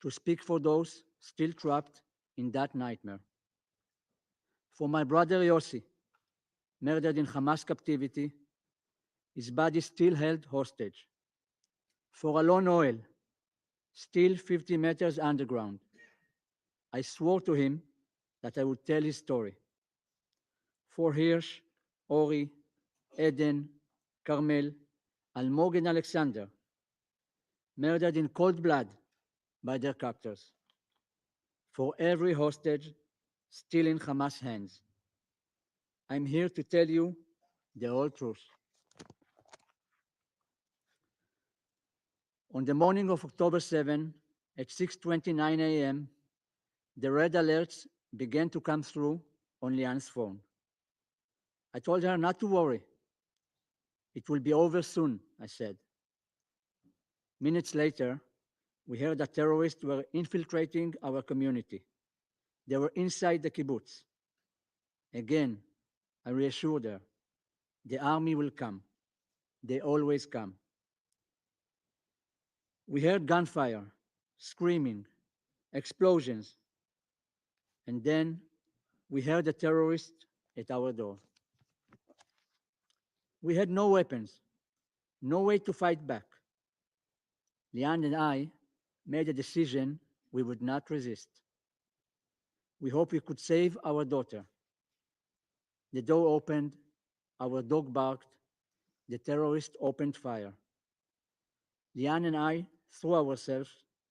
to speak for those still trapped in that nightmare. For my brother Yossi, murdered in Hamas captivity, his body still held hostage. For Alon Oel, still 50 meters underground, I swore to him that I would tell his story. For Hirsch, Ori, Eden, Carmel, Almog and Alexander, murdered in cold blood by their captors. For every hostage still in Hamas' hands, I'm here to tell you the whole truth. On the morning of October 7, at 6:29 a.m., the red alerts began to come through on Lian's phone. I told her not to worry. It will be over soon, I said. Minutes later, we heard that terrorists were infiltrating our community. They were inside the kibbutz. Again, I reassured her, the army will come. They always come. We heard gunfire, screaming, explosions, and then we heard the terrorists at our door. We had no weapons, no way to fight back. Lian and I made a decision we would not resist. We hoped we could save our daughter. The door opened, our dog barked, the terrorist opened fire. Lian and I threw ourselves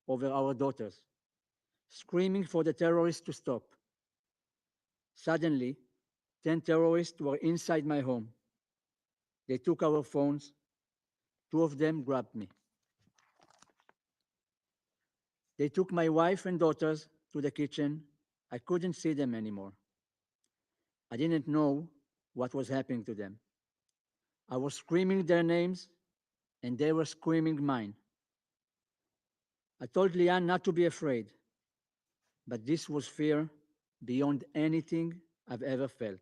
over our daughters, screaming for the terrorists to stop. Suddenly, 10 terrorists were inside my home. They took our phones. 2 of them grabbed me. They took my wife and daughters to the kitchen. I couldn't see them anymore. I didn't know what was happening to them. I was screaming their names, and they were screaming mine. I told Lian not to be afraid, but this was fear beyond anything I've ever felt.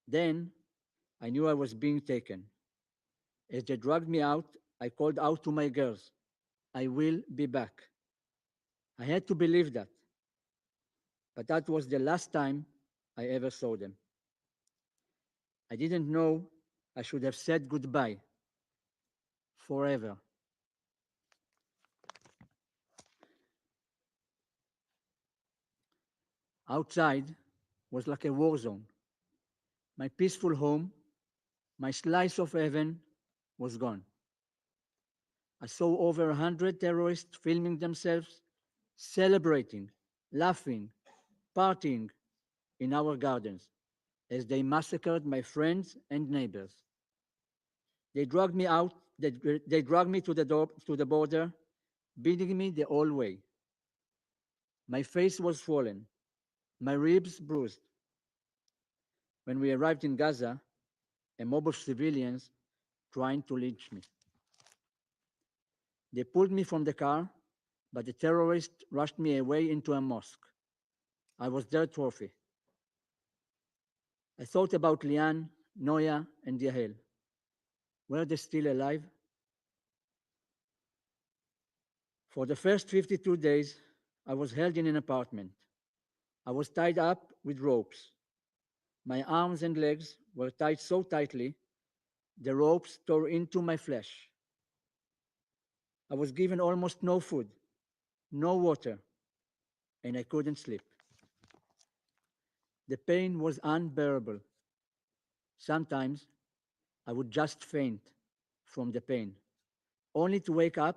Then I knew I was being taken. As they dragged me out, I called out to my girls, I will be back. I had to believe that, but that was the last time I ever saw them. I didn't know I should have said goodbye forever. Outside was like a war zone. My peaceful home, my slice of heaven, was gone. I saw over 100 terrorists filming themselves, celebrating, laughing, partying in our gardens as they massacred my friends and neighbors. They dragged me out, they dragged me to the border, beating me the whole way. My face was swollen, my ribs bruised. When we arrived in Gaza, a mob of civilians trying to lynch me. They pulled me from the car, but the terrorists rushed me away into a mosque. I was their trophy. I thought about Lian, Noya, and Yahel. Were they still alive? For the first 52 days, I was held in an apartment. I was tied up with ropes. My arms and legs were tied so tightly, the ropes tore into my flesh. I was given almost no food, no water, and I couldn't sleep. The pain was unbearable. Sometimes I would just faint from the pain, only to wake up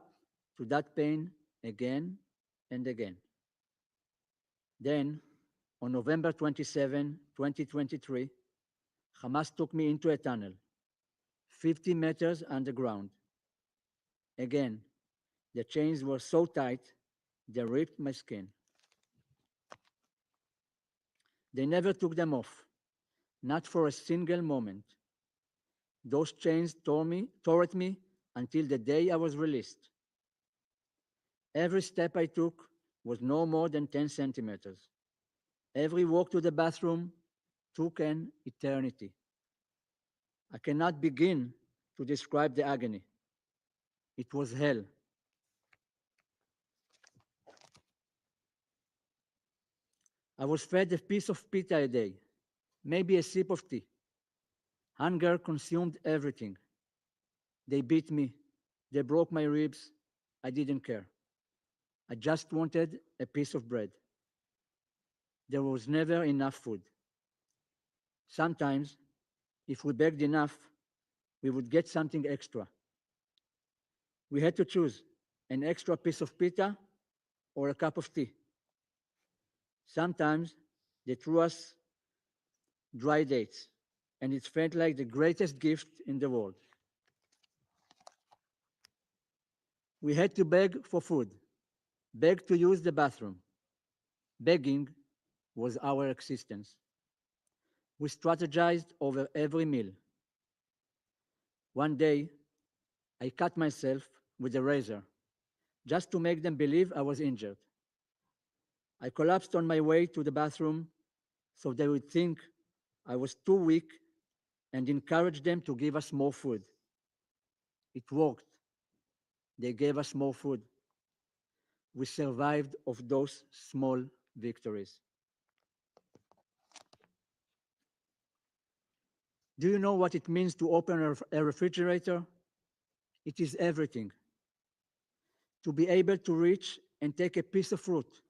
to that pain again and again. Then, on November 27, 2023, Hamas took me into a tunnel, 50 meters underground. Again, the chains were so tight, they ripped my skin. They never took them off, not for a single moment. Those chains tore at me until the day I was released. Every step I took was no more than 10 centimeters. Every walk to the bathroom took an eternity. I cannot begin to describe the agony. It was hell. I was fed a piece of pita a day, maybe a sip of tea. Hunger consumed everything. They beat me. They broke my ribs. I didn't care. I just wanted a piece of bread. There was never enough food. Sometimes, if we begged enough, we would get something extra. We had to choose an extra piece of pita or a cup of tea. Sometimes they threw us dry dates, and it felt like the greatest gift in the world. We had to beg for food, beg to use the bathroom. Begging was our existence. We strategized over every meal. One day, I cut myself with a razor just to make them believe I was injured. I collapsed on my way to the bathroom so they would think I was too weak and encourage them to give us more food. It worked. They gave us more food. We survived of those small victories. Do you know what it means to open a refrigerator? It is everything. To be able to reach and take a piece of fruit,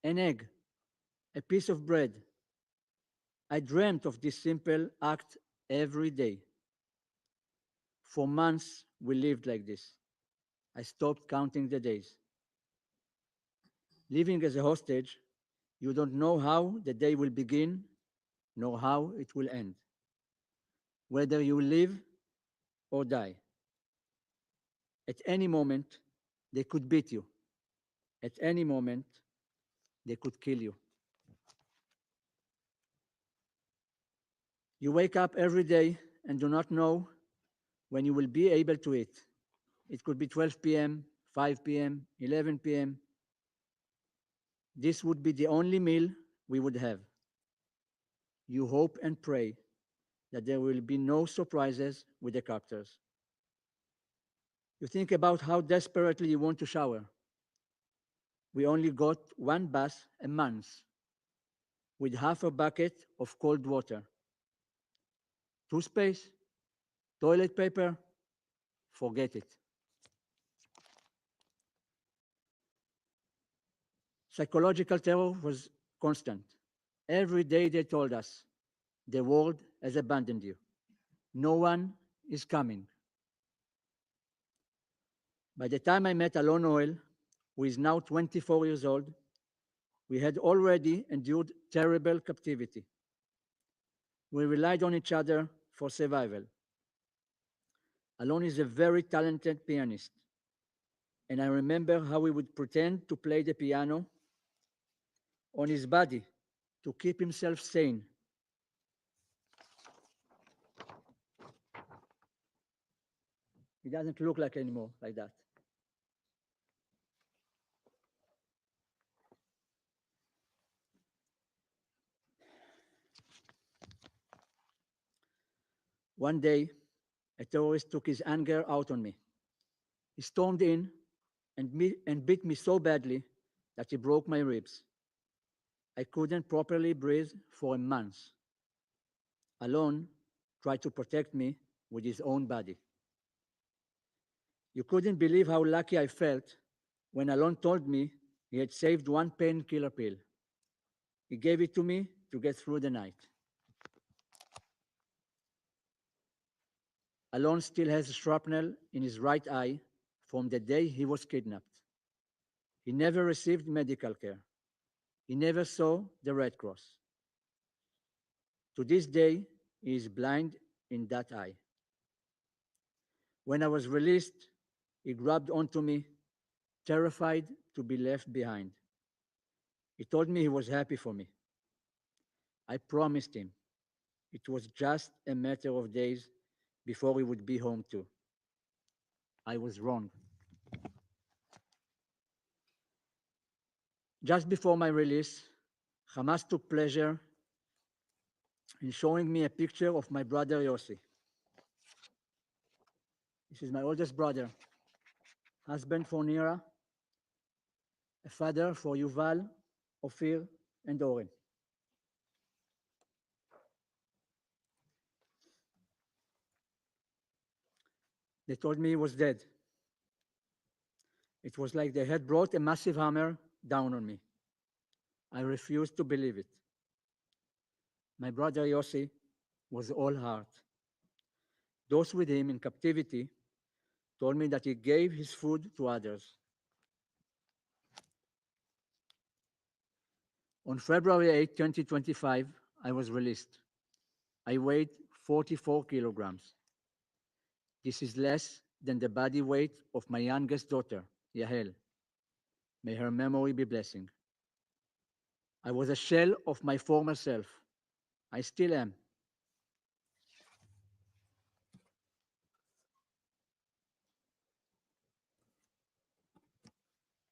an egg, a piece of bread. I dreamt of this simple act every day. For months, we lived like this. I stopped counting the days. Living as a hostage, you don't know how the day will begin, nor how it will end, whether you live or die. At any moment, they could beat you. At any moment, they could kill you. You wake up every day and do not know when you will be able to eat. It could be 12 p.m., 5 p.m., 11 p.m. This would be the only meal we would have. You hope and pray that there will be no surprises with the captors. You think about how desperately you want to shower. We only got one bath a month with half a bucket of cold water. Toothpaste, toilet paper, forget it. Psychological terror was constant. Every day they told us, the world has abandoned you. No one is coming. By the time I met Alon Noel, who is now 24 years old, we had already endured terrible captivity. We relied on each other for survival. Alon is a very talented pianist, and I remember how he would pretend to play the piano on his body to keep himself sane. He doesn't look like anymore like that. One day, a terrorist took his anger out on me. He stormed in and beat me so badly that he broke my ribs. I couldn't properly breathe for a month. Alon tried to protect me with his own body. You couldn't believe how lucky I felt when Alon told me he had saved one painkiller pill. He gave it to me to get through the night. Alon still has shrapnel in his right eye from the day he was kidnapped. He never received medical care. He never saw the Red Cross. To this day, he is blind in that eye. When I was released, he grabbed onto me, terrified to be left behind. He told me he was happy for me. I promised him it was just a matter of days before we would be home too. I was wrong. Just before my release, Hamas took pleasure in showing me a picture of my brother Yossi. This is my oldest brother, husband for Nira, a father for Yuval, Ophir, and Oren. They told me he was dead. It was like they had brought a massive hammer down on me. I refused to believe it. My brother Yossi was all heart. Those with him in captivity told me that he gave his food to others. On February 8, 2025, I was released. I weighed 44 kilograms. This is less than the body weight of my youngest daughter, Yahel. May her memory be blessing. I was a shell of my former self. I still am.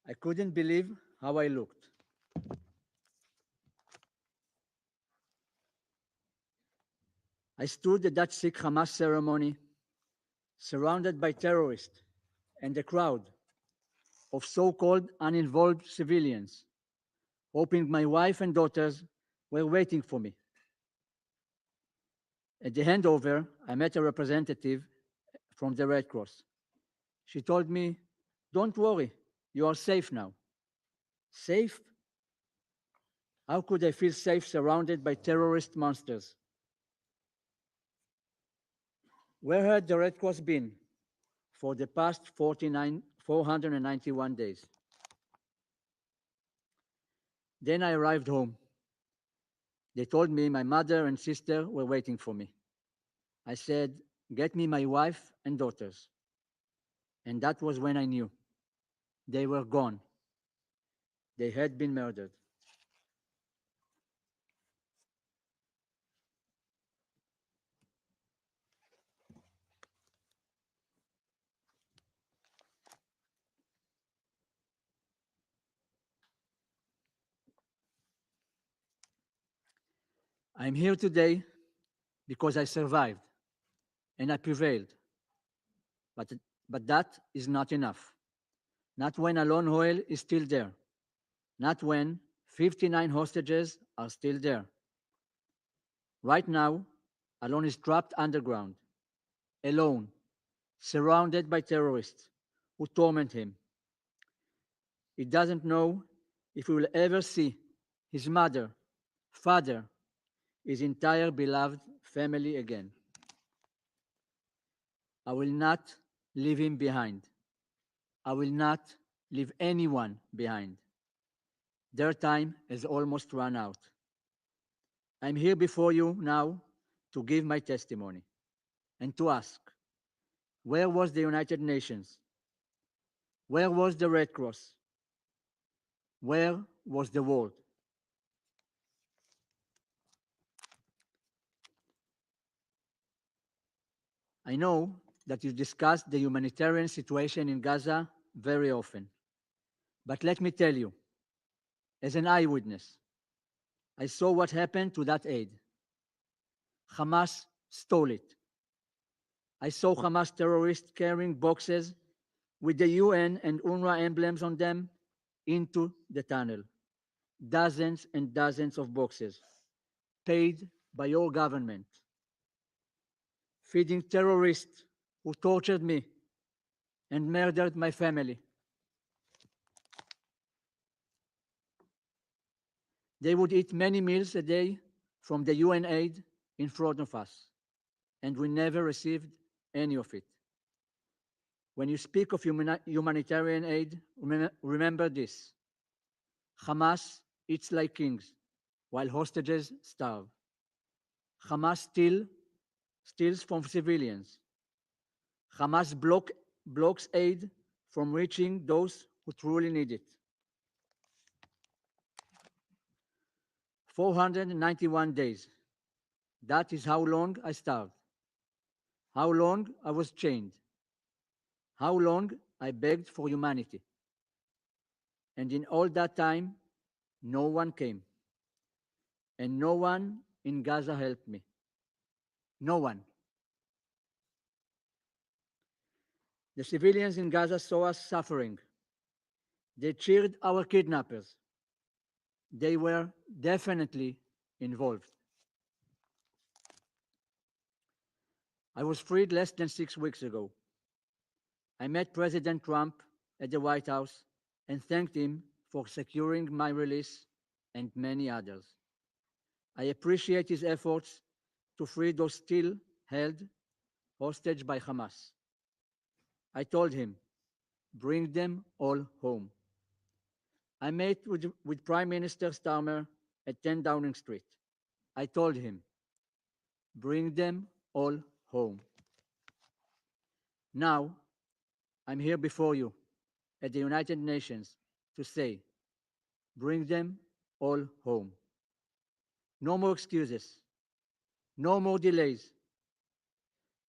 I couldn't believe how I looked. I stood at that Sikh Hamas ceremony, surrounded by terrorists and a crowd of so-called uninvolved civilians, hoping my wife and daughters were waiting for me. At the handover, I met a representative from the Red Cross. She told me, "Don't worry, you are safe now." Safe? How could I feel safe surrounded by terrorist monsters? Where had the Red Cross been for the past 491 days? Then I arrived home. They told me my mother and sister were waiting for me. I said, "Get me my wife and daughters." And that was when I knew. They were gone. They had been murdered. I'm here today because I survived and I prevailed. But, but that is not enough. Not when Alon Hoel is still there. Not when 59 hostages are still there. Right now, Alon is trapped underground, alone, surrounded by terrorists who torment him. He doesn't know if he will ever see his mother, father, his entire beloved family again. I will not leave him behind. I will not leave anyone behind. Their time has almost run out. I'm here before you now to give my testimony and to ask, where was the United Nations? Where was the Red Cross? Where was the world? I know that you discussed the humanitarian situation in Gaza very often. But let me tell you, as an eyewitness, I saw what happened to that aid. Hamas stole it. I saw Hamas terrorists carrying boxes with the UN and UNRWA emblems on them into the tunnel. Dozens and dozens of boxes, paid by your government, feeding terrorists who tortured me and murdered my family. They would eat many meals a day from the UN aid in front of us, and we never received any of it. When you speak of humanitarian aid, remember this. Hamas eats like kings, while hostages starve. Hamas steals from civilians. Hamas blocks aid from reaching those who truly need it. 491 days. That is how long I starved. How long I was chained. How long I begged for humanity. And in all that time, no one came. And no one in Gaza helped me. No one. The civilians in Gaza saw us suffering. They cheered our kidnappers. They were definitely involved. I was freed less than 6 weeks ago. I met President Trump at the White House and thanked him for securing my release and many others. I appreciate his efforts to free those still held hostage by Hamas. I told him, bring them all home. I met with Prime Minister Starmer at 10 Downing Street. I told him, bring them all home. Now, I'm here before you at the United Nations to say, bring them all home. No more excuses. No more delays.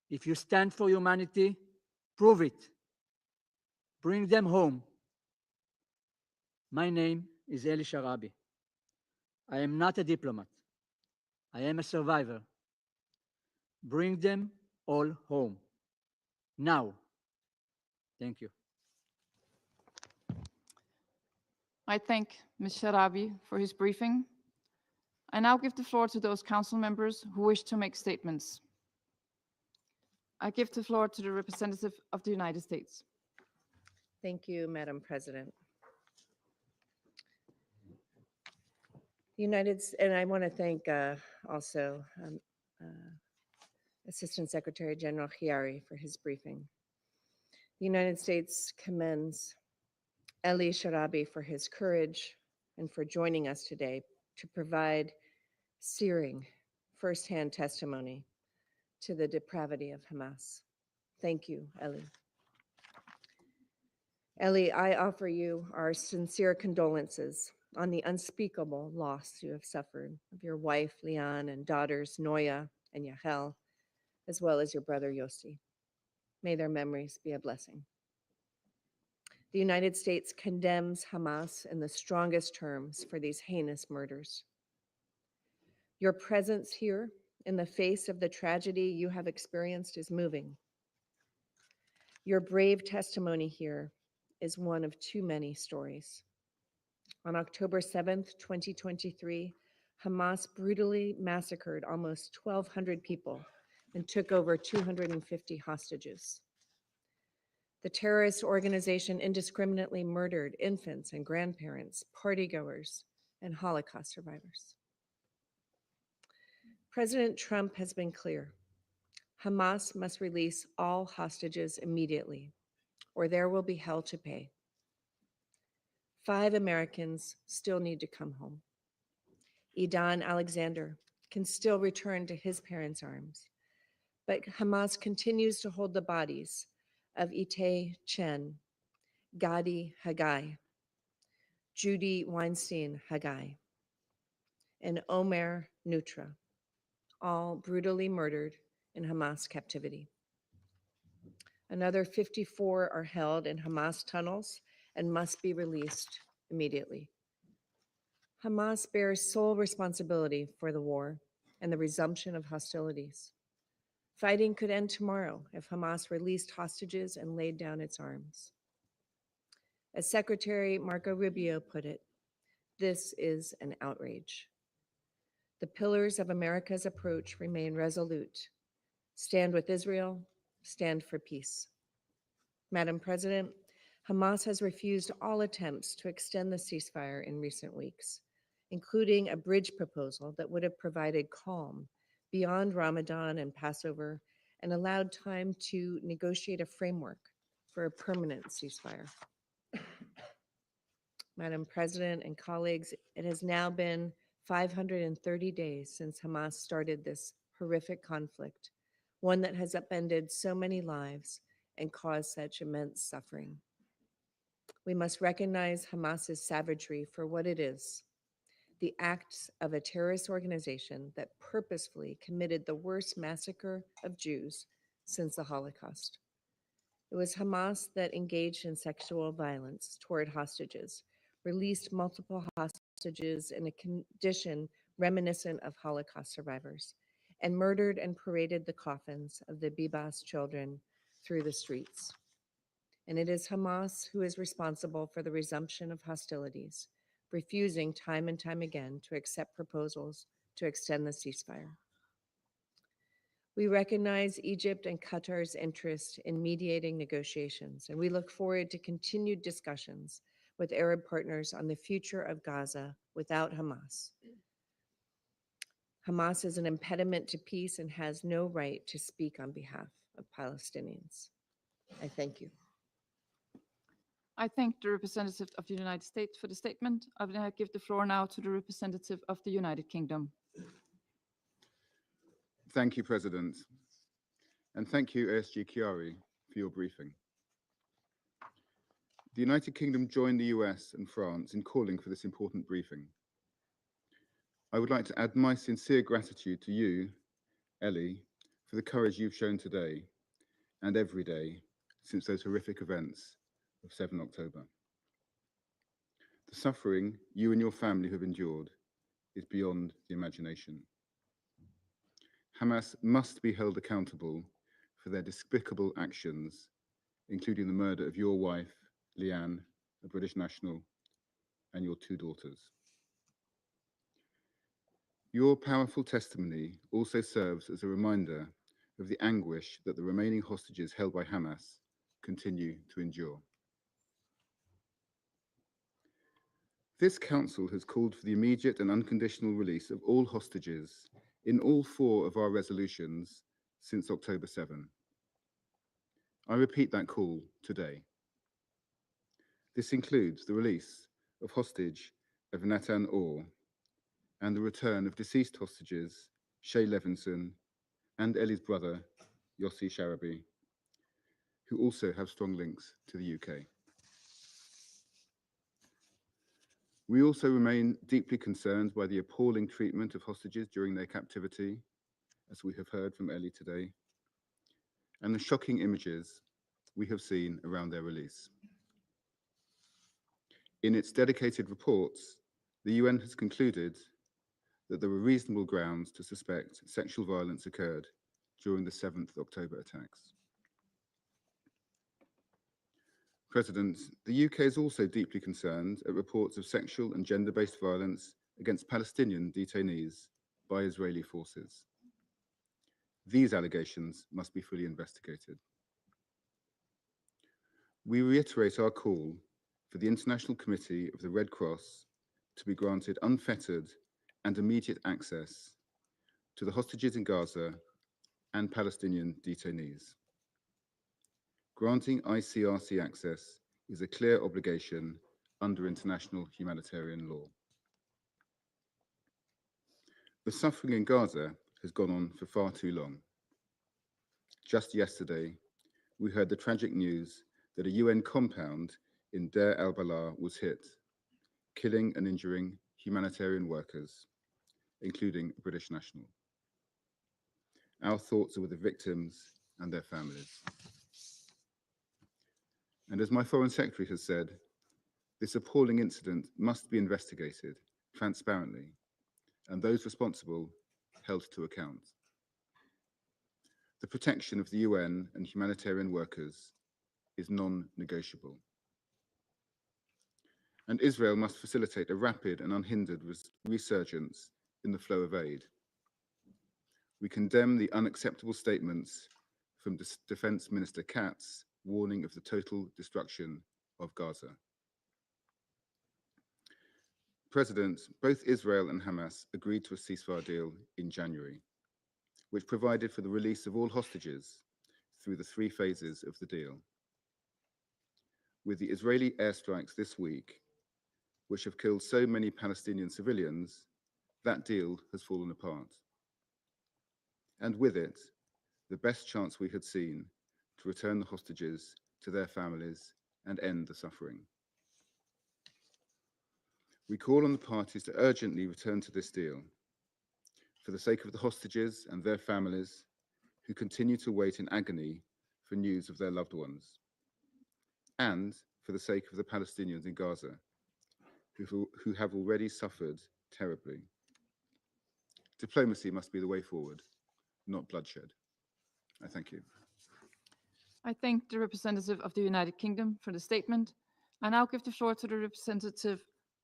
If you stand for humanity, prove it. Bring them home. My name is Eli Sharabi. I am not a diplomat. I am a survivor. Bring them all home. Now. Thank you. I thank Ms. Sharabi for his briefing. I now give the floor to those council members who wish to make statements. I give the floor to the representative of the United States. Thank you, Madam President. And I want to thank also Assistant Secretary General Chiari for his briefing. The United States commends Eli Sharabi for his courage and for joining us today to provide searing firsthand testimony to the depravity of Hamas. Thank you, Eli. Eli, I offer you our sincere condolences on the unspeakable loss you have suffered of your wife, Lian, and daughters, Noya and Yahel, as well as your brother, Yossi. May their memories be a blessing. The United States condemns Hamas in the strongest terms for these heinous murders. Your presence here in the face of the tragedy you have experienced is moving. Your brave testimony here is one of too many stories. On October 7th, 2023, Hamas brutally massacred almost 1,200 people and took over 250 hostages. The terrorist organization indiscriminately murdered infants and grandparents, partygoers, and Holocaust survivors. President Trump has been clear. Hamas must release all hostages immediately, or there will be hell to pay. 5 Americans still need to come home. Idan Alexander can still return to his parents' arms, but Hamas continues to hold the bodies of Itay Chen, Gadi Hagai, Judy Weinstein Hagai, and Omer Nutra, all brutally murdered in Hamas captivity. Another 54 are held in Hamas tunnels and must be released immediately. Hamas bears sole responsibility for the war and the resumption of hostilities. Fighting could end tomorrow if Hamas released hostages and laid down its arms. As Secretary Marco Rubio put it, this is an outrage. The pillars of America's approach remain resolute. Stand with Israel, stand for peace. Madam President, Hamas has refused all attempts to extend the ceasefire in recent weeks, including a bridge proposal that would have provided calm beyond Ramadan and Passover and allowed time to negotiate a framework for a permanent ceasefire. Madam President and colleagues, it has now been 530 days since Hamas started this horrific conflict, one that has upended so many lives and caused such immense suffering. We must recognize Hamas's savagery for what it is, the acts of a terrorist organization that purposefully committed the worst massacre of Jews since the Holocaust. It was Hamas that engaged in sexual violence toward hostages, released multiple hostages in a condition reminiscent of Holocaust survivors, and murdered and paraded the coffins of the Bibas children through the streets. And it is Hamas who is responsible for the resumption of hostilities, refusing time and time again to accept proposals to extend the ceasefire. We recognize Egypt and Qatar's interest in mediating negotiations, and we look forward to continued discussions with Arab partners on the future of Gaza without Hamas. Hamas is an impediment to peace and has no right to speak on behalf of Palestinians. I thank you. I thank the representative of the United States for the statement. I will give the floor now to the representative of the United Kingdom. Thank you, President. And thank you, ASG Chiari, for your briefing. The United Kingdom joined the US and France in calling for this important briefing. I would like to add my sincere gratitude to you, Ellie, for the courage you've shown today and every day since those horrific events of 7 October. The suffering you and your family have endured is beyond the imagination. Hamas must be held accountable for their despicable actions, including the murder of your wife, Leanne, a British national, and your 2 daughters. Your powerful testimony also serves as a reminder of the anguish that the remaining hostages held by Hamas continue to endure. This Council has called for the immediate and unconditional release of all hostages in all 4 of our resolutions since October 7. I repeat that call today. This includes the release of hostage of Nathan Orr and the return of deceased hostages Shay Levinson and Ellie's brother, Yossi Sharabi, who also have strong links to the UK. We also remain deeply concerned by the appalling treatment of hostages during their captivity, as we have heard from Ellie today, and the shocking images we have seen around their release. In its dedicated reports, the UN has concluded that there were reasonable grounds to suspect sexual violence occurred during the 7th October attacks. President, the UK is also deeply concerned at reports of sexual and gender-based violence against Palestinian detainees by Israeli forces. These allegations must be fully investigated. We reiterate our call for the International Committee of the Red Cross to be granted unfettered and immediate access to the hostages in Gaza and Palestinian detainees. Granting ICRC access is a clear obligation under international humanitarian law. The suffering in Gaza has gone on for far too long. Just yesterday, we heard the tragic news that a UN compound in Deir al-Balah was hit, killing and injuring humanitarian workers, including a British national. Our thoughts are with the victims and their families. And as my Foreign Secretary has said, this appalling incident must be investigated transparently and those responsible held to account. The protection of the UN and humanitarian workers is non-negotiable. And Israel must facilitate a rapid and unhindered resurgence in the flow of aid. We condemn the unacceptable statements from Defense Minister Katz warning of the total destruction of Gaza. President, both Israel and Hamas agreed to a ceasefire deal in January, which provided for the release of all hostages through the 3 phases of the deal. With the Israeli airstrikes this week, which have killed so many Palestinian civilians, that deal has fallen apart. And with it, the best chance we had seen to return the hostages to their families and end the suffering. We call on the parties to urgently return to this deal for the sake of the hostages and their families who continue to wait in agony for news of their loved ones, and for the sake of the Palestinians in Gaza who have already suffered terribly. Diplomacy must be the way forward, not bloodshed. I thank you. I thank the representative of the United Kingdom for the statement. I now give the floor to the representative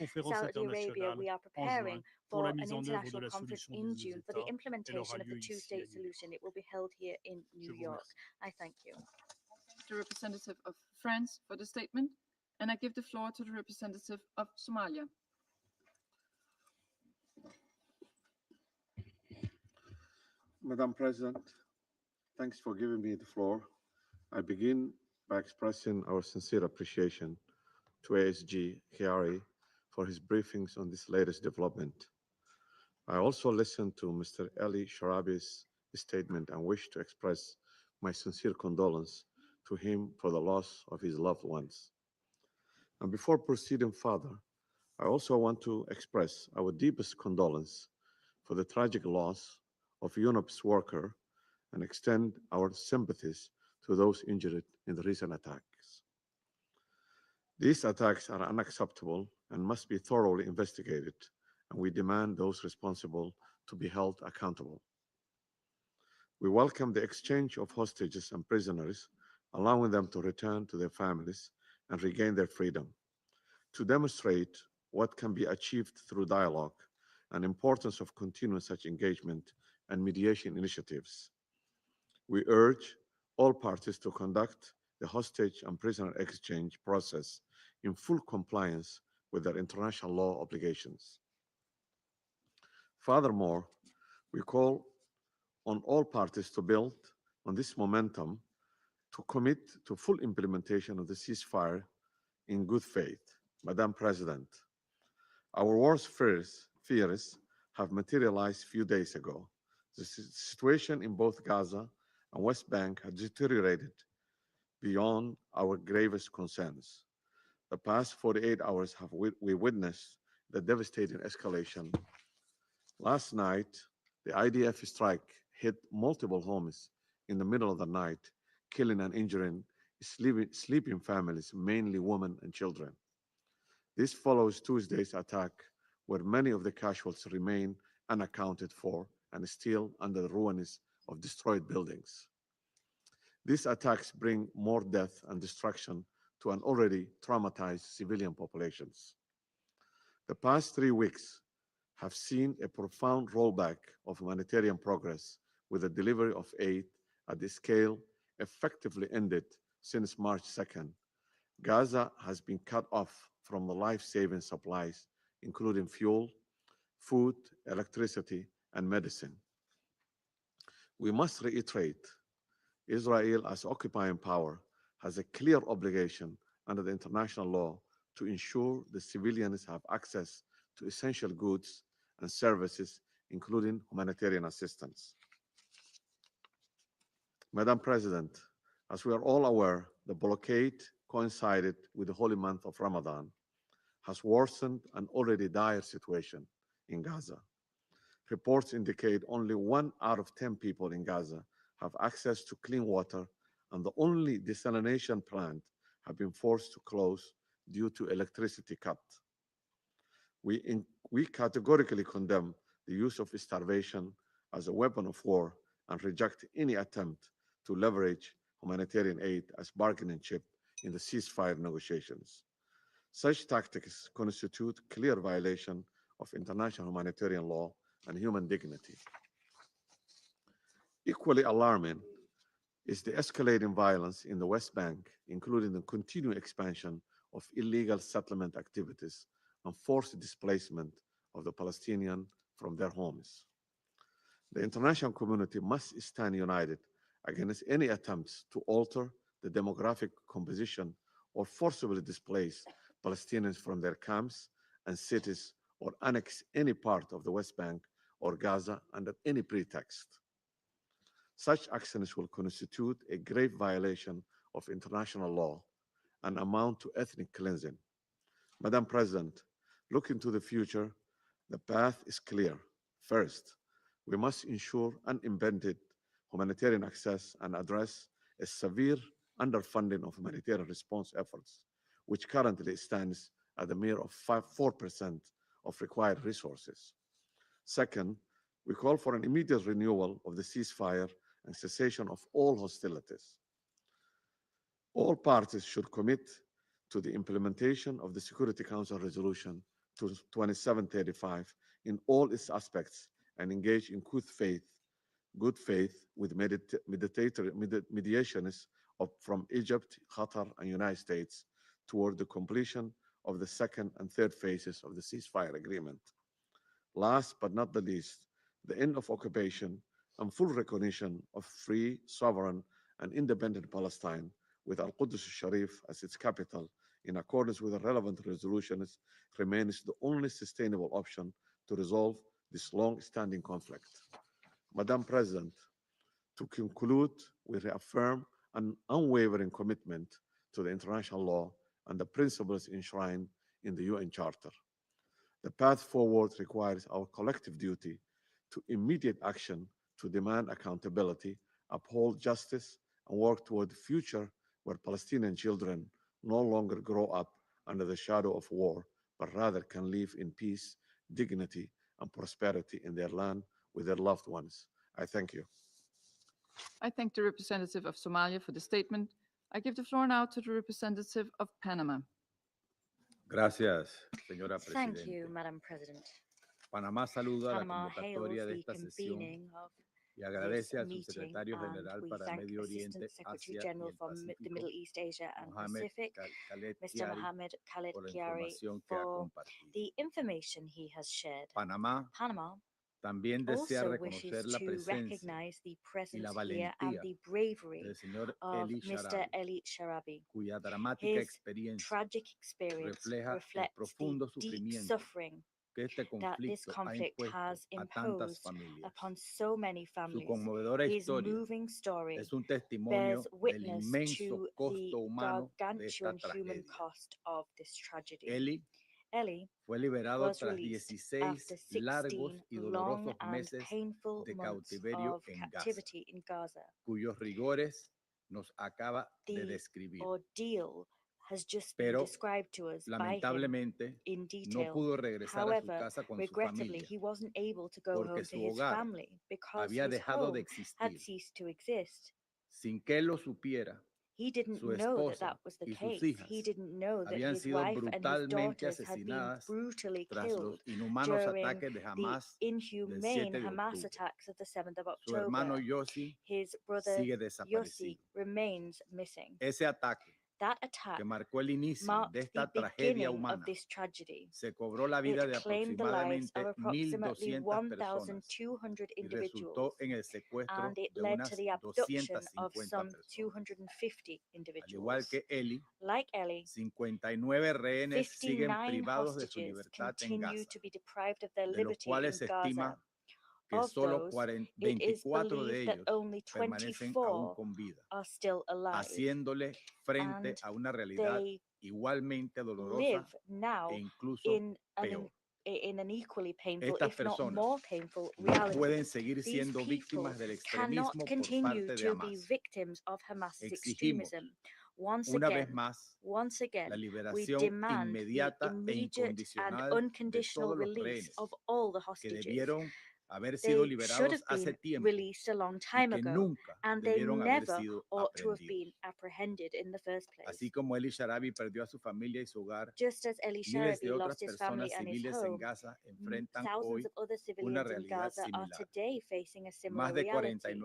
conférence Saudi Arabia, we internationale are en preparing juin pour for la an mise en œuvre de international la conference solution in des deux June for the États. Elle implementation aura of the lieu ici à two-state New York. solution. It will be held here in New Je vous York. remercie. I thank you. The representative of France for the statement, and I give the floor to the representative of Somalia. Madam President, Thanks for giving me the floor. I begin by expressing our sincere appreciation to ASG Khiari for his briefings on this latest development. I also listened to Mr. Ali Sharabi's statement and wish to express my sincere condolence to him for the loss of his loved ones. And before proceeding further, I also want to express our deepest condolence for the tragic loss of UNOPS worker and extend our sympathies to those injured in the recent attacks. These attacks are unacceptable and must be thoroughly investigated, and we demand those responsible to be held accountable. We welcome the exchange of hostages and prisoners, allowing them to return to their families and regain their freedom. To demonstrate what can be achieved through dialogue and importance of continuing such engagement and mediation initiatives, we urge all parties to conduct the hostage and prisoner exchange process in full compliance with their international law obligations. Furthermore, we call on all parties to build on this momentum to commit to full implementation of the ceasefire in good faith. Madam President, our worst fears have materialized a few days ago. The situation in both Gaza and West Bank has deteriorated beyond our gravest concerns. The past 48 hours have we witnessed the devastating escalation. Last night, the IDF strike hit multiple homes in the middle of the night, killing and injuring sleeping families, mainly women and children. This follows Tuesday's attack, where many of the casualties remain unaccounted for and still under the ruins of destroyed buildings. These attacks bring more death and destruction to an already traumatized civilian populations. The past 3 weeks have seen a profound rollback of humanitarian progress, with the delivery of aid at the scale effectively ended since March 2nd. Gaza has been cut off from the life-saving supplies, including fuel, food, electricity, and medicine. We must reiterate, Israel, as occupying power, has a clear obligation under the international law to ensure the civilians have access to essential goods and services, including humanitarian assistance. Madam President, as we are all aware, the blockade coincided with the holy month of Ramadan, has worsened an already dire situation in Gaza. Reports indicate only 1 out of 10 people in Gaza have access to clean water, and the only desalination plant have been forced to close due to electricity cut. We categorically condemn the use of starvation as a weapon of war and reject any attempt to leverage humanitarian aid as bargaining chip in the ceasefire negotiations. Such tactics constitute clear violation of international humanitarian law and human dignity. Equally alarming is the escalating violence in the West Bank, including the continued expansion of illegal settlement activities and forced displacement of the Palestinians from their homes. The international community must stand united against any attempts to alter the demographic composition or forcibly displace Palestinians from their camps and cities or annex any part of the West Bank or Gaza under any pretext. Such actions will constitute a grave violation of international law and amount to ethnic cleansing. Madam President, looking to the future, the path is clear. First, we must ensure unimpeded humanitarian access and address a severe underfunding of humanitarian response efforts, which currently stands at a mere 4% of required resources. Second, we call for an immediate renewal of the ceasefire and cessation of all hostilities. All parties should commit to the implementation of the Security Council Resolution 2735 in all its aspects and engage in good faith with mediationists from Egypt, Qatar, and United States toward the completion of the second and third phases of the ceasefire agreement. Last but not the least, the end of occupation and full recognition of free, sovereign, and independent Palestine with Al-Quds al-Sharif as its capital in accordance with the relevant resolutions remains the only sustainable option to resolve this long-standing conflict. Madam President, to conclude, we reaffirm an unwavering commitment to the international law and the principles enshrined in the UN Charter. The path forward requires our collective duty to immediate action to demand accountability, uphold justice, and work toward a future where Palestinian children no longer grow up under the shadow of war, but rather can live in peace, dignity, and prosperity in their land with their loved ones. I thank you. I thank the representative of Somalia for the statement. I give the floor now to the representative of Panama. Gracias, señora Thank you, Presidente. Madam President. Panamá saluda la Panama hails convocatoria de the esta sesión convening of y this agradece al meeting, subsecretario and general we para thank Medio Assistant Oriente, Secretary Asia y General el for the Pacífico, Middle East, Asia and Mohamed Pacific, Khaled Mr. Chiari, Mohamed Khaled por la Chiari, información que ha for compartido. the information he has shared. Panamá Panama también desea also reconocer wishes la to presencia recognize the y presence la here and valentía the bravery del señor of Eli Mr. Sharabi, Eli Sharabi. cuya dramática His experiencia tragic experience refleja el reflects the profundo deep sufrimiento suffering que este that this conflicto ha conflict impuesto has a tantas imposed familias. upon so many Su families. conmovedora His historia moving story es un bears testimonio del witness inmenso to the costo humano de esta gargantuan human tragedia. cost of this tragedy. Eli Fue liberado was tras released 16 after 16 largos y long dolorosos and meses painful de months cautiverio of en Gaza, captivity in Gaza. cuyos rigores nos acaba de The describir. ordeal has just been Pero described to us by him lamentablemente in no detail. pudo regresar a su However, casa con su regrettably, familia he wasn't able to go porque home to su his hogar family because había his dejado de home had existir ceased to exist. sin que él lo supiera. He didn't Su know that esposa that was the y sus case. hijas He didn't know that habían his sido wife and his brutalmente daughters had been asesinadas brutally tras killed los inhumanos during ataques de the Hamas del inhumane 7 de Hamas octubre. attacks of the 7th of Su hermano October. Yossi His brother sigue Yossi desaparecido. remains missing. Ese ataque That attack que marcó el inicio de marked the esta tragedia beginning of humana this tragedy. se cobró la vida de It claimed the lives of aproximadamente approximately 1.200 personas 1,200 y individuals, resultó en el secuestro and it de led to unas the abduction of 250 some personas. 250 Al igual individuals. que Eli, Like Ellie, 59 rehenes siguen 59 privados de su hostages libertad en continue Gaza, to be deprived of their de los liberty in cuales se Gaza. estima que Of solo those, it is 24 de believed that ellos only permanecen aún 24 con vida, are still alive, haciéndole frente and a una realidad they igualmente live dolorosa now e incluso in peor. an equally painful, Estas if not personas more painful, no reality. pueden seguir These siendo people víctimas del cannot extremismo por continue parte de to be Hamas. victims of Hamas's Exigimos extremism. Once una vez again, más once again, la we liberación demand the inmediata e immediate and incondicional de unconditional todos los release rehenes of all the que hostages. debieron haber sido They should liberados have hace been tiempo released a long y time que ago, nunca and they debieron haber never sido ought to have aprendidos. been apprehended in the first place. Así como Eli Sharabi perdió a su familia y su hogar, Just as Eli miles Sharabi de otras lost his family personas and his civiles en home, Gaza enfrentan thousands hoy of other una civilians in realidad Gaza are similar. today facing a similar Más de reality. 49,000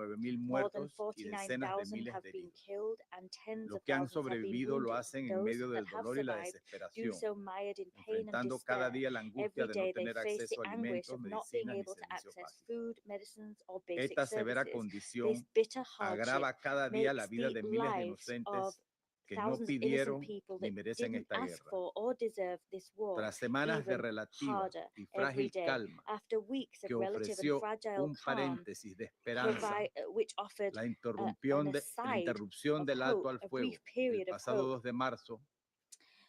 More than muertos y decenas de 49,000 miles have de been heridos. killed and tens Los of que han thousands have been sobrevivido lo wounded. hacen en Those medio that del have dolor y la survived do desesperación, so mired in pain and enfrentando cada despair. día la angustia Every de no day they tener face the acceso a anguish alimentos, of not being medicinas ni able to servicios access básicos. food, medicines, or basic Esta severa services. This condición bitter hardship agrava cada día la makes vida the de miles de lives of inocentes que no thousands of innocent pidieron people ni that merecen didn't esta ask guerra. for or deserve this war Tras semanas de even relativa harder y every frágil day. calma After weeks of que relative and ofreció fragile un calm, paréntesis de esperanza, which offered la an interrupción aside del of alto hope, al a fuego brief el period of pasado hope, 2 de marzo,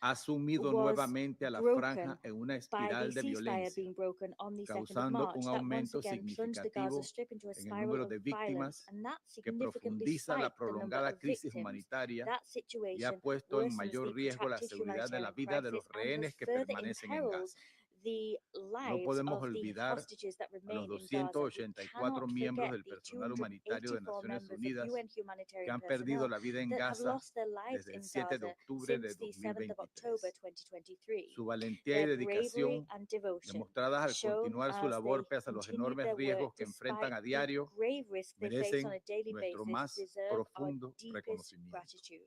ha sumido was nuevamente a la broken franja en una by the espiral de ceasefire violencia, being broken on the 2nd of causando March. un That once aumento again plunged the Gaza significativo Strip into a en el spiral número of de violence, víctimas and that que significantly profundiza la spiked the number prolongada of crisis victims. humanitaria That y ha situation puesto en worsens mayor the riesgo la protracted seguridad de la humanitarian vida de los crisis and has rehenes que further permanecen en imperiled Gaza. the No lives podemos of the olvidar hostages that a los remain in Gaza. We 284 cannot miembros forget del the personal humanitario de 284 Naciones members of Unidas UN que humanitarian han perdido personnel la vida en that have Gaza lost their lives desde el in 7 de Gaza octubre de since the 7th of October 2023. 2023. Su valentía y Their bravery dedicación and devotion, demostradas al shown continuar su as labor they pese a los continued enormes their work riesgos que enfrentan despite a the diario, grave risk they face on merecen a daily nuestro basis, más deserve our profundo deepest reconocimiento. gratitude.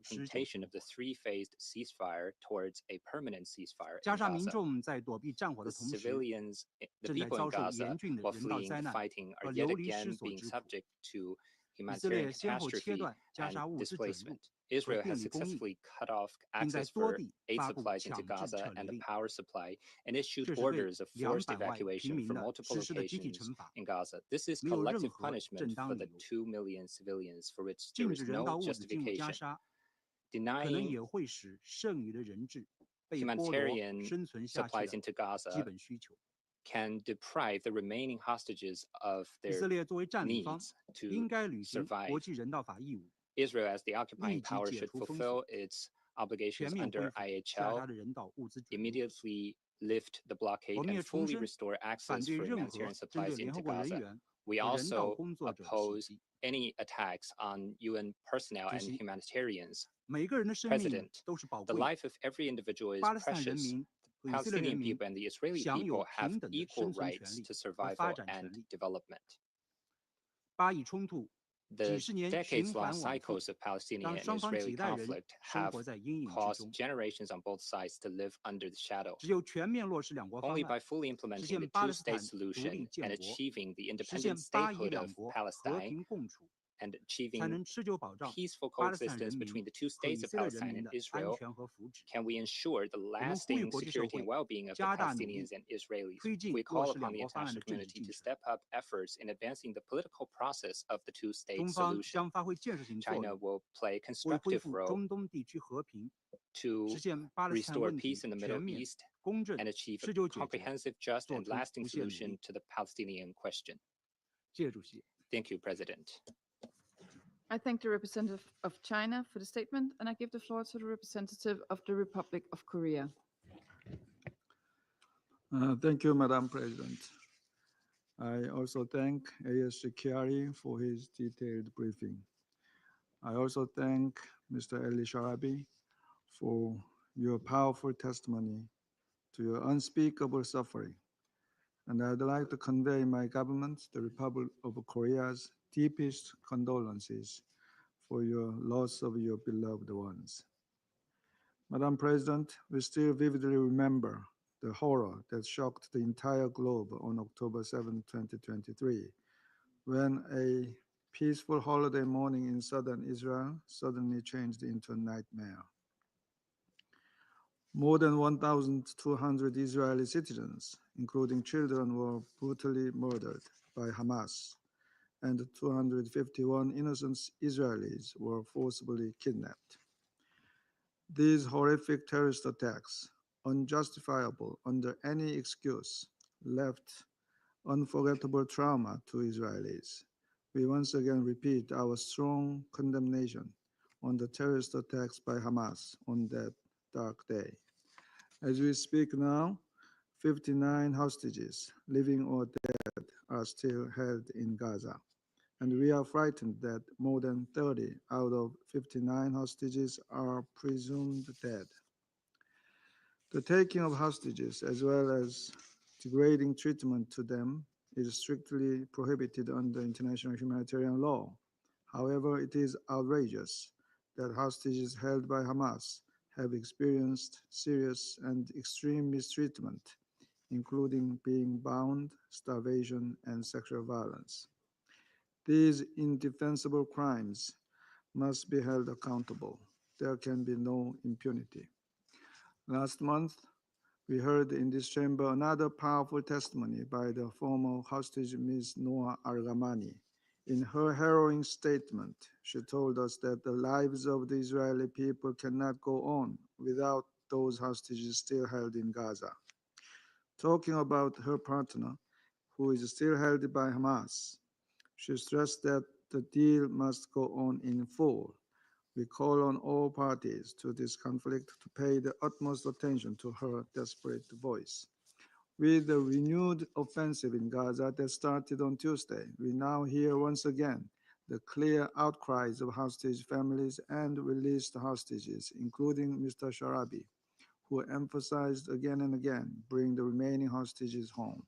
implementation of the three-phased ceasefire towards a permanent ceasefire 加 in 沙民 Gaza. 众在躲避战火 The 的同时， civilians, the 正在 people in 遭受 Gaza, 严峻的 while 人道 fleeing 灾 the 难 fighting, are 和 yet 流离失 again 所 being 之苦。 subject to 以色 humanitarian 列先后切 catastrophe 断加沙 and 物资准入， displacement Israel 电 has 力供应， successfully cut off 并在 access 多 for 地 aid 发布 supplies into 强制 Gaza 撤离 and the 令， power supply and issued 这是对 orders of forced 200万平 evacuation 民 from 的 multiple 实施的集体 locations 惩罚， in Gaza. This is 没有任 collective 何 punishment 正 for 当 the 理由。 2 million civilians for which 禁 there 止 is 人道 no 物资进入加 justification. 沙，可能 Denying 也会使剩余的人质被剥夺 humanitarian 生存下去 supplies 的 into 基 Gaza 本需求。 can deprive the remaining hostages of 以色 their 列作为占领方， needs to 应该履行 survive. 国际人道法义务， Israel, as the 立 occupying 即 power, 解 should 除封 fulfill 锁， its obligations 全面恢 under 复加 IHL, 沙的人道物资准入。 immediately lift the blockade 我们 and 也重 fully 申 restore 反 access 对 for 任何 humanitarian 针对 supplies 联合 into 国人 Gaza. 员 We 和人道 also 工作者的袭 oppose 击。 any attacks on UN personnel 主 and 席， humanitarians. 每个人的生命 President, 都是宝 the 贵的。 life of every individual is 巴勒斯坦人 precious. 民和以色列人 Palestinian 民 people and the Israeli 享有 people have 平等的 equal 生存权 rights 利 to 和发 survival 展 and 权利。 development. 巴以冲突几 The 十年循 decades-long 环往复， cycles of Palestinian 让 and 双方 Israeli 几代人 conflict 生 have 活在阴影之 caused 中。 generations on both sides to live under the shadow. 只有全面落实两国方 Only 案， by fully 实 implementing 现 the 巴勒斯 two-state 坦独 solution 立 and 建国， achieving the 实现 independent 巴以 statehood 两 of 国和 Palestine 平共处， and 才 achieving 能持久保障 peaceful 巴勒斯坦人 coexistence 民 between the two 和以 states of 色列人 Palestine 民 and 的安 Israel 全和福祉。 can we ensure the 我们呼吁 lasting 国际社 security 会 and well-being of the 加大努力， Palestinians and Israelis. 推进 We 落 call 实 upon 两 the 国方案 international 的政治 community 进 to 程。 step up efforts in advancing the political process of the two-state 中方 solution. 将发挥建设性作 China 用， will play a 为恢 constructive 复 role 中东地区和平， to 实现巴勒斯坦 restore 问题 peace in the 全 Middle 面、 East 公正、 and achieve 持 a 久解决， comprehensive, just, 做 and 出 lasting 不懈努 solution 力。 to the Palestinian question. 谢谢主席。 Thank you, President. I thank the representative of China for the statement, and I give the floor to the representative of the Republic of Korea. Thank you, Madam President. I also thank ASC Chiari for his detailed briefing. I also thank Mr. Eli Sharabi for your powerful testimony to your unspeakable suffering. And I'd like to convey my government, the Republic of Korea's deepest condolences for your loss of your beloved ones. Madam President, we still vividly remember the horror that shocked the entire globe on October 7, 2023, when a peaceful holiday morning in southern Israel suddenly changed into a nightmare. More than 1,200 Israeli citizens, including children, were brutally murdered by Hamas, and 251 innocent Israelis were forcibly kidnapped. These horrific terrorist attacks, unjustifiable under any excuse, left unforgettable trauma to Israelis. We once again repeat our strong condemnation on the terrorist attacks by Hamas on that dark day. As we speak now, 59 hostages, living or dead, are still held in Gaza, and we are frightened that more than 30 out of 59 hostages are presumed dead. The taking of hostages, as well as degrading treatment to them, is strictly prohibited under international humanitarian law. However, it is outrageous that hostages held by Hamas have experienced serious and extreme mistreatment, including being bound, starvation, and sexual violence. These indefensible crimes must be held accountable. There can be no impunity. Last month, we heard in this chamber another powerful testimony by the former hostage Ms. Noa Argamani. In her harrowing statement, she told us that the lives of the Israeli people cannot go on without those hostages still held in Gaza. Talking about her partner, who is still held by Hamas, she stressed that the deal must go on in full. We call on all parties to this conflict to pay the utmost attention to her desperate voice. With the renewed offensive in Gaza that started on Tuesday, we now hear once again the clear outcries of hostage families and released hostages, including Mr. Sharabi, who emphasized again and again, bring the remaining hostages home.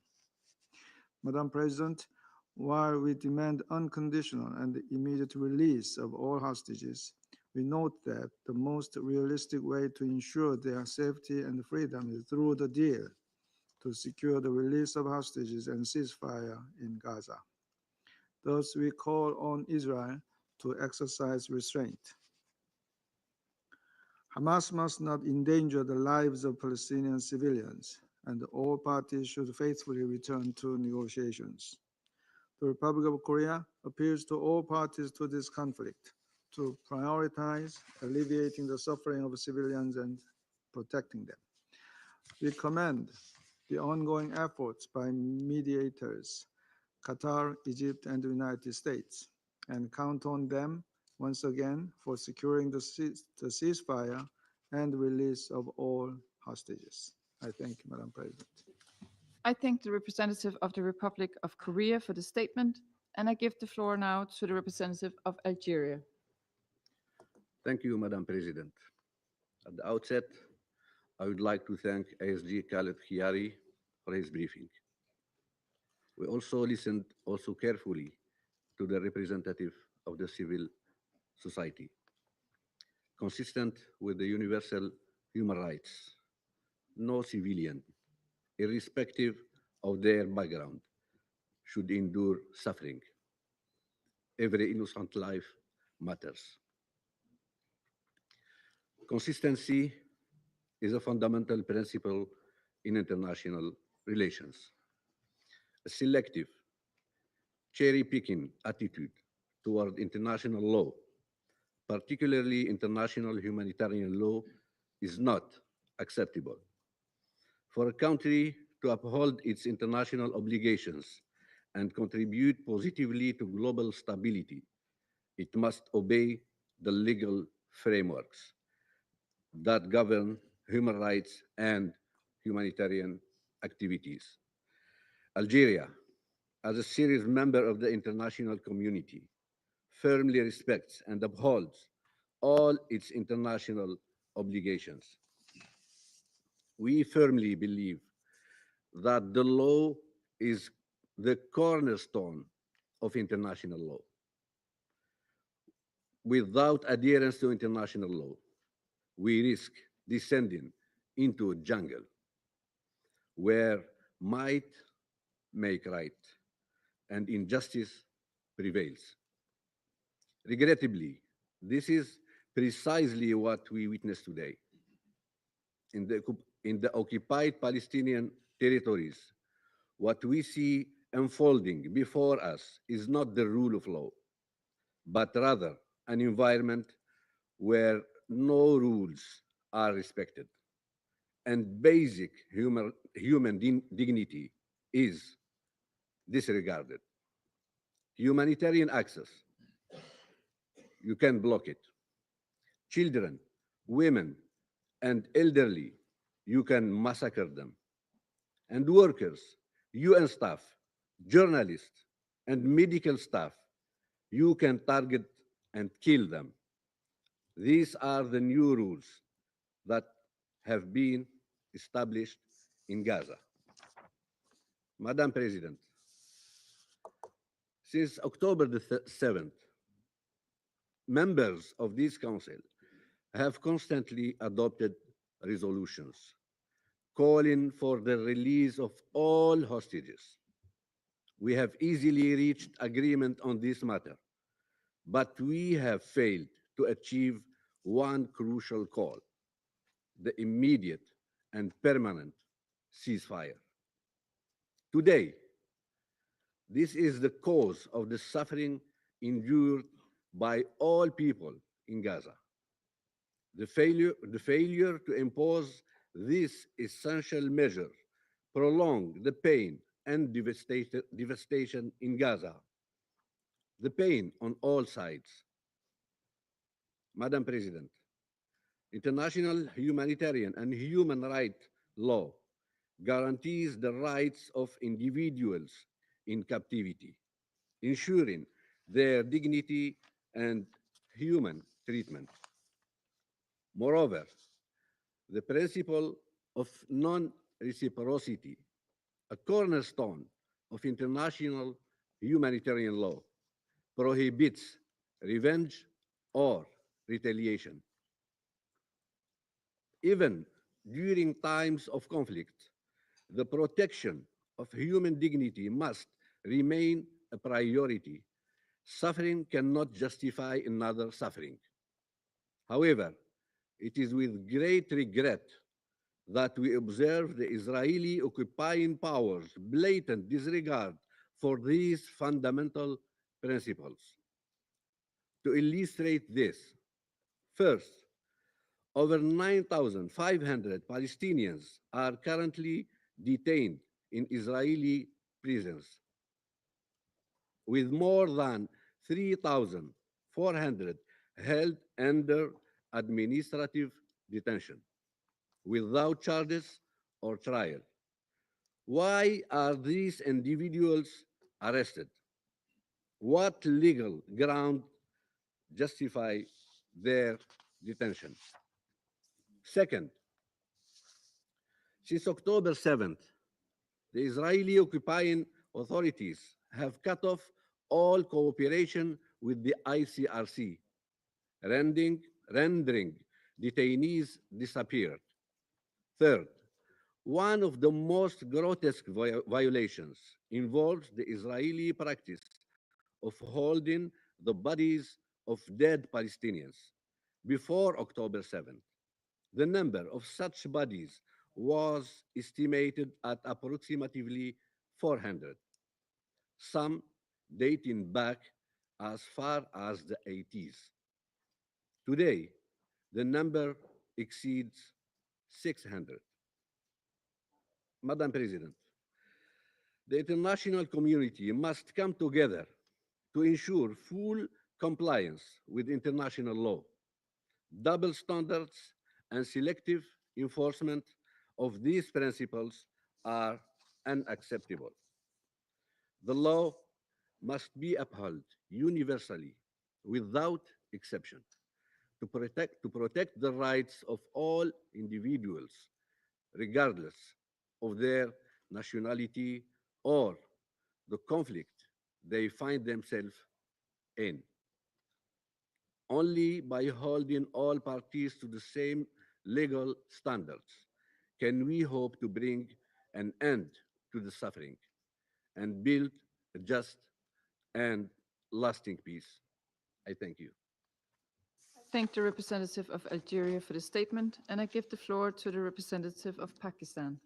Madam President, while we demand unconditional and immediate release of all hostages, we note that the most realistic way to ensure their safety and freedom is through the deal to secure the release of hostages and ceasefire in Gaza. Thus, we call on Israel to exercise restraint. Hamas must not endanger the lives of Palestinian civilians, and all parties should faithfully return to negotiations. The Republic of Korea appeals to all parties to this conflict to prioritize alleviating the suffering of civilians and protecting them. We commend the ongoing efforts by mediators, Qatar, Egypt, and the United States, and count on them once again for securing the ceasefire and release of all hostages. I thank you, Madam President. I thank the representative of the Republic of Korea for the statement, and I give the floor now to the representative of Algeria. Thank you, Madam President. At the outset, I would like to thank ASG Khaled Khiari for his briefing. We also listened carefully to the representative of the civil society. Consistent with the universal human rights, no civilian, irrespective of their background, should endure suffering. Every innocent life matters. Consistency is a fundamental principle in international relations. A selective, cherry-picking attitude toward international law, particularly international humanitarian law, is not acceptable. For a country to uphold its international obligations and contribute positively to global stability, it must obey the legal frameworks that govern human rights and humanitarian activities. Algeria, as a serious member of the international community, firmly respects and upholds all its international obligations. We firmly believe that the law is the cornerstone of international law. Without adherence to international law, we risk descending into a jungle where might make right and injustice prevails. Regrettably, this is precisely what we witness today. In the occupied Palestinian territories, what we see unfolding before us is not the rule of law, but rather an environment where no rules are respected and basic human dignity is disregarded. Humanitarian access, you can block it. Children, women, and elderly, you can massacre them. And workers, UN staff, journalists, and medical staff, you can target and kill them. These are the new rules that have been established in Gaza. Madam President, since October the 7th, members of this council have constantly adopted resolutions calling for the release of all hostages. We have easily reached agreement on this matter, but we have failed to achieve one crucial call: the immediate and permanent ceasefire. Today, this is the cause of the suffering endured by all people in Gaza. The failure to impose this essential measure prolonged the pain and devastation in Gaza, the pain on all sides. Madam President, international humanitarian and human rights law guarantees the rights of individuals in captivity, ensuring their dignity and human treatment. Moreover, the principle of non-reciprocity, a cornerstone of international humanitarian law, prohibits revenge or retaliation. Even during times of conflict, the protection of human dignity must remain a priority. Suffering cannot justify another suffering. However, It is with great regret that we observe the Israeli occupying powers' blatant disregard for these fundamental principles. To illustrate this, first, over 9,500 Palestinians are currently detained in Israeli prisons, with more than 3,400 held under administrative detention without charges or trial. Why are these individuals arrested? What legal ground justify their detention? Second, since October 7th, the Israeli occupying authorities have cut off all cooperation with the ICRC, rendering detainees disappeared. Third, one of the most grotesque violations involves the Israeli practice of holding the bodies of dead Palestinians. Before October 7th, the number of such bodies was estimated at approximately 400, some dating back as far as the 80s. Today, the number exceeds 600. Madam President, the international community must come together to ensure full compliance with international law. Double standards and selective enforcement of these principles are unacceptable. The law must be upheld universally without exception to protect the rights of all individuals, regardless of their nationality or the conflict they find themselves in. Only by holding all parties to the same legal standards can we hope to bring an end to the suffering and build a just and lasting peace. I thank you. Thank the representative of Algeria for the statement, and I give the floor to the representative of Pakistan.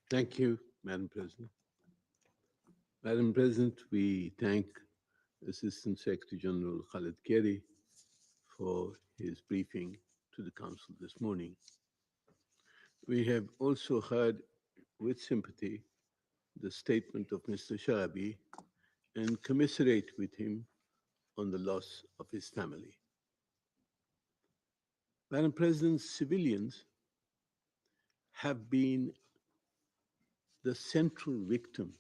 Thank you, Madam President. Madam President, we thank Assistant Secretary General Khalid Keri for his briefing to the Council this morning. We have also heard with sympathy the statement of Mr. Sharabi and commiserate with him on the loss of his family. Madam President, civilians have been the central victim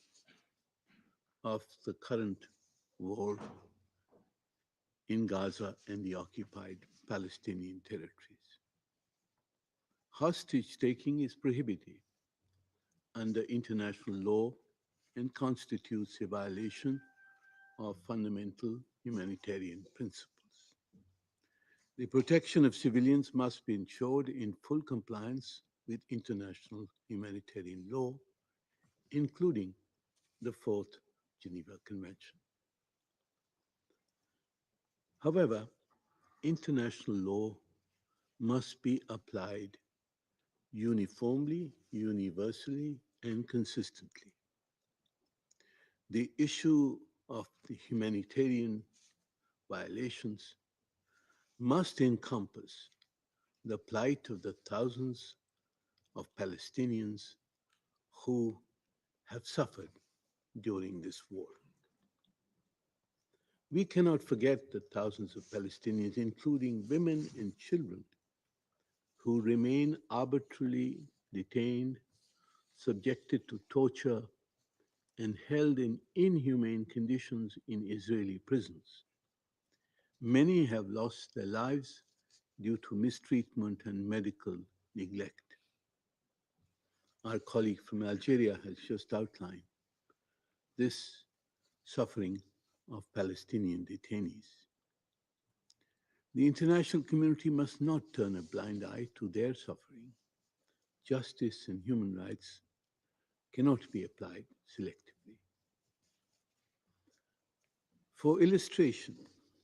of the current war in Gaza and the occupied Palestinian territories. Hostage taking is prohibited under international law and constitutes a violation of fundamental humanitarian principles. The protection of civilians must be ensured in full compliance with international humanitarian law, including the Fourth Geneva Convention. However, international law must be applied uniformly, universally, and consistently. The issue of the humanitarian violations must encompass the plight of the thousands of Palestinians who have suffered during this war. We cannot forget the thousands of Palestinians, including women and children, who remain arbitrarily detained, subjected to torture, and held in inhumane conditions in Israeli prisons. Many have lost their lives due to mistreatment and medical neglect. Our colleague from Algeria has just outlined this suffering of Palestinian detainees. The international community must not turn a blind eye to their suffering. Justice and human rights cannot be applied selectively. For illustration,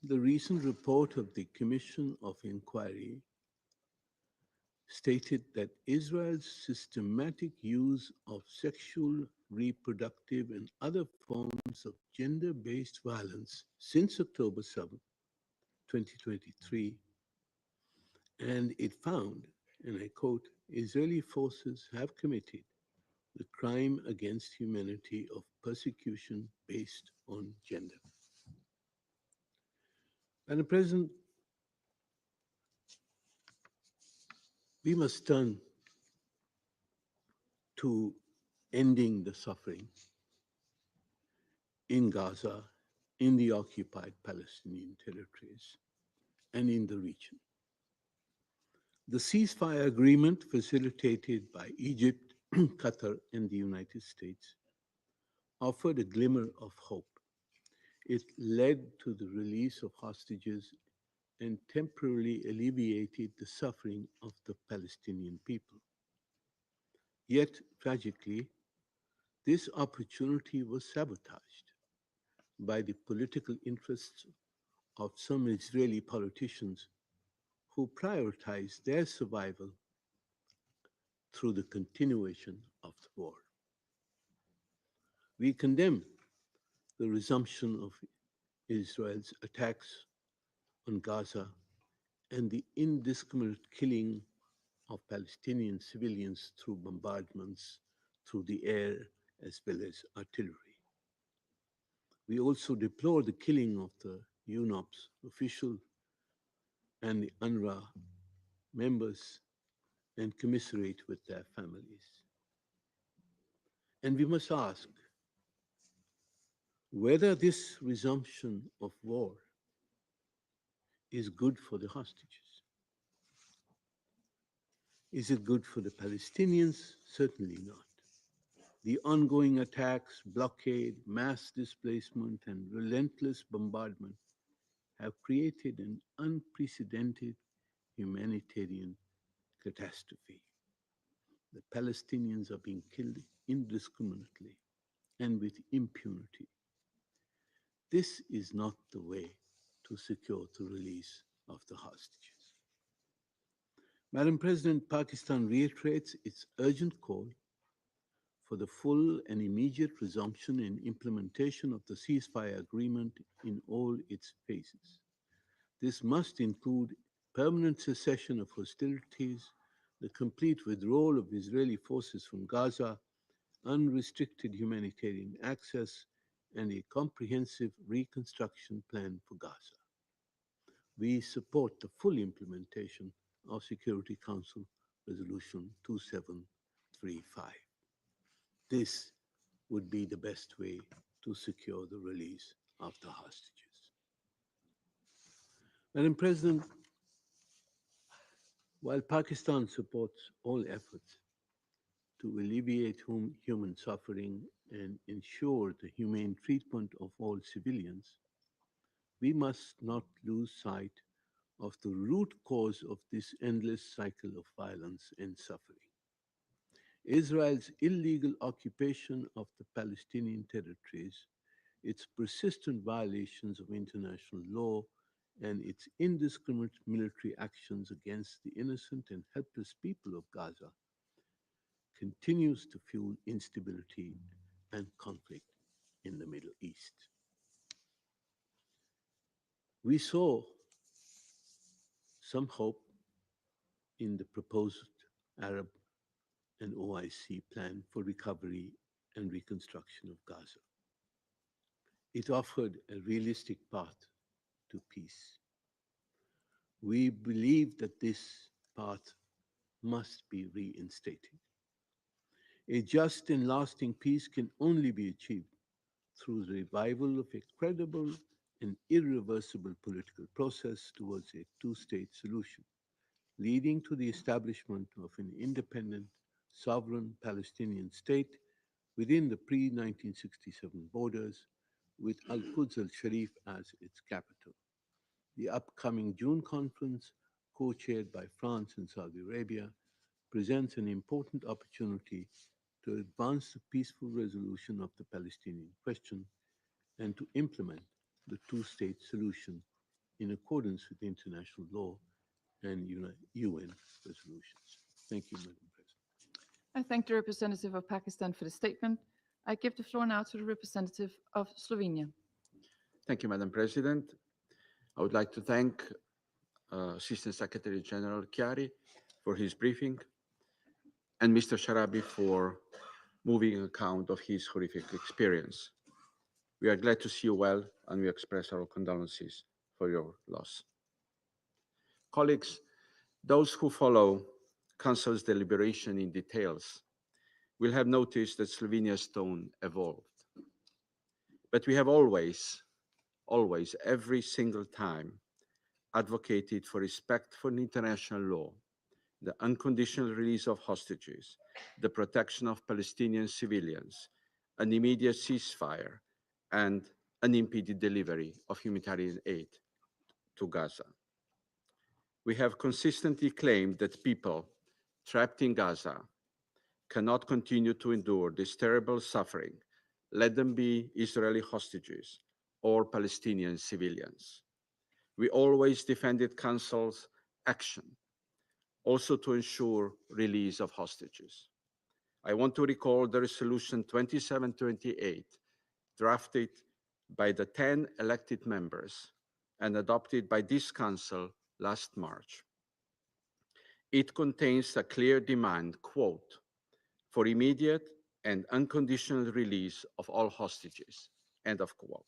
the recent report of the Commission of Inquiry stated that Israel's systematic use of sexual, reproductive, and other forms of gender based violence since October 7, 2023, and it found, and I quote, Israeli forces have committed the crime against humanity of persecution based on gender. Madam President, we must turn to ending the suffering in Gaza, in the occupied Palestinian territories, and in the region. The ceasefire agreement facilitated by Egypt, Qatar, and the United States offered a glimmer of hope. It led to the release of hostages and temporarily alleviated the suffering of the Palestinian people. Yet, tragically, this opportunity was sabotaged by the political interests of some Israeli politicians who prioritize their survival through the continuation of the war. We condemn the resumption of Israel's attacks on Gaza and the indiscriminate killing of Palestinian civilians through bombardments through the air as well as artillery. We also deplore the killing of the UNOPS official and the UNRWA members and commiserate with their families. And we must ask whether this resumption of war is good for the hostages. Is it good for the Palestinians? Certainly not. The ongoing attacks, blockade, mass displacement, and relentless bombardment have created an unprecedented humanitarian catastrophe. The Palestinians are being killed indiscriminately and with impunity. This is not the way to secure the release of the hostages. Madam President, Pakistan reiterates its urgent call for the full and immediate resumption and implementation of the ceasefire agreement in all its phases. This must include permanent cessation of hostilities, the complete withdrawal of Israeli forces from Gaza, unrestricted humanitarian access, and a comprehensive reconstruction plan for Gaza. We support the full implementation of Security Council Resolution 2735. This would be the best way to secure the release of the hostages. Madam President, while Pakistan supports all efforts to alleviate human suffering and ensure the humane treatment of all civilians, we must not lose sight of the root cause of this endless cycle of violence and suffering. Israel's illegal occupation of the Palestinian territories, its persistent violations of international law, and its indiscriminate military actions against the innocent and helpless people of Gaza continues to fuel instability and conflict in the Middle East. We saw some hope in the proposed Arab and OIC plan for recovery and reconstruction of Gaza. It offered a realistic path to peace. We believe that this path must be reinstated. A just and lasting peace can only be achieved through the revival of a credible and irreversible political process towards a two-state solution, leading to the establishment of an independent, sovereign Palestinian state within the pre-1967 borders, with Al-Quds al-Sharif as its capital. The upcoming June conference, co-chaired by France and Saudi Arabia, presents an important opportunity to advance the peaceful resolution of the Palestinian question and to implement the two-state solution in accordance with international law and UN resolutions. Thank you, Madam President. I thank the representative of Pakistan for the statement. I give the floor now to the representative of Slovenia. Thank you, Madam President. I would like to thank Assistant Secretary General Chiari for his briefing and Mr. Sharabi for moving account of his horrific experience. We are glad to see you well, and we express our condolences for your loss. Colleagues, those who follow Council's deliberation in details will have noticed that Slovenia's tone evolved. But we have always, every single time, advocated for respect for international law, the unconditional release of hostages, the protection of Palestinian civilians, an immediate ceasefire, and unimpeded delivery of humanitarian aid to Gaza. We have consistently claimed that people trapped in Gaza cannot continue to endure this terrible suffering, let them be Israeli hostages or Palestinian civilians. We always defended Council's action, also to ensure release of hostages. I want to recall the resolution 2728, drafted by the 10 elected members and adopted by this Council last March. It contains a clear demand, quote, for immediate and unconditional release of all hostages, end of quote.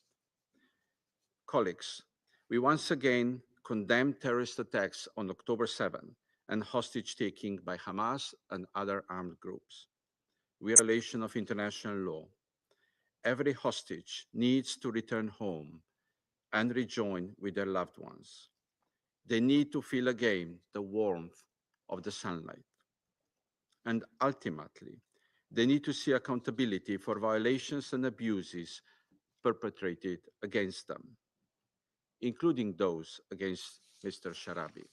Colleagues, we once again condemn terrorist attacks on October 7 and hostage-taking by Hamas and other armed groups. We are in violation of international law. Every hostage needs to return home and rejoin with their loved ones. They need to feel again the warmth of the sunlight. And ultimately, they need to see accountability for violations and abuses perpetrated against them, including those against Mr. Sharabi.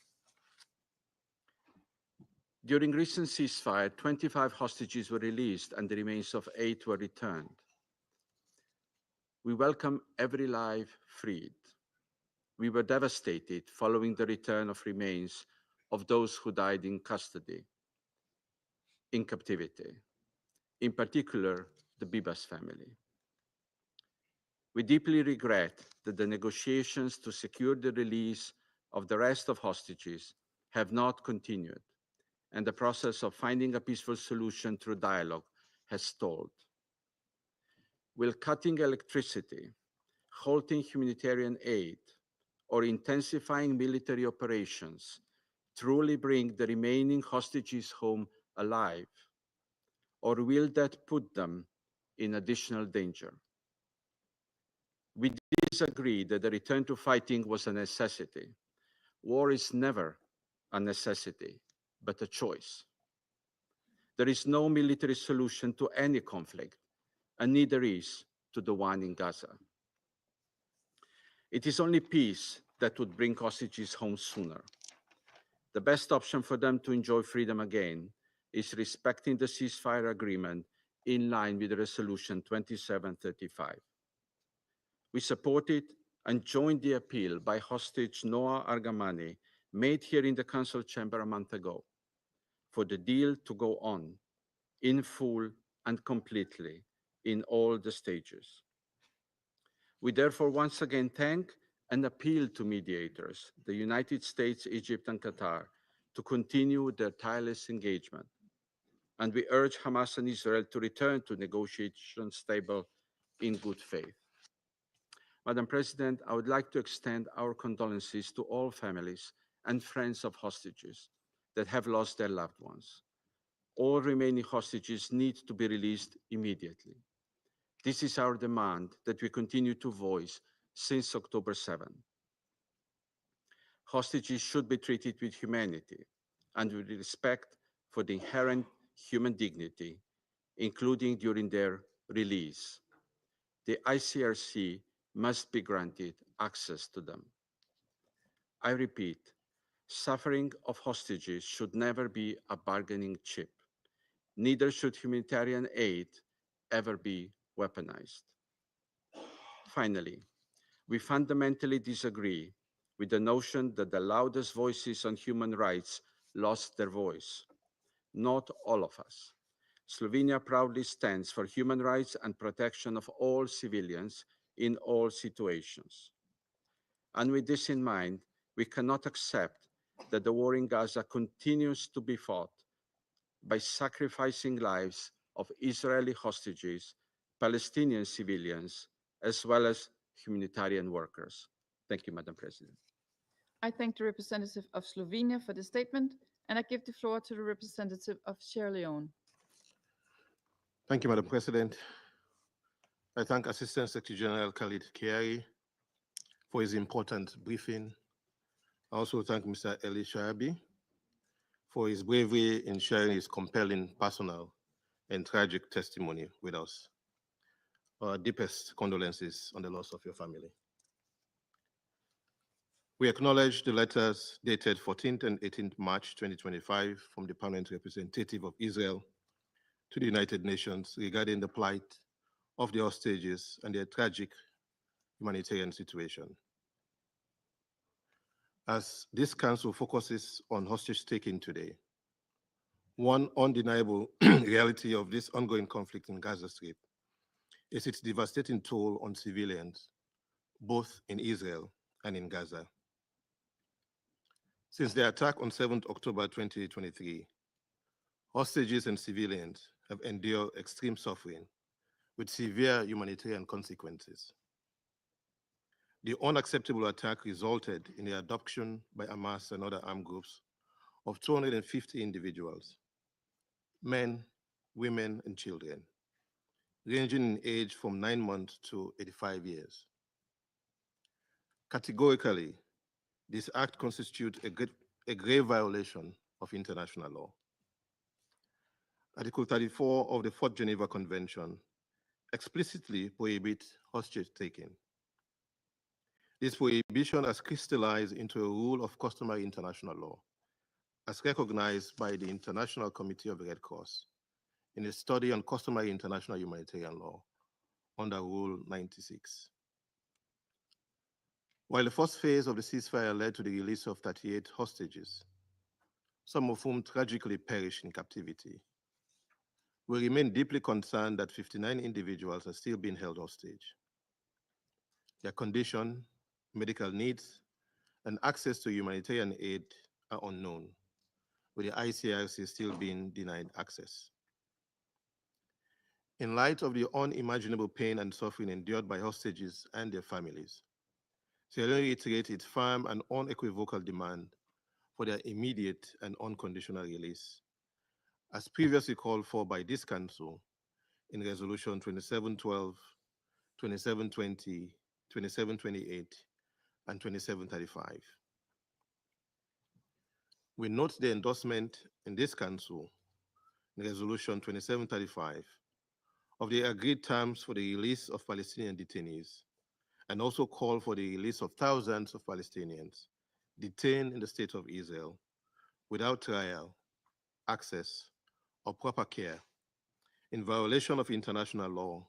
During recent ceasefire, 25 hostages were released and the remains of 8 were returned. We welcome every life freed. We were devastated following the return of remains of those who died in custody, in captivity, in particular, the Bibas family. We deeply regret that the negotiations to secure the release of the rest of hostages have not continued, and the process of finding a peaceful solution through dialogue has stalled. Will cutting electricity, halting humanitarian aid, or intensifying military operations truly bring the remaining hostages home alive, or will that put them in additional danger? We disagree that the return to fighting was a necessity. War is never a necessity, but a choice. There is no military solution to any conflict, and neither is to the one in Gaza. It is only peace that would bring hostages home sooner. The best option for them to enjoy freedom again is respecting the ceasefire agreement in line with Resolution 2735. We supported and joined the appeal by hostage Noah Argamani, made here in the Council chamber a month ago, for the deal to go on in full and completely in all the stages. We therefore once again thank and appeal to mediators, the United States, Egypt, and Qatar, to continue their tireless engagement. And we urge Hamas and Israel to return to negotiations table in good faith. Madam President, I would like to extend our condolences to all families and friends of hostages that have lost their loved ones. All remaining hostages need to be released immediately. This is our demand that we continue to voice since October 7. Hostages should be treated with humanity and with respect for the inherent human dignity, including during their release. The ICRC must be granted access to them. I repeat, suffering of hostages should never be a bargaining chip. Neither should humanitarian aid ever be weaponized. Finally, we fundamentally disagree with the notion that the loudest voices on human rights lost their voice. Not all of us. Slovenia proudly stands for human rights and protection of all civilians in all situations. And with this in mind, we cannot accept that the war in Gaza continues to be fought by sacrificing lives of Israeli hostages, Palestinian civilians, as well as humanitarian workers. Thank you, Madam President. I thank the representative of Slovenia for the statement, and I give the floor to the representative of Sierra Leone. Thank you, Madam President. I thank Assistant Secretary General Khalid Kiari for his important briefing. I also thank Mr. Eli Sharabi for his bravery in sharing his compelling personal and tragic testimony with us. Our deepest condolences on the loss of your family. We acknowledge the letters dated 14th and 18th March 2025 from the Permanent Representative of Israel to the United Nations regarding the plight of the hostages and their tragic humanitarian situation. As this council focuses on hostage taking today, one undeniable reality of this ongoing conflict in Gaza Strip is its devastating toll on civilians, both in Israel and in Gaza. Since the attack on 7th October 2023, hostages and civilians have endured extreme suffering with severe humanitarian consequences. The unacceptable attack resulted in the abduction by Hamas and other armed groups of 250 individuals, men, women, and children, ranging in age from 9 months to 85 years. Categorically, this act constitutes a grave violation of international law. Article 34 of the Fourth Geneva Convention explicitly prohibits hostage taking. This prohibition has crystallized into a rule of customary international law, as recognized by the International Committee of the Red Cross in a study on customary international humanitarian law under Rule 96. While the first phase of the ceasefire led to the release of 38 hostages, some of whom tragically perished in captivity, we remain deeply concerned that 59 individuals are still being held hostage. Their condition, medical needs, and access to humanitarian aid are unknown, with the ICRC still being denied access. In light of the unimaginable pain and suffering endured by hostages and their families, Sierra Leone reiterates its firm and unequivocal demand for their immediate and unconditional release, as previously called for by this Council in Resolution 2712, 2720, 2728, and 2735. We note the endorsement in this Council in Resolution 2735 of the agreed terms for the release of Palestinian detainees, and also call for the release of thousands of Palestinians detained in the State of Israel without trial, access, or proper care, in violation of international law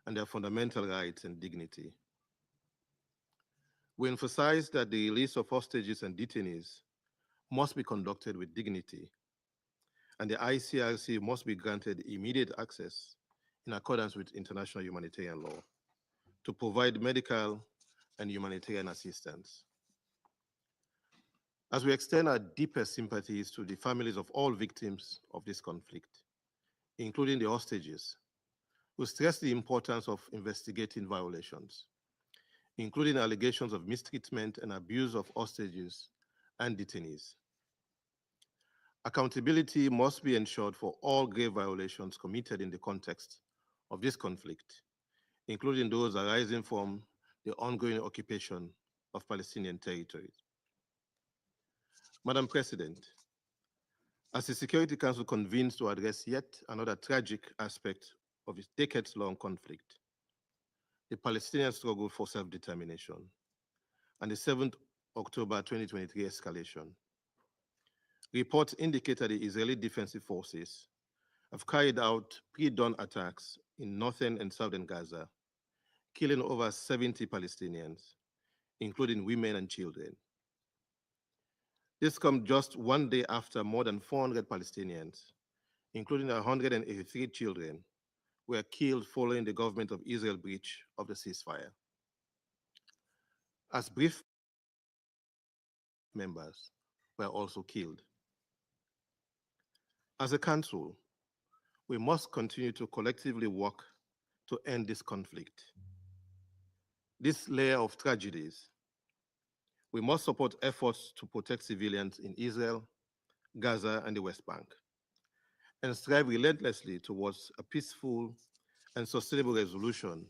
and their fundamental rights and dignity. We emphasize that the release of hostages and detainees must be conducted with dignity, and the ICRC must be granted immediate access in accordance with international humanitarian law to provide medical and humanitarian assistance. As we extend our deepest sympathies to the families of all victims of this conflict, including the hostages, we stress the importance of investigating violations, including allegations of mistreatment and abuse of hostages and detainees. Accountability must be ensured for all grave violations committed in the context of this conflict, including those arising from the ongoing occupation of Palestinian territories. Madam President, as the Security Council convenes to address yet another tragic aspect of its decades-long conflict, the Palestinian struggle for self-determination, and the 7th October 2023 escalation, reports indicate that the Israeli Defensive Forces have carried out pre-dawn attacks in northern and southern Gaza, killing over 70 Palestinians, including women and children, This comes just one day after more than 400 Palestinians, including 183 children, were killed following the government of Israel breach of the ceasefire. As brief members were also killed. As a council, we must continue to collectively work to end this conflict. This layer of tragedies, we must support efforts to protect civilians in Israel, Gaza, and the West Bank, and strive relentlessly towards a peaceful and sustainable resolution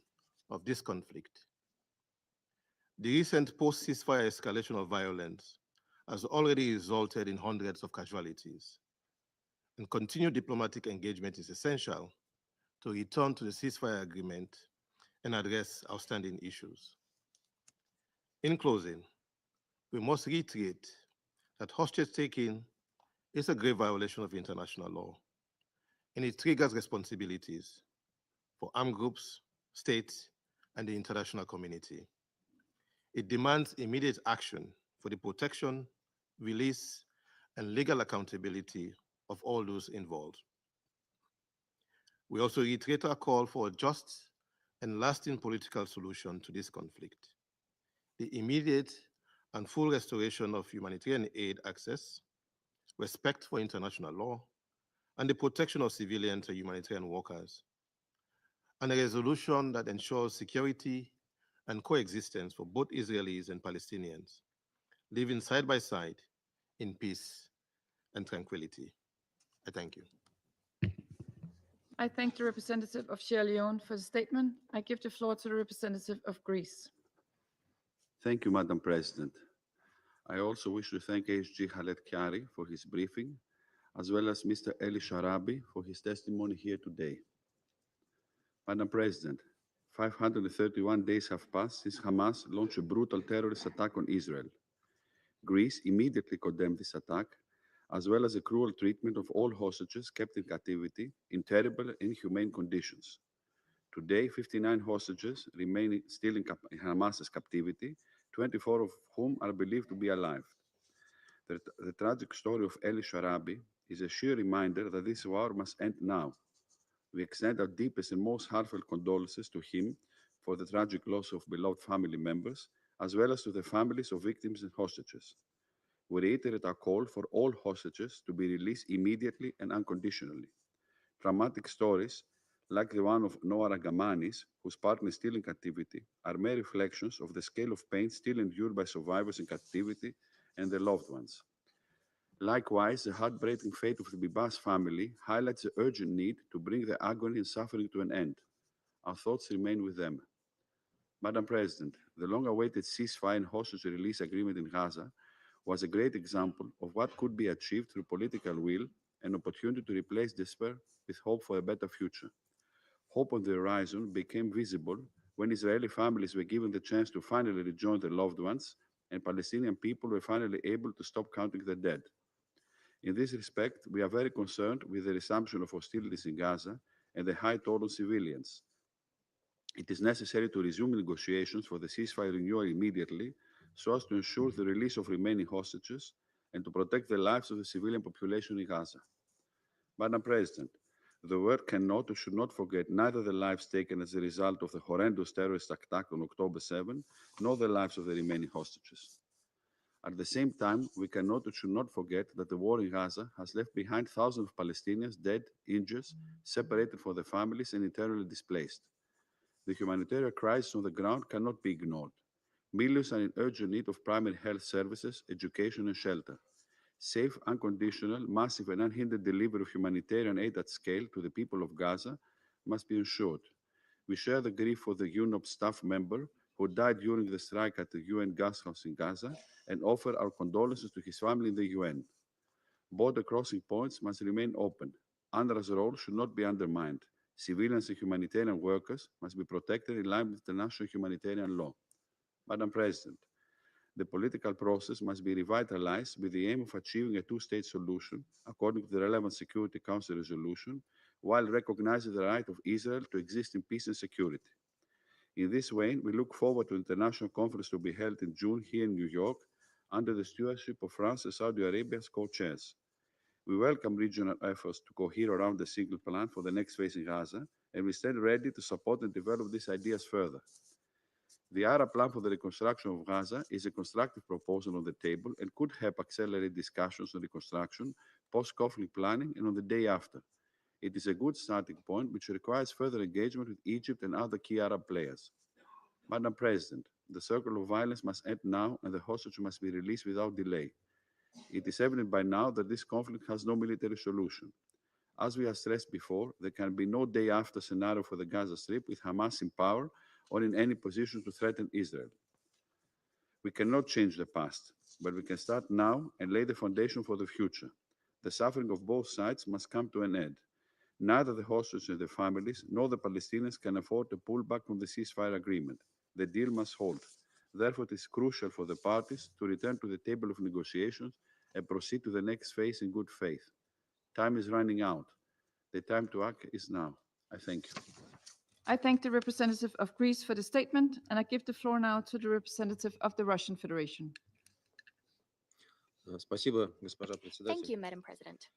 of this conflict. The recent post-ceasefire escalation of violence has already resulted in hundreds of casualties, and continued diplomatic engagement is essential to return to the ceasefire agreement and address outstanding issues. In closing, we must reiterate that hostage-taking is a grave violation of international law, and it triggers responsibilities for armed groups, states, and the international community. It demands immediate action for the protection, release, and legal accountability of all those involved. We also reiterate our call for a just and lasting political solution to this conflict, the immediate and full restoration of humanitarian aid access, respect for international law, and the protection of civilians and humanitarian workers, and a resolution that ensures security and coexistence for both Israelis and Palestinians, living side by side in peace and tranquility. I thank you. I thank the representative of Sierra Leone for the statement. I give the floor to the representative of Greece. Thank you, Madam President. I also wish to thank HG Khaled Kiari for his briefing, as well as Mr. Eli Sharabi for his testimony here today. Madam President, 531 days have passed since Hamas launched a brutal terrorist attack on Israel. Greece immediately condemned this attack, as well as the cruel treatment of all hostages kept in captivity in terrible and inhumane conditions. Today, 59 hostages remain still in Hamas's captivity, 24 of whom are believed to be alive. The tragic story of Eli Sharabi is a sheer reminder that this war must end now. We extend our deepest and most heartfelt condolences to him for the tragic loss of beloved family members, as well as to the families of victims and hostages. We reiterate our call for all hostages to be released immediately and unconditionally. Dramatic stories, like the one of Noah Ragamanis, whose partner is still in captivity, are mere reflections of the scale of pain still endured by survivors in captivity and their loved ones. Likewise, the heartbreaking fate of the Bibas family highlights the urgent need to bring the agony and suffering to an end. Our thoughts remain with them. Madam President, the long-awaited ceasefire and hostage release agreement in Gaza was a great example of what could be achieved through political will and opportunity to replace despair with hope for a better future. Hope on the horizon became visible when Israeli families were given the chance to finally rejoin their loved ones and Palestinian people were finally able to stop counting the dead. In this respect, we are very concerned with the resumption of hostilities in Gaza and the high toll on civilians. It is necessary to resume negotiations for the ceasefire renewal immediately so as to ensure the release of remaining hostages and to protect the lives of the civilian population in Gaza. Madam President, the world cannot or should not forget neither the lives taken as a result of the horrendous terrorist attack on October 7, nor the lives of the remaining hostages. At the same time, we cannot or should not forget that the war in Gaza has left behind thousands of Palestinians dead, injured, separated from their families, and internally displaced. The humanitarian crisis on the ground cannot be ignored. Millions are in urgent need of primary health services, education, and shelter. Safe, unconditional, massive, and unhindered delivery of humanitarian aid at scale to the people of Gaza must be ensured. We share the grief for the UNOPS staff member who died during the strike at the UN gas house in Gaza and offer our condolences to his family in the UN. Border crossing points must remain open. UNRWA's role should not be undermined. Civilians and humanitarian workers must be protected in line with international humanitarian law. Madam President, the political process must be revitalized with the aim of achieving a two-state solution according to the relevant Security Council resolution, while recognizing the right of Israel to exist in peace and security. In this way, we look forward to the international conference to be held in June here in New York, under the stewardship of France and Saudi Arabia as co-chairs. We welcome regional efforts to cohere around a single plan for the next phase in Gaza, and we stand ready to support and develop these ideas further. The Arab plan for the reconstruction of Gaza is a constructive proposal on the table and could help accelerate discussions on reconstruction, post-conflict planning, and on the day after. It is a good starting point, which requires further engagement with Egypt and other key Arab players. Madam President, the circle of violence must end now, and the hostages must be released without delay. It is evident by now that this conflict has no military solution. As we have stressed before, there can be no day after scenario for the Gaza Strip with Hamas in power or in any position to threaten Israel. We cannot change the past, but we can start now and lay the foundation for the future. The suffering of both sides must come to an end. Neither the hostages and their families nor the Palestinians can afford to pull back from the ceasefire agreement. The deal must hold. Therefore, it is crucial for the parties to return to the table of negotiations and proceed to the next phase in good faith. Time is running out. The time to act is now. I thank you. I thank the representative of Greece for the statement, and I give the floor now to the representative of the Russian Federation. Спасибо, госпожа Thank председатель. you, Madam President.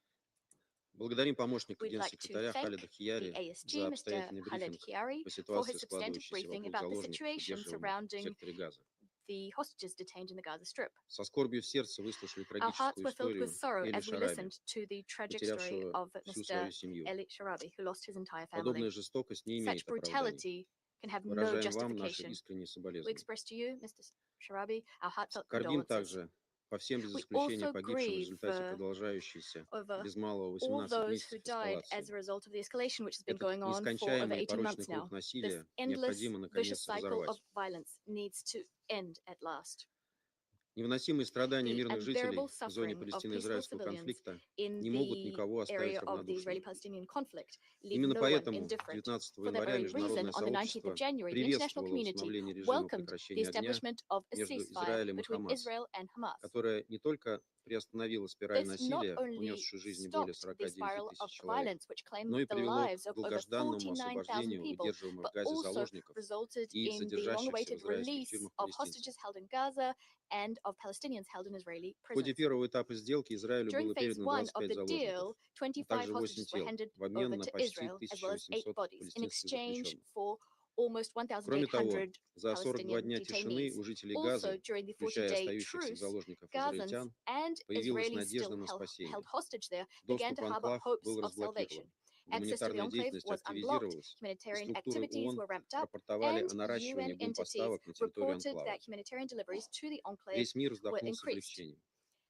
Благодарим помощника We'd like to генсекретаря thank Халида the Хияри ASG, за Mr. обстоятельный Khaled брифинг Chiari, по for ситуации, his substantive складывающейся briefing вокруг about the заложников, situation удерживаемых в surrounding секторе Газа. the hostages detained in the Gaza Strip. Со скорбью в сердце выслушали Our hearts трагическую were filled with историю sorrow Эли as we Шараби, listened to the tragic story потерявшего of всю Mr. свою семью. Eli Sharabi, who lost his entire family. Подобная жестокость не имеет Such оправданий. brutality can have no Выражаем вам наши justification. искренние We соболезнования. express to you, Mr. Sharabi, our heartfelt Скорбим condolences. также по всем без We исключения also погибшим в grieve результате продолжающейся over без малого all 18 those who месяцев died as эскалации. a result of the escalation which has been Этот going on for over нескончаемый 18 порочный months now. круг This насилия endless, необходимо vicious наконец cycle of разорвать. violence needs to end at last. Невыносимые страдания The мирных жителей unbearable в зоне suffering of peaceful палестино-израильского civilians конфликта in не могут the никого оставить area of the равнодушным. Israeli-Palestinian conflict leave Именно no one поэтому indifferent. 19 For that января very reason, международное on the 19th сообщество of January, the international приветствовало community установление режима welcomed the прекращения огня establishment of a между ceasefire Израилем и between Хамас, Israel and Hamas. которая не только приостановила спираль This not насилия, only унесшую жизни более stopped the 49 spiral of тысяч человек, violence which claimed но и the привело lives к of over долгожданному 49,000 освобождению people, удерживаемых but в Газе also заложников resulted и in the содержащихся в long-awaited израильских release тюрьмах of палестинцев. hostages held in Gaza and of Palestinians held in Israeli В ходе prisons. первого этапа сделки Израилю During было phase передано 1 of 25 the заложников, deal, а 25 также 8 hostages were тел handed в обмен over на to почти Israel, as well as 8 1800 bodies, in палестинских exchange заключенных. for almost Кроме того, 1,800 за 42 Palestinian дня тишины detainees. у жителей Also, Газы, during the включая 40-day остающихся truce, заложников Gazans израильтян, and появилась Israelis надежда still на held спасение. hostage there began Доступ to в harbor анклав hopes был of salvation. разблокирован. Access to the Гуманитарная enclave деятельность was unblocked, активизировалась, и humanitarian структуры activities ООН were ramped up, рапортовали and о наращивании UN entities бомбоставок на территорию reported анклава. that humanitarian deliveries to the enclave Весь мир were вздохнул с increased. облегчением.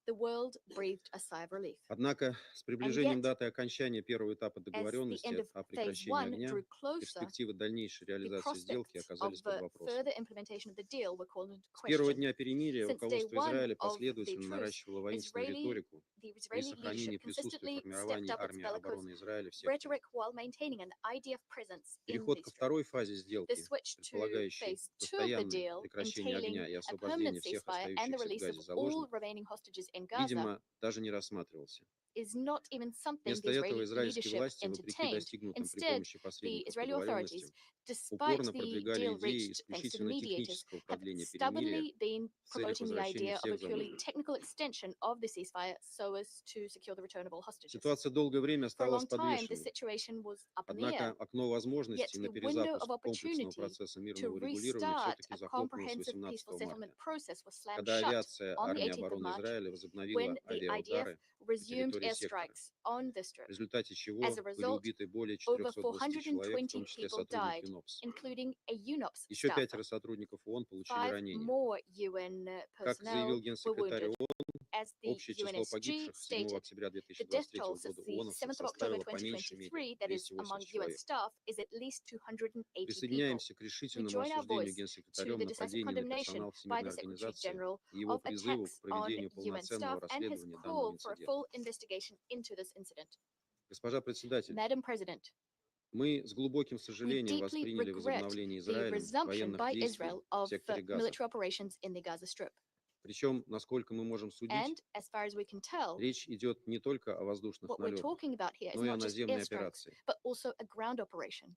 The world breathed a sigh of relief. Однако с And приближением yet, даты окончания первого этапа as the договоренности end of о phase прекращении 1 огня, drew closer, перспективы дальнейшей the реализации сделки prospects of оказались под вопросом. further implementation of the deal were called into С первого question. дня перемирия Since day руководство one Израиля of the последовательно truce, наращивало воинственную риторику the при Israeli сохранении leadership присутствия consistently stepped формирований up its армии bellicose обороны Израиля в секторе. rhetoric while maintaining an IDF presence in Переход the ко strip. второй фазе The сделки, switch to предполагающий phase 2 of the постоянное deal, прекращение огня entailing и a permanent освобождение всех ceasefire and the остающихся в release of Газе all заложников, remaining hostages in Gaza, видимо, даже не рассматривался. is not even something Вместо the этого Israeli израильские leadership власти, вопреки entertained. достигнутым при Instead, помощи the посредников Israeli authorities, договоренностям, despite упорно the продвигали deal идеи reached thanks to the исключительно mediators, технического have продления перемирия stubbornly been в целях promoting the возвращения idea of a всех purely заложников. technical extension of the ceasefire so as to secure the return of all hostages. Ситуация долгое время For a оставалась long time, this подвешенной. situation was up in the Однако air. окно Yet возможностей на the window перезапуск of комплексного opportunity процесса to мирного регулирования restart все-таки a захлопнулось comprehensive 18 peaceful settlement марта, process was slammed когда shut авиация on the армии 18th of обороны March Израиля when возобновила the IDF авиаудары по resumed территории сектора, airstrikes on the strip. в результате чего As a были result, убиты более over 420 человек, в 420 том числе people сотрудники died, ЮНОПС. including a UNOPS Еще staffer. 5 сотрудников ООН получили 5 ранения. more UN Как personnel заявил were генсекретарь wounded. ООН, As the общее число UNSC погибших 7 stated, октября the death 2023 toll since года the ООНовцев 7th of October составило по меньшей мере 2023, that is among 280 UN человек. staff, is at least 280 people. Присоединяемся к We решительному join our осуждению voice to генсекретарем the decisive нападений на condemnation персонал by Всемирной the Secretary организации General и его of призыву attacks к on проведению UN staff полноценного and his расследования данного call for a инцидента. full investigation into this incident. Госпожа председатель, Madam President, мы с глубоким we сожалением deeply восприняли regret возобновление the Израилем resumption военных by действий Israel в of секторе Газа. military operations in the Gaza Strip. Причем, насколько мы можем судить, And as far as we can tell, речь идет не только о воздушных what we're налетах, talking about here is но и о not just наземной airstrikes, операции. but also a ground operation.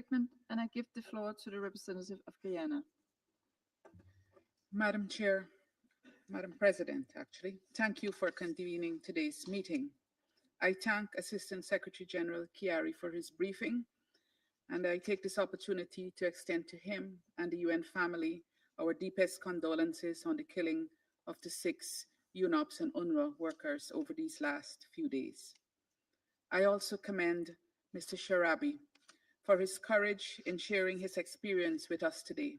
statement, and I give the floor to the representative of Guyana. Madam Chair, Madam President, actually, thank you for convening today's meeting. I thank Assistant Secretary General Chiari for his briefing, and I take this opportunity to extend to him and the UN family our deepest condolences on the killing of the 6 UNOPS and UNRWA workers over these last few days. I also commend Mr. Sharabi for his courage in sharing his experience with us today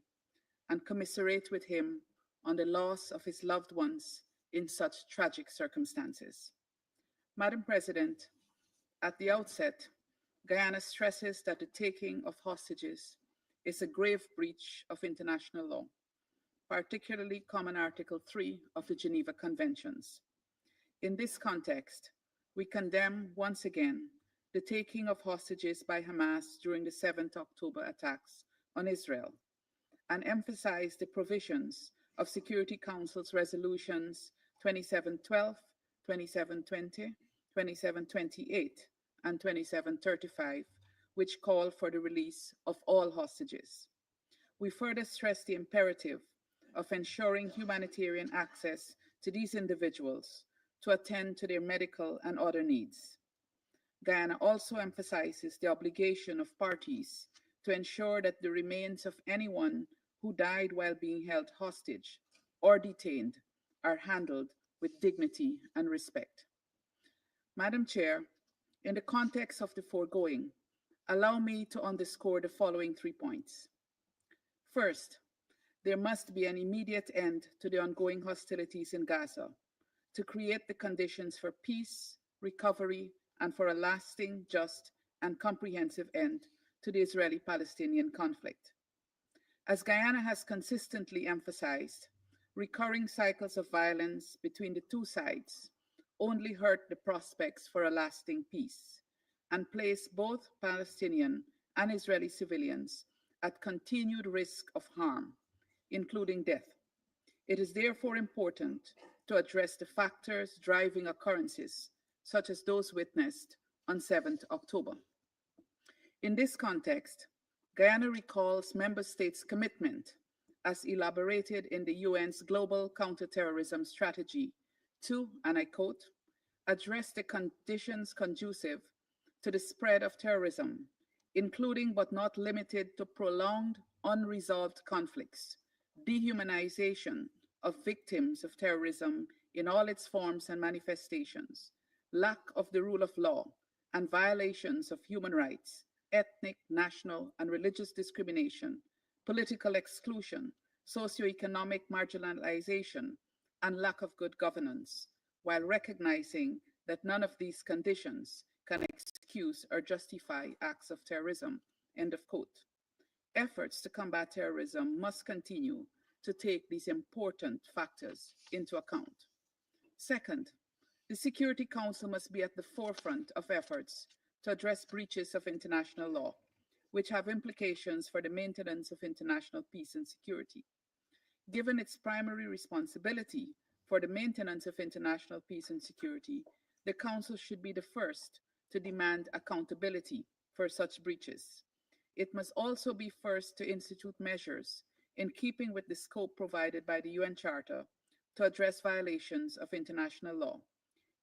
and commiserate with him on the loss of his loved ones in such tragic circumstances. Madam President, at the outset, Guyana stresses that the taking of hostages is a grave breach of international law, particularly Common Article 3 of the Geneva Conventions. In this context, we condemn once again the taking of hostages by Hamas during the 7th October attacks on Israel and emphasize the provisions of Security Council's resolutions 2712, 2720, 2728, and 2735, which call for the release of all hostages. We further stress the imperative of ensuring humanitarian access to these individuals to attend to their medical and other needs. Guyana also emphasizes the obligation of parties to ensure that the remains of anyone who died while being held hostage or detained are handled with dignity and respect. Madam Chair, in the context of the foregoing, allow me to underscore the following 3 points. First, there must be an immediate end to the ongoing hostilities in Gaza to create the conditions for peace, recovery, and for a lasting, just, and comprehensive end to the Israeli-Palestinian conflict. As Guyana has consistently emphasized, recurring cycles of violence between the two sides only hurt the prospects for a lasting peace and place both Palestinian and Israeli civilians at continued risk of harm, including death. It is therefore important to address the factors driving occurrences, such as those witnessed on 7th October. In this context, Guyana recalls member states' commitment, as elaborated in the UN's Global Counterterrorism Strategy, to, and I quote, address the conditions conducive to the spread of terrorism, including but not limited to prolonged, unresolved conflicts, dehumanization of victims of terrorism in all its forms and manifestations, lack of the rule of law, and violations of human rights, ethnic, national, and religious discrimination, political exclusion, socioeconomic marginalization, and lack of good governance, while recognizing that none of these conditions can excuse or justify acts of terrorism, end of quote. Efforts to combat terrorism must continue to take these important factors into account. Second, the Security Council must be at the forefront of efforts to address breaches of international law, which have implications for the maintenance of international peace and security. Given its primary responsibility for the maintenance of international peace and security, the Council should be the first to demand accountability for such breaches. It must also be first to institute measures in keeping with the scope provided by the UN Charter to address violations of international law,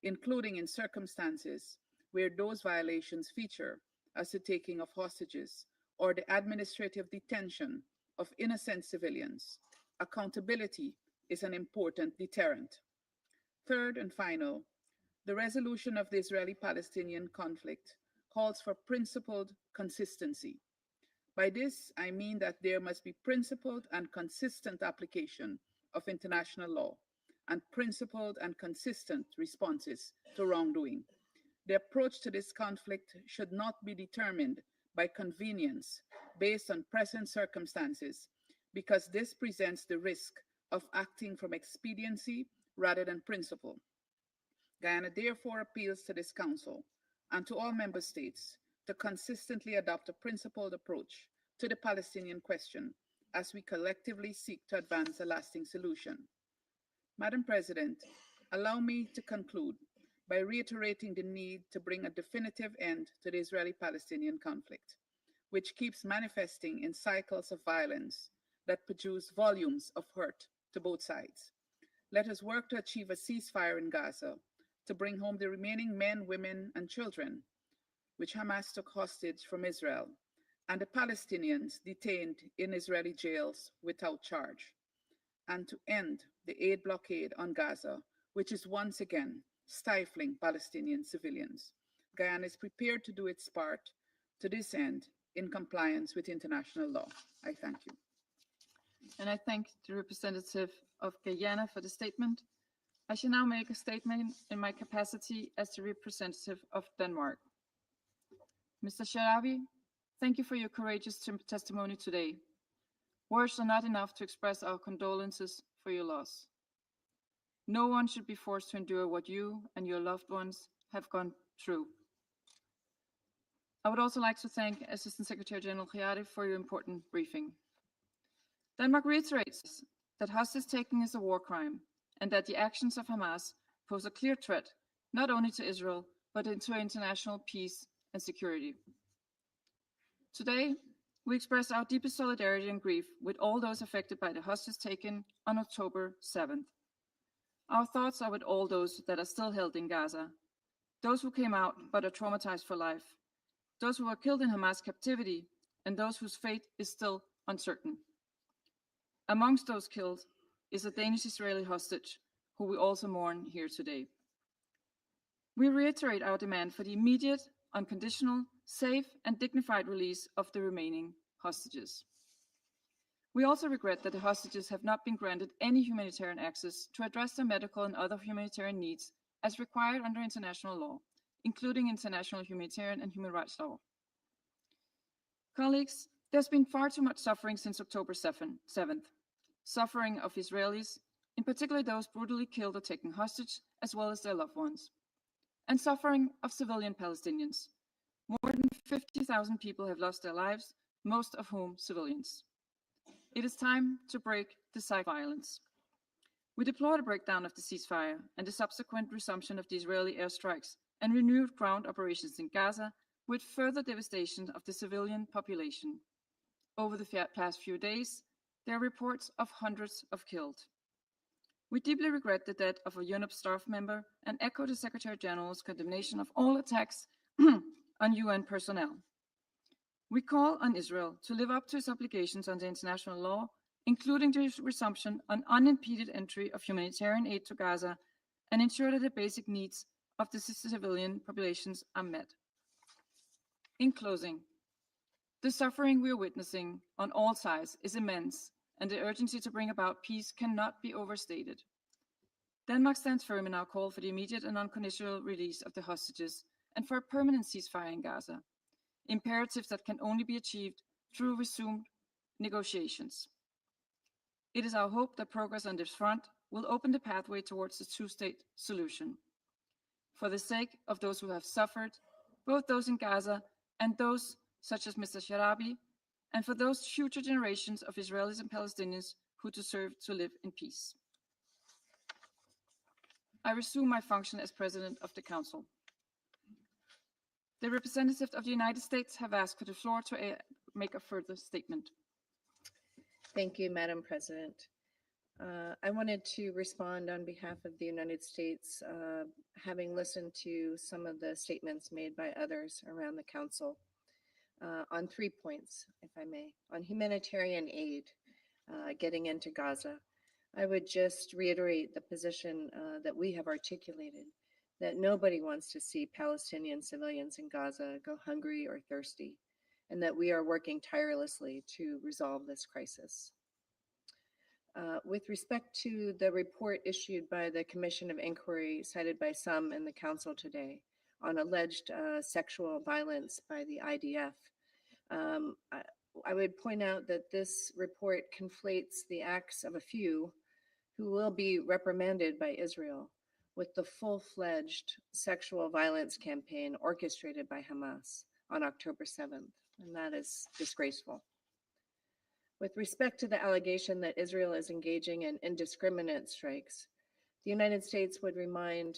including in circumstances where those violations feature as the taking of hostages or the administrative detention of innocent civilians. Accountability is an important deterrent. Third and final, the resolution of the Israeli-Palestinian conflict calls for principled consistency. By this, I mean that there must be principled and consistent application of international law and principled and consistent responses to wrongdoing. The approach to this conflict should not be determined by convenience based on present circumstances, because this presents the risk of acting from expediency rather than principle. Guyana therefore appeals to this Council and to all member states to consistently adopt a principled approach to the Palestinian question as we collectively seek to advance a lasting solution. Madam President, allow me to conclude by reiterating the need to bring a definitive end to the Israeli-Palestinian conflict, which keeps manifesting in cycles of violence that produce volumes of hurt to both sides. Let us work to achieve a ceasefire in Gaza to bring home the remaining men, women, and children, which Hamas took hostage from Israel, and the Palestinians detained in Israeli jails without charge, and to end the aid blockade on Gaza, which is once again stifling Palestinian civilians. Guyana is prepared to do its part to this end in compliance with international law. I thank you. And I thank the representative of Guyana for the statement. I shall now make a statement in my capacity as the representative of Denmark. Mr. Sharabi, thank you for your courageous testimony today. Words are not enough to express our condolences for your loss. No one should be forced to endure what you and your loved ones have gone through. I would also like to thank Assistant Secretary General Khiari for your important briefing. Denmark reiterates that hostage-taking is a war crime and that the actions of Hamas pose a clear threat not only to Israel, but to international peace and security. Today, we express our deepest solidarity and grief with all those affected by the hostage taken on October 7th. Our thoughts are with all those that are still held in Gaza, those who came out but are traumatized for life, those who were killed in Hamas captivity, and those whose fate is still uncertain. Amongst those killed is a Danish-Israeli hostage, who we also mourn here today. We reiterate our demand for the immediate, unconditional, safe, and dignified release of the remaining hostages. We also regret that the hostages have not been granted any humanitarian access to address their medical and other humanitarian needs as required under international law, including international humanitarian and human rights law. Colleagues, there's been far too much suffering since October 7th. Suffering of Israelis, in particular those brutally killed or taken hostage, as well as their loved ones. And suffering of civilian Palestinians. More than 50,000 people have lost their lives, most of whom civilians. It is time to break the cycle of violence. We deplore the breakdown of the ceasefire and the subsequent resumption of the Israeli airstrikes and renewed ground operations in Gaza, with further devastation of the civilian population. Over the past few days, there are reports of hundreds of killed. We deeply regret the death of a UNOPS staff member and echo the Secretary General's condemnation of all attacks on UN personnel. We call on Israel to live up to its obligations under international law, including the resumption on unimpeded entry of humanitarian aid to Gaza, and ensure that the basic needs of the civilian populations are met. In closing, the suffering we are witnessing on all sides is immense, and the urgency to bring about peace cannot be overstated. Denmark stands firm in our call for the immediate and unconditional release of the hostages and for a permanent ceasefire in Gaza, imperatives that can only be achieved through resumed negotiations. It is our hope that progress on this front will open the pathway towards a two-state solution. For the sake of those who have suffered, both those in Gaza and those such as Mr. Sharabi, and for those future generations of Israelis and Palestinians who deserve to live in peace. I resume my function as President of the Council. The representatives of the United States have asked for the floor to make a further statement. Thank you, Madam President. I wanted to respond on behalf of the United States, having listened to some of the statements made by others around the Council, on 3 points, if I may. On humanitarian aid, getting into Gaza, I would just reiterate the position that we have articulated, that nobody wants to see Palestinian civilians in Gaza go hungry or thirsty, and that we are working tirelessly to resolve this crisis. With respect to the report issued by the Commission of Inquiry cited by some in the Council today on alleged sexual violence by the IDF, I would point out that this report conflates the acts of a few who will be reprimanded by Israel with the full-fledged sexual violence campaign orchestrated by Hamas on October 7th, and that is disgraceful. With respect to the allegation that Israel is engaging in indiscriminate strikes, the United States would remind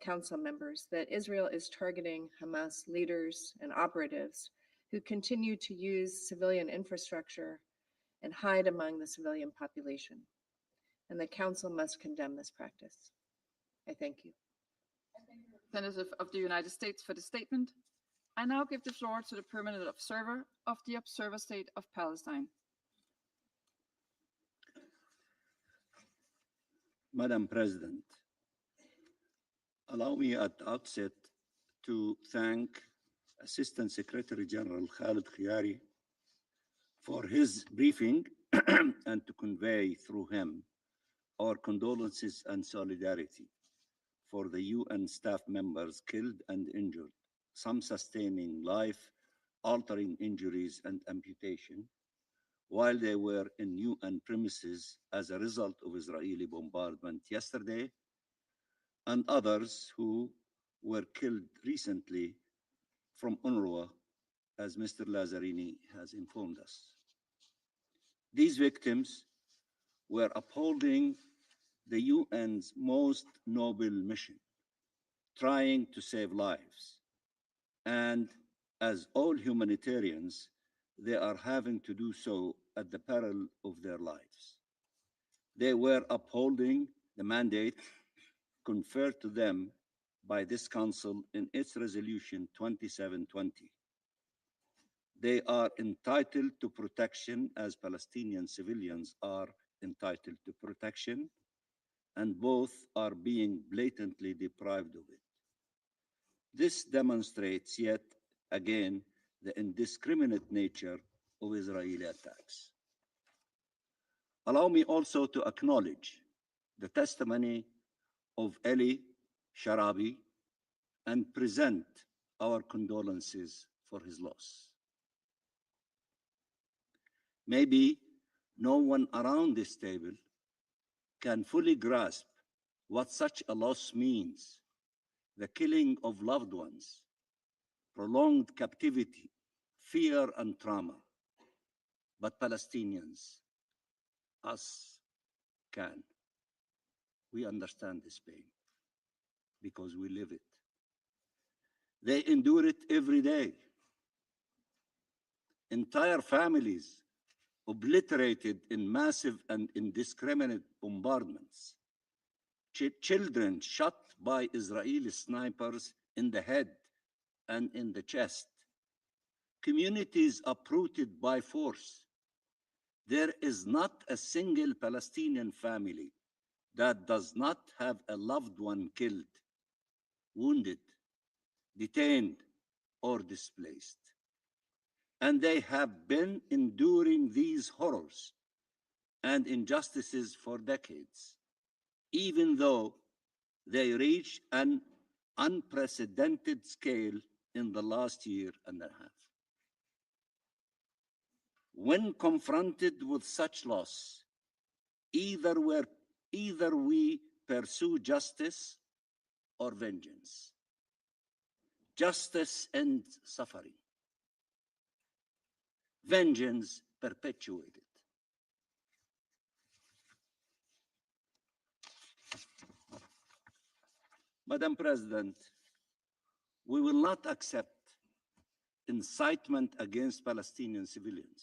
Council members that Israel is targeting Hamas leaders and operatives who continue to use civilian infrastructure and hide among the civilian population. And the Council must condemn this practice. I thank you. Representative of the United States for the statement. I now give the floor to the permanent observer of the Observer State of Palestine. Madam President, allow me at the outset to thank Assistant Secretary General Khalid Khiari for his briefing and to convey through him our condolences and solidarity for the UN staff members killed and injured, some sustaining life, life-altering injuries and amputation while they were in UN premises as a result of Israeli bombardment yesterday, and others who were killed recently from UNRWA, as Mr. Lazzarini has informed us. These victims were upholding the UN's most noble mission, trying to save lives. And as all humanitarians, they are having to do so at the peril of their lives. They were upholding the mandate conferred to them by this Council in its resolution 2720. They are entitled to protection as Palestinian civilians are entitled to protection, and both are being blatantly deprived of it. This demonstrates yet again the indiscriminate nature of Israeli attacks. Allow me also to acknowledge the testimony of Eli Sharabi and present our condolences for his loss. Maybe no one around this table can fully grasp what such a loss means: the killing of loved ones, prolonged captivity, fear and trauma. But Palestinians, us, can. We understand this pain because we live it. They endure it every day. Entire families obliterated in massive and indiscriminate bombardments. Children shot by Israeli snipers in the head and in the chest. Communities uprooted by force. There is not a single Palestinian family that does not have a loved one killed, wounded, detained, or displaced. And they have been enduring these horrors and injustices for decades, even though they reached an unprecedented scale in the last year and a half. When confronted with such loss, either we pursue justice or vengeance. Justice ends suffering. Vengeance perpetuated. Madam President, we will not accept incitement against Palestinian civilians.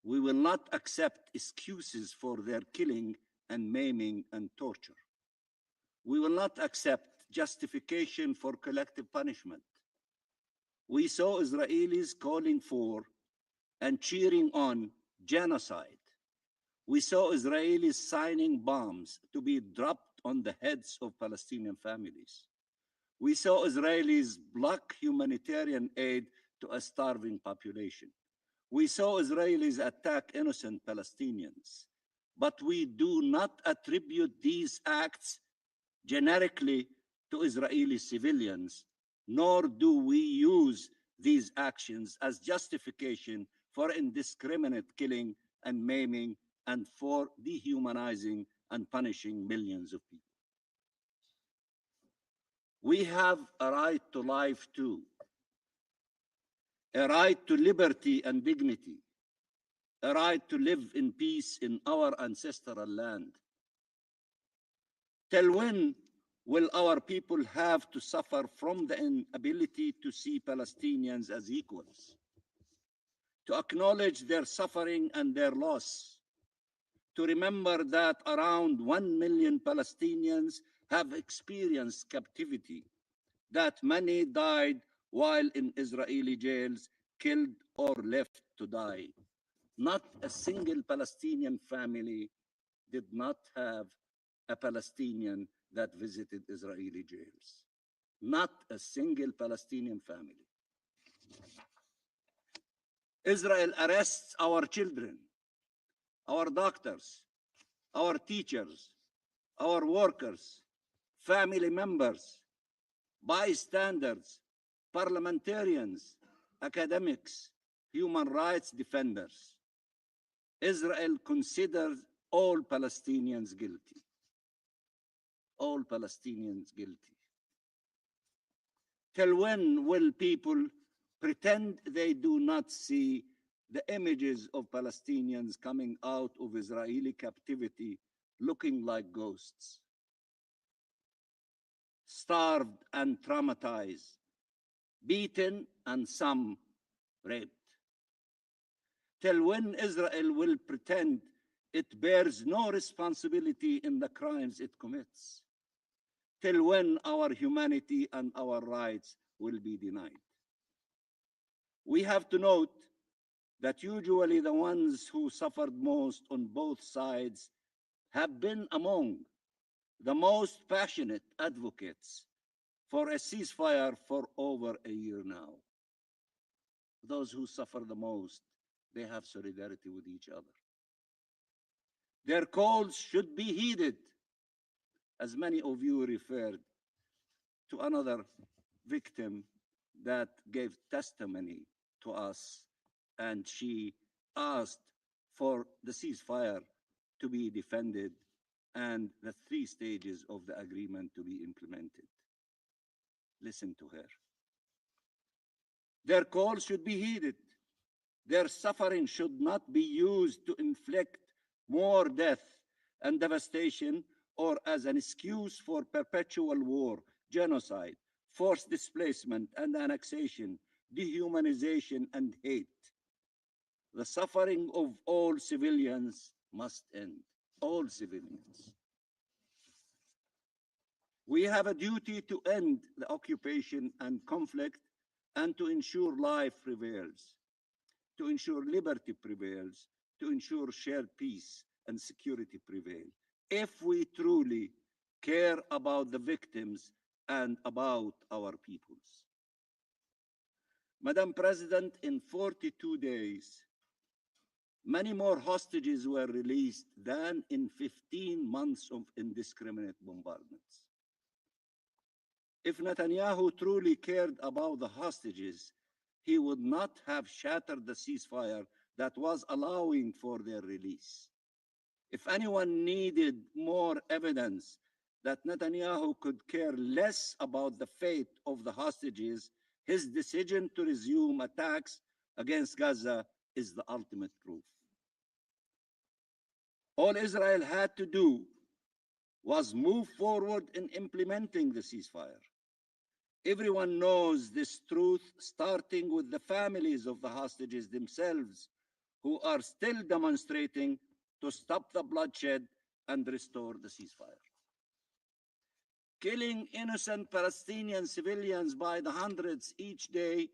We will not accept excuses for their killing and maiming and torture. We will not accept justification for collective punishment. We saw Israelis calling for and cheering on genocide. We saw Israelis signing bombs to be dropped on the heads of Palestinian families. We saw Israelis block humanitarian aid to a starving population. We saw Israelis attack innocent Palestinians. But we do not attribute these acts generically to Israeli civilians, nor do we use these actions as justification for indiscriminate killing and maiming and for dehumanizing and punishing millions of people. We have a right to life too, a right to liberty and dignity, a right to live in peace in our ancestral land. Till when will our people have to suffer from the inability to see Palestinians as equals, to acknowledge their suffering and their loss, to remember that around 1 million Palestinians have experienced captivity, that many died while in Israeli jails, killed or left to die? Not a single Palestinian family did not have a Palestinian that visited Israeli jails. Not a single Palestinian family. Israel arrests our children, our doctors, our teachers, our workers, family members, bystanders, parliamentarians, academics, human rights defenders, Israel considers all Palestinians guilty. All Palestinians guilty. Till when will people pretend they do not see the images of Palestinians coming out of Israeli captivity looking like ghosts? Starved and traumatized, beaten and some raped. Till when Israel will pretend it bears no responsibility in the crimes it commits? Till when our humanity and our rights will be denied? We have to note that usually the ones who suffered most on both sides have been among the most passionate advocates for a ceasefire for over a year now. Those who suffer the most, they have solidarity with each other. Their calls should be heeded, as many of you referred to another victim that gave testimony to us, and she asked for the ceasefire to be defended and the 3 stages of the agreement to be implemented. Listen to her. Their calls should be heeded. Their suffering should not be used to inflict more death and devastation or as an excuse for perpetual war, genocide, forced displacement and annexation, dehumanization and hate. The suffering of all civilians must end. All civilians. We have a duty to end the occupation and conflict and to ensure life prevails, to ensure liberty prevails, to ensure shared peace and security prevail, if we truly care about the victims and about our peoples. Madam President, in 42 days, many more hostages were released than in 15 months of indiscriminate bombardments. If Netanyahu truly cared about the hostages, he would not have shattered the ceasefire that was allowing for their release. If anyone needed more evidence that Netanyahu could care less about the fate of the hostages, his decision to resume attacks against Gaza is the ultimate proof. All Israel had to do was move forward in implementing the ceasefire. Everyone knows this truth, starting with the families of the hostages themselves, who are still demonstrating to stop the bloodshed and restore the ceasefire. Killing innocent Palestinian civilians by the hundreds each day,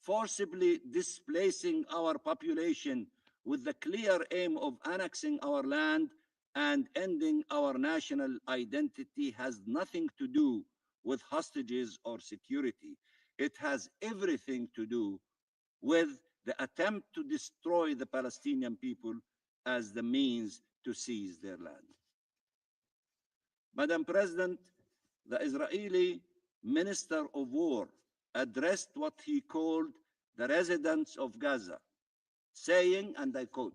forcibly displacing our population with the clear aim of annexing our land and ending our national identity has nothing to do with hostages or security. It has everything to do with the attempt to destroy the Palestinian people as the means to seize their land. Madam President, the Israeli Minister of War addressed what he called the residents of Gaza, saying, and I quote,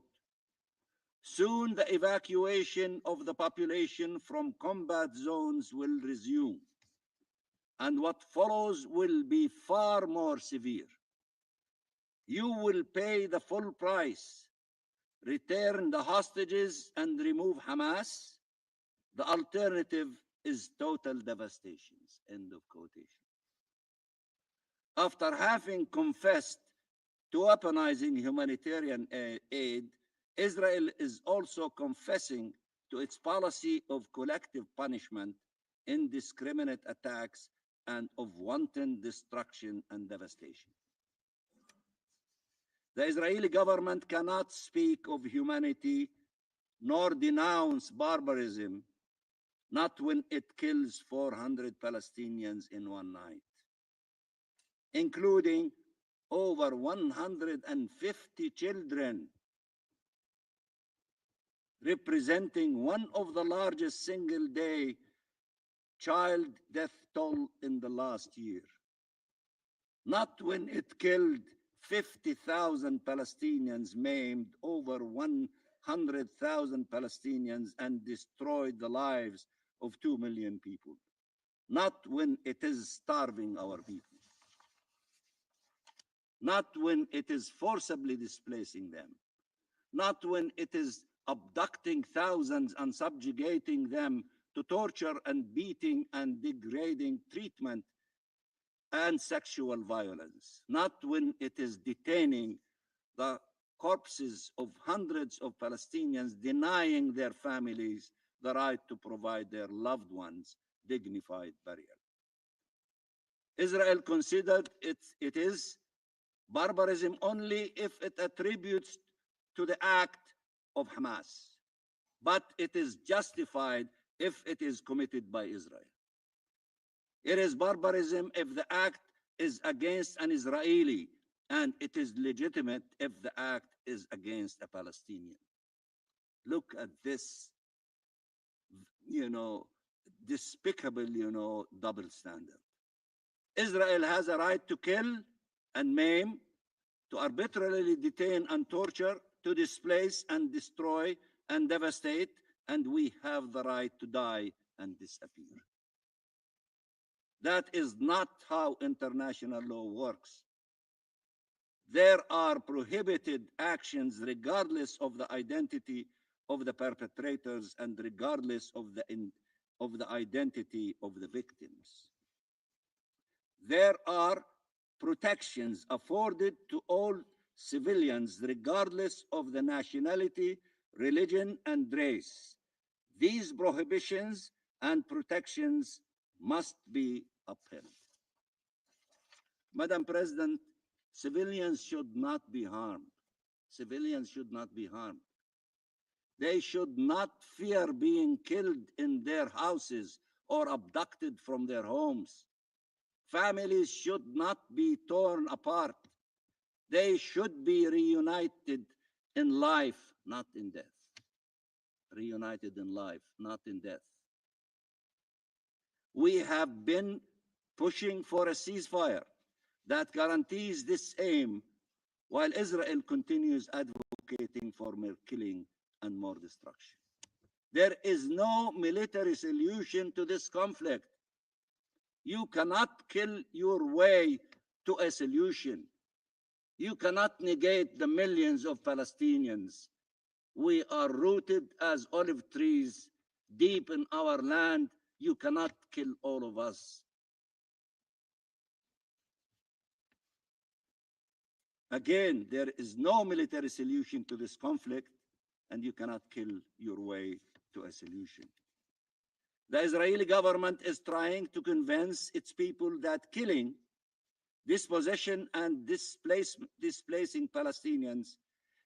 "Soon the evacuation of the population from combat zones will resume, and what follows will be far more severe. You will pay the full price, return the hostages and remove Hamas. The alternative is total devastation." End of quotation. After having confessed to weaponizing humanitarian aid, Israel is also confessing to its policy of collective punishment, indiscriminate attacks, and of wanton destruction and devastation. The Israeli government cannot speak of humanity nor denounce barbarism, not when it kills 400 Palestinians in one night, including over 150 children, representing one of the largest single-day child death toll in the last year. Not when it killed 50,000 Palestinians maimed, over 100,000 Palestinians, and destroyed the lives of 2 million people. Not when it is starving our people. Not when it is forcibly displacing them. Not when it is abducting thousands and subjugating them to torture and beating and degrading treatment and sexual violence. Not when it is detaining the corpses of hundreds of Palestinians, denying their families the right to provide their loved ones dignified burial. Israel considered it is barbarism only if it attributes to the act of Hamas, but it is justified if it is committed by Israel. It is barbarism if the act is against an Israeli, and it is legitimate if the act is against a Palestinian. Look at this, despicable, double standard. Israel has a right to kill and maim, to arbitrarily detain and torture, to displace and destroy and devastate, and we have the right to die and disappear. That is not how international law works. There are prohibited actions regardless of the identity of the perpetrators and regardless of the identity of the victims. There are protections afforded to all civilians regardless of the nationality, religion, and race. These prohibitions and protections must be upheld. Madam President, civilians should not be harmed. Civilians should not be harmed. They should not fear being killed in their houses or abducted from their homes. Families should not be torn apart. They should be reunited in life, not in death. Reunited in life, not in death. We have been pushing for a ceasefire that guarantees this aim, while Israel continues advocating for more killing and more destruction. There is no military solution to this conflict. You cannot kill your way to a solution. You cannot negate the millions of Palestinians. We are rooted as olive trees deep in our land. You cannot kill all of us. Again, there is no military solution to this conflict, and you cannot kill your way to a solution. The Israeli government is trying to convince its people that killing, dispossession, and displacing Palestinians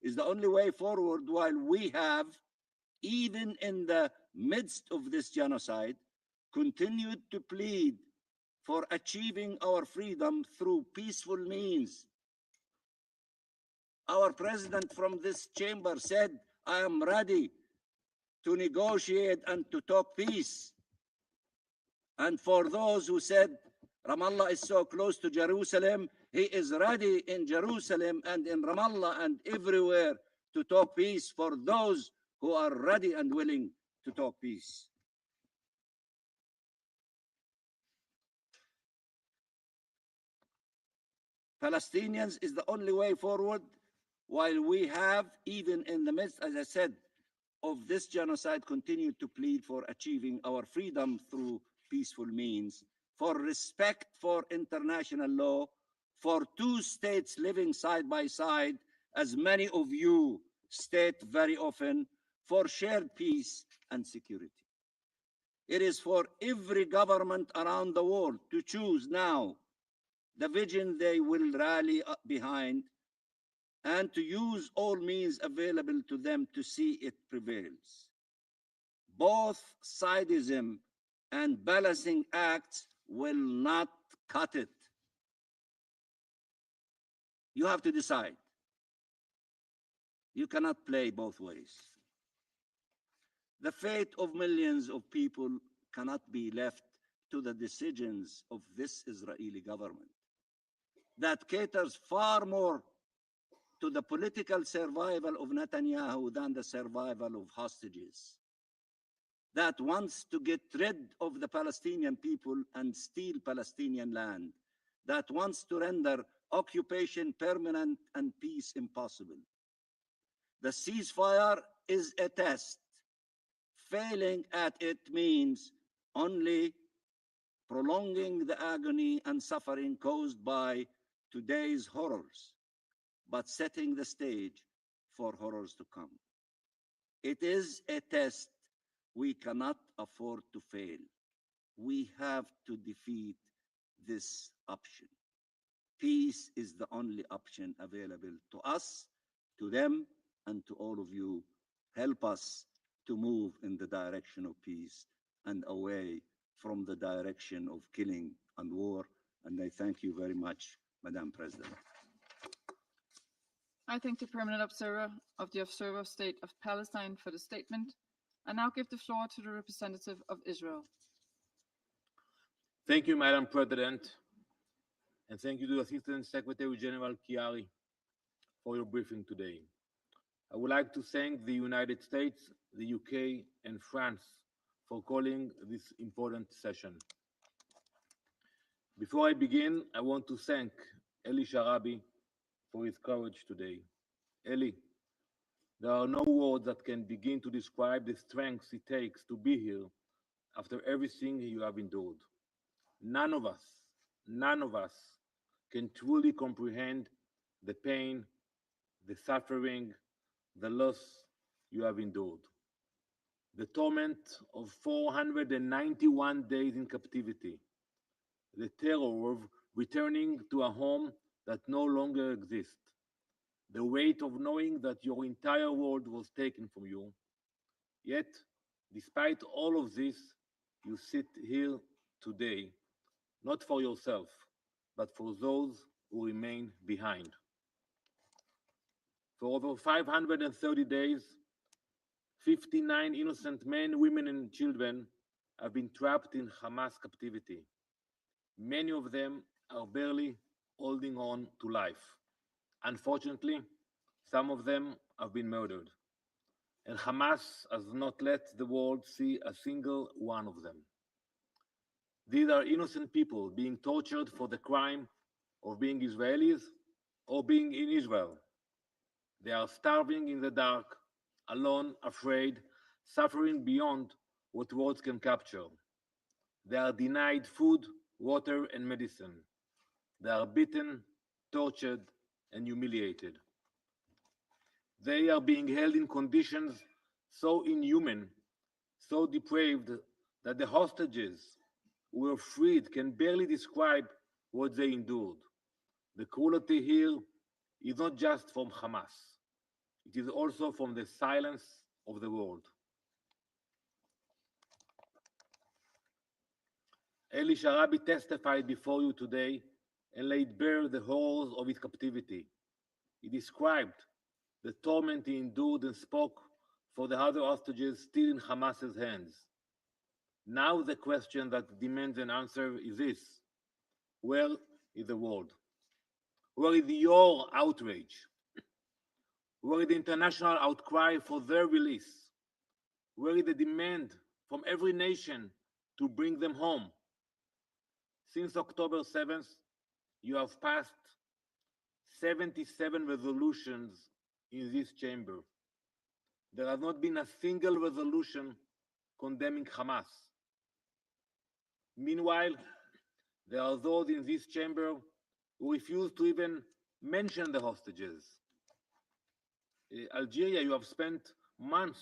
is the only way forward, while we have, even in the midst of this genocide, continued to plead for achieving our freedom through peaceful means. Our president from this chamber said, I am ready to negotiate and to talk peace. And for those who said Ramallah is so close to Jerusalem, he is ready in Jerusalem and in Ramallah and everywhere to talk peace for those who are ready and willing to talk peace. Palestinians is the only way forward, while we have, even in the midst, as I said, of this genocide, continued to plead for achieving our freedom through peaceful means, for respect for international law, for two states living side by side, as many of you state very often, for shared peace and security. It is for every government around the world to choose now the vision they will rally behind and to use all means available to them to see it prevails. Both sidism and balancing acts will not cut it. You have to decide. You cannot play both ways. The fate of millions of people cannot be left to the decisions of this Israeli government. that caters far more to the political survival of Netanyahu than the survival of hostages, that wants to get rid of the Palestinian people and steal Palestinian land, that wants to render occupation permanent and peace impossible. The ceasefire is a test. Failing at it means only prolonging the agony and suffering caused by today's horrors, but setting the stage for horrors to come. It is a test we cannot afford to fail. We have to defeat this option. Peace is the only option available to us, to them, and to all of you. Help us to move in the direction of peace and away from the direction of killing and war. And I thank you very much, Madam President. I thank the permanent observer of the Observer State of Palestine for the statement. I now give the floor to the representative of Israel. Thank you, Madam President, and thank you to Assistant Secretary General Chiari for your briefing today. I would like to thank the United States, the UK, and France for calling this important session. Before I begin, I want to thank Eli Sharabi for his courage today. Eli, there are no words that can begin to describe the strength it takes to be here after everything you have endured. None of us can truly comprehend the pain, the suffering, the loss you have endured. The torment of 491 days in captivity, the terror of returning to a home that no longer exists, the weight of knowing that your entire world was taken from you. Yet, despite all of this, you sit here today, not for yourself, but for those who remain behind. For over 530 days, 59 innocent men, women, and children have been trapped in Hamas captivity. Many of them are barely holding on to life. Unfortunately, some of them have been murdered, and Hamas has not let the world see a single one of them. These are innocent people being tortured for the crime of being Israelis or being in Israel. They are starving in the dark, alone, afraid, suffering beyond what words can capture. They are denied food, water, and medicine. They are beaten, tortured, and humiliated. They are being held in conditions so inhuman, so depraved, that the hostages who were freed can barely describe what they endured. The cruelty here is not just from Hamas. It is also from the silence of the world. Eli Sharabi testified before you today and laid bare the horrors of his captivity. He described the torment he endured and spoke for the other hostages still in Hamas's hands. Now the question that demands an answer is this: where is the world? Where is your outrage? Where is the international outcry for their release? Where is the demand from every nation to bring them home? Since October 7th, you have passed 77 resolutions in this chamber. There has not been a single resolution condemning Hamas. Meanwhile, there are those in this chamber who refuse to even mention the hostages. Algeria, you have spent months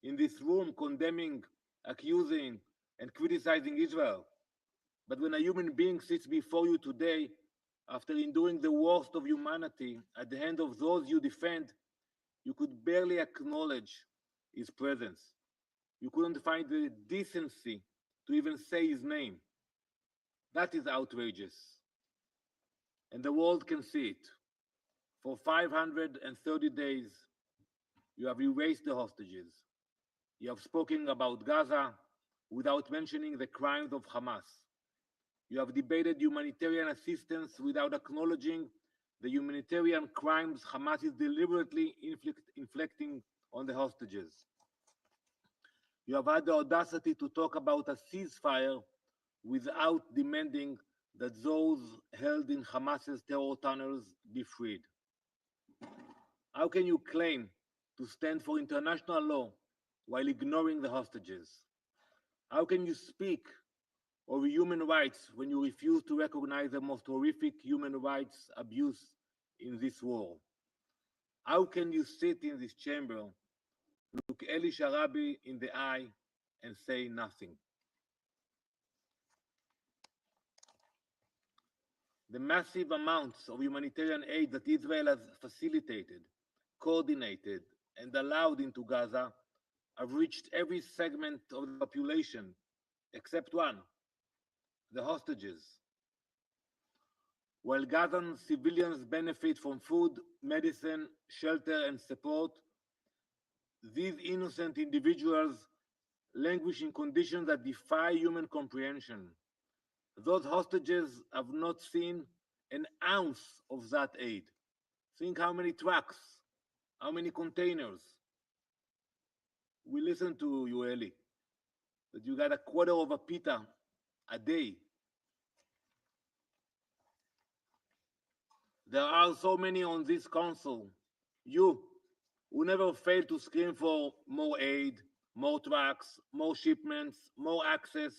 in this room condemning, accusing, and criticizing Israel. But when a human being sits before you today, after enduring the worst of humanity at the hand of those you defend, you could barely acknowledge his presence. You couldn't find the decency to even say his name. That is outrageous. And the world can see it. For 530 days, you have erased the hostages. You have spoken about Gaza without mentioning the crimes of Hamas. You have debated humanitarian assistance without acknowledging the humanitarian crimes Hamas is deliberately inflicting on the hostages. You have had the audacity to talk about a ceasefire without demanding that those held in Hamas's terror tunnels be freed. How can you claim to stand for international law while ignoring the hostages? How can you speak of human rights when you refuse to recognize the most horrific human rights abuse in this war? How can you sit in this chamber, look Eli Sharabi in the eye, and say nothing? The massive amounts of humanitarian aid that Israel has facilitated, coordinated, and allowed into Gaza have reached every segment of the population except one, the hostages. While Gazan civilians benefit from food, medicine, shelter, and support, these innocent individuals languish in conditions that defy human comprehension. Those hostages have not seen an ounce of that aid. Think how many trucks, how many containers. We listened to you, Eli, that you got a quarter of a pita a day. There are so many on this council, you, who never fail to scream for more aid, more trucks, more shipments, more access,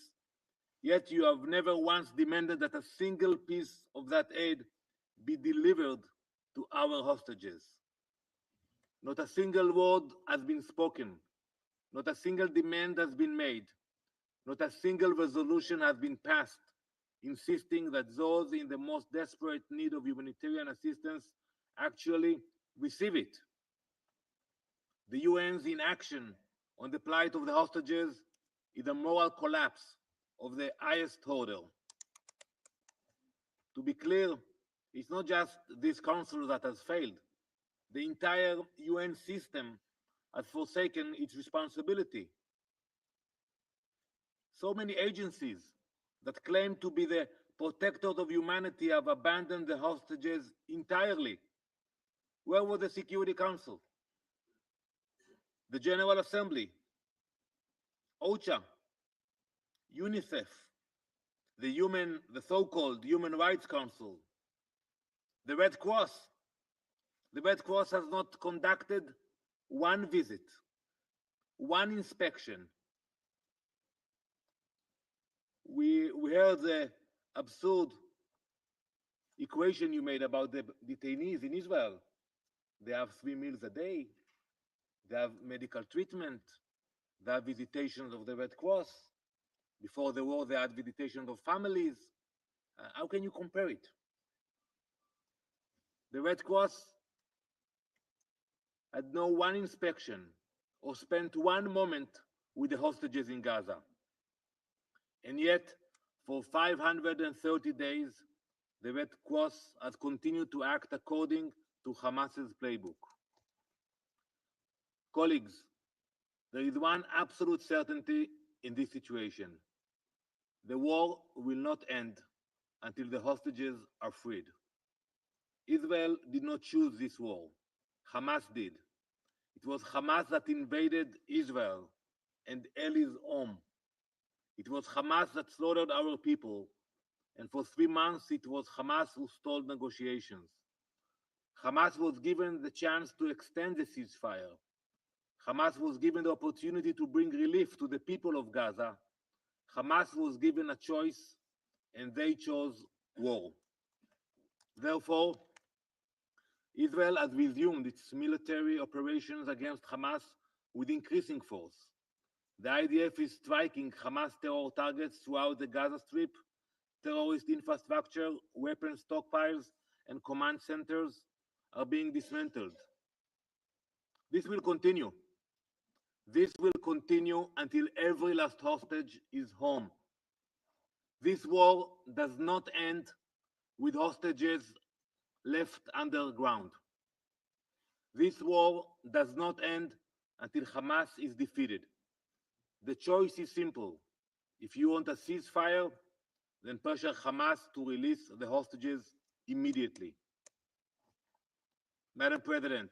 yet you have never once demanded that a single piece of that aid be delivered to our hostages. Not a single word has been spoken. Not a single demand has been made. Not a single resolution has been passed insisting that those in the most desperate need of humanitarian assistance actually receive it. The UN's inaction on the plight of the hostages is a moral collapse of the highest order. To be clear, it's not just this council that has failed. The entire UN system has forsaken its responsibility. So many agencies that claim to be the protectors of humanity have abandoned the hostages entirely. Where was the Security Council? The General Assembly? OCHA? UNICEF? The so-called Human Rights Council? The Red Cross? The Red Cross has not conducted one visit, one inspection. We heard the absurd equation you made about the detainees in Israel. They have 3 meals a day. They have medical treatment. They have visitations of the Red Cross. Before the war, they had visitations of families. How can you compare it? The Red Cross had no one inspection or spent one moment with the hostages in Gaza. And yet, for 530 days, the Red Cross has continued to act according to Hamas's playbook. Colleagues, there is one absolute certainty in this situation. The war will not end until the hostages are freed. Israel did not choose this war. Hamas did. It was Hamas that invaded Israel and Eli's home. It was Hamas that slaughtered our people, and for 3 months it was Hamas who stalled negotiations. Hamas was given the chance to extend the ceasefire. Hamas was given the opportunity to bring relief to the people of Gaza. Hamas was given a choice, and they chose war. Therefore, Israel has resumed its military operations against Hamas with increasing force. The IDF is striking Hamas terror targets throughout the Gaza Strip. Terrorist infrastructure, weapons stockpiles, and command centers are being dismantled. This will continue. This will continue until every last hostage is home. This war does not end with hostages left underground. This war does not end until Hamas is defeated. The choice is simple. If you want a ceasefire, then pressure Hamas to release the hostages immediately. Madam President,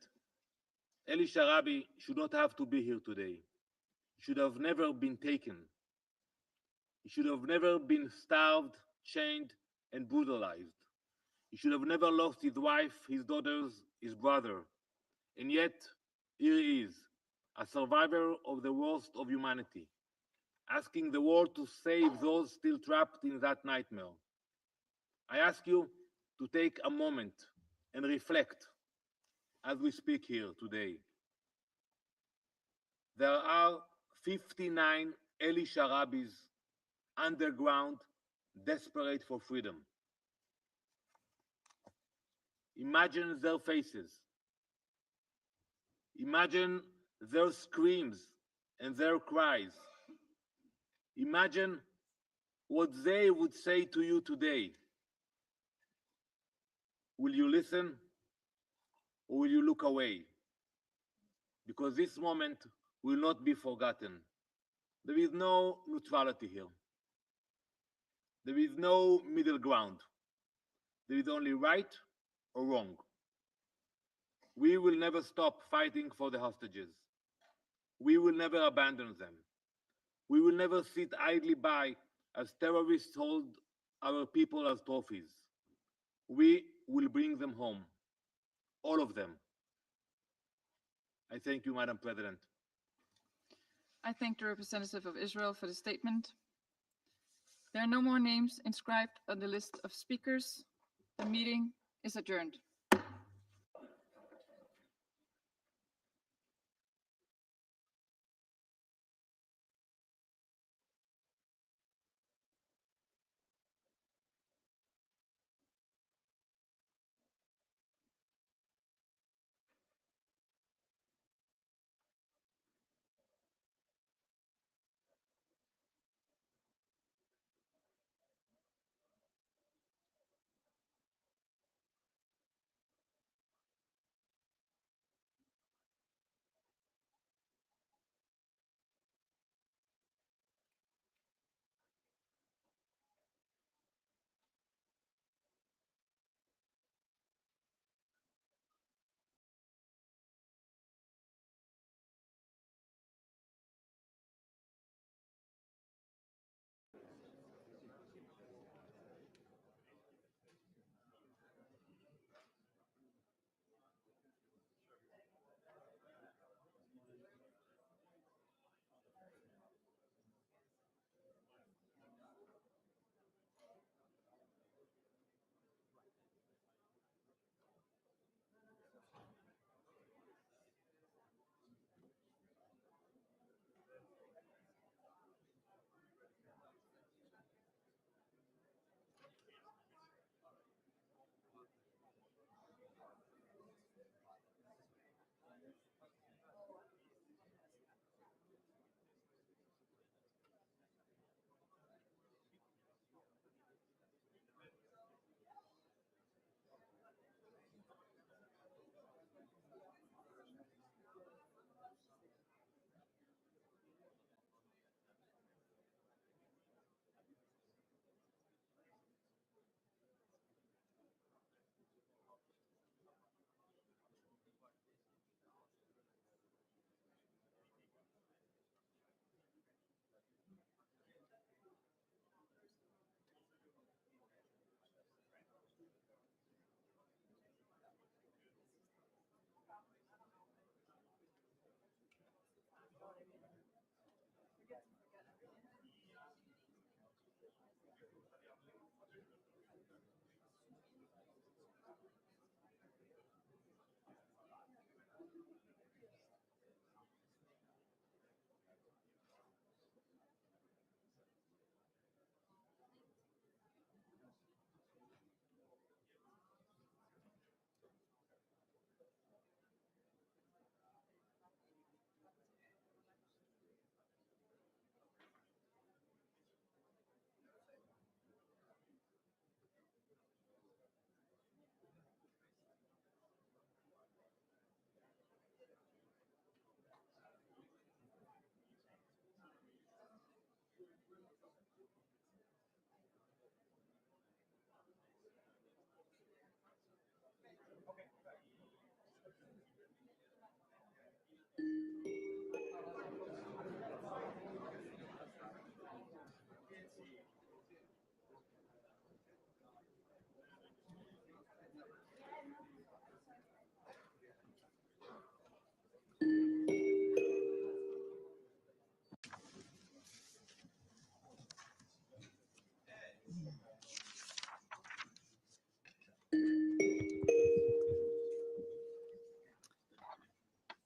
Eli Sharabi should not have to be here today. He should have never been taken. He should have never been starved, chained, and brutalized. He should have never lost his wife, his daughters, his brother. And yet, here he is, a survivor of the worst of humanity, asking the world to save those still trapped in that nightmare. I ask you to take a moment and reflect as we speak here today. There are 59 Eli Sharabis underground, desperate for freedom. Imagine their faces. Imagine their screams and their cries. Imagine what they would say to you today. Will you listen or will you look away? Because this moment will not be forgotten. There is no neutrality here. There is no middle ground. There is only right or wrong. We will never stop fighting for the hostages. We will never abandon them. We will never sit idly by as terrorists hold our people as trophies. We will bring them home, all of them. I thank you, Madam President. I thank the representative of Israel for the statement. There are no more names inscribed on the list of speakers. The meeting is adjourned.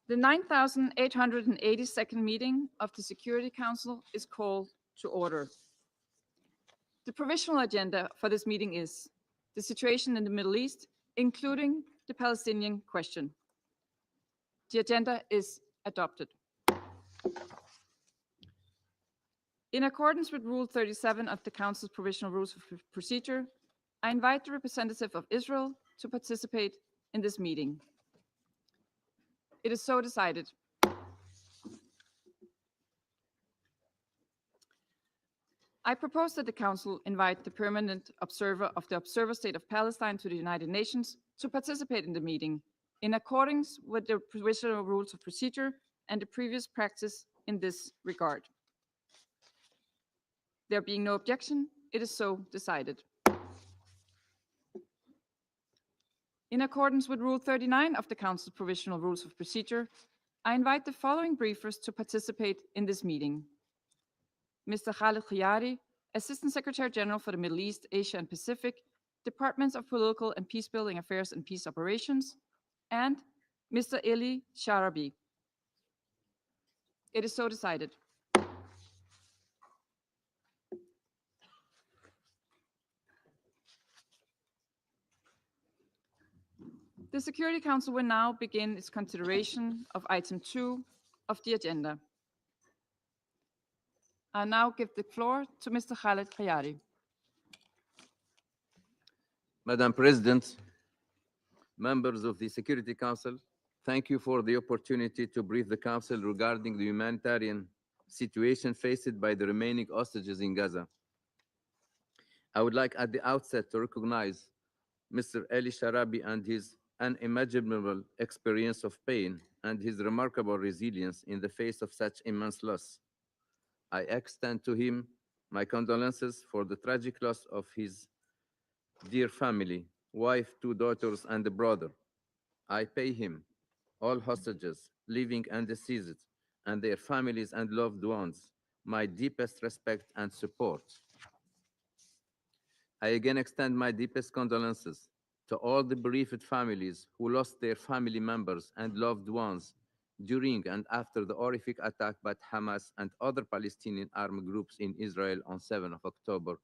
The 9,882nd meeting of the Security Council is called to order. The provisional agenda for this meeting is the situation in the Middle East, including the Palestinian question. The agenda is adopted. In accordance with Rule 37 of the Council's Provisional Rules of Procedure, I invite the representative of Israel to participate in this meeting. It is so decided. I propose that the Council invite the permanent observer of the Observer State of Palestine to the United Nations to participate in the meeting, in accordance with the Provisional Rules of Procedure and the previous practice in this regard. There being no objection, it is so decided. In accordance with Rule 39 of the Council's Provisional Rules of Procedure, I invite the following briefers to participate in this meeting. Mr. Khaled Khayari, Assistant Secretary General for the Middle East, Asia and Pacific, Departments of Political and Peacebuilding Affairs and Peace Operations, and Mr. Eli Sharabi. It is so decided. The Security Council will now begin its consideration of item 2 of the agenda. I now give the floor to Mr. Khaled Khayari. Madam President, members of the Security Council, thank you for the opportunity to brief the Council regarding the humanitarian situation faced by the remaining hostages in Gaza. I would like at the outset to recognize Mr. Eli Sharabi and his unimaginable experience of pain and his remarkable resilience in the face of such immense loss. I extend to him my condolences for the tragic loss of his dear family, wife, 2 daughters, and a brother. I pay him, all hostages, living and deceased, and their families and loved ones, my deepest respect and support. I again extend my deepest condolences to all the bereaved families who lost their family members and loved ones during and after the horrific attack by Hamas and other Palestinian armed groups in Israel on 7 October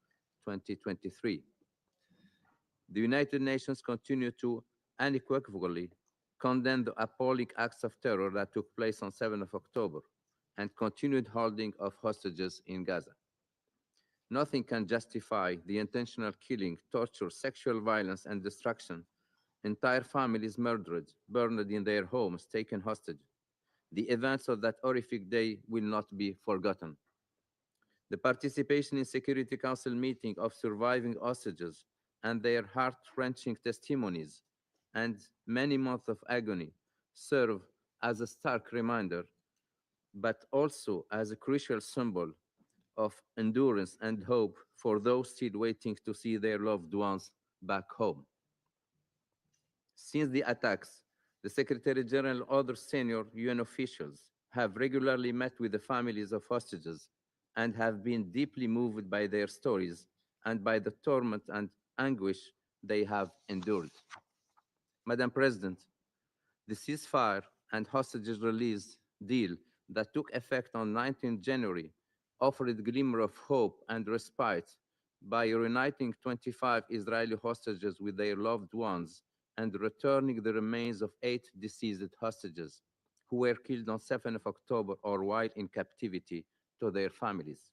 2023. The United Nations continue to unequivocally condemn the appalling acts of terror that took place on 7 October and continued holding of hostages in Gaza. Nothing can justify the intentional killing, torture, sexual violence, and destruction. Entire families murdered, burned in their homes, taken hostage. The events of that horrific day will not be forgotten. The participation in Security Council meeting of surviving hostages and their heart-wrenching testimonies and many months of agony serve as a stark reminder, but also as a crucial symbol of endurance and hope for those still waiting to see their loved ones back home. Since the attacks, the Secretary General and other senior UN officials have regularly met with the families of hostages and have been deeply moved by their stories and by the torment and anguish they have endured. Madam President, the ceasefire and hostages release deal that took effect on 19 January offered a glimmer of hope and respite by reuniting 25 Israeli hostages with their loved ones and returning the remains of 8 deceased hostages who were killed on 7 October or while in captivity to their families.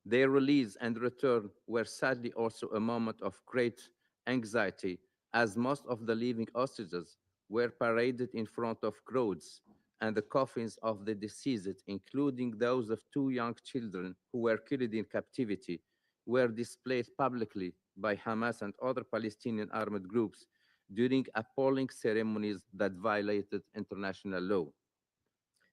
Their release and return were sadly also a moment of great anxiety, as most of the living hostages were paraded in front of crowds, and the coffins of the deceased, including those of 2 young children who were killed in captivity, were displayed publicly by Hamas and other Palestinian armed groups during appalling ceremonies that violated international law.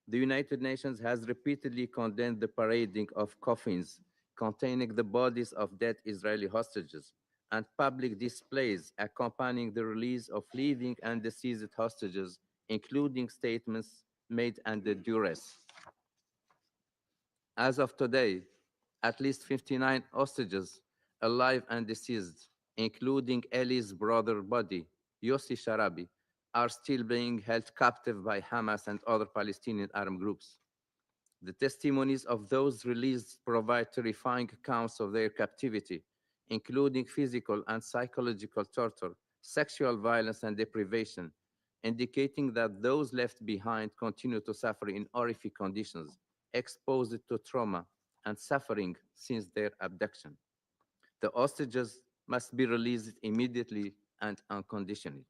The United Nations has repeatedly condemned the parading of coffins containing the bodies of dead Israeli hostages and public displays accompanying the release of living and deceased hostages, including statements made under duress. As of today, at least 59 hostages, alive and deceased, including Eli's brother body, Yossi Sharabi, are still being held captive by Hamas and other Palestinian armed groups. The testimonies of those released provide terrifying accounts of their captivity, including physical and psychological torture, sexual violence, and deprivation, indicating that those left behind continue to suffer in horrific conditions, exposed to trauma and suffering since their abduction. The hostages must be released immediately and unconditionally.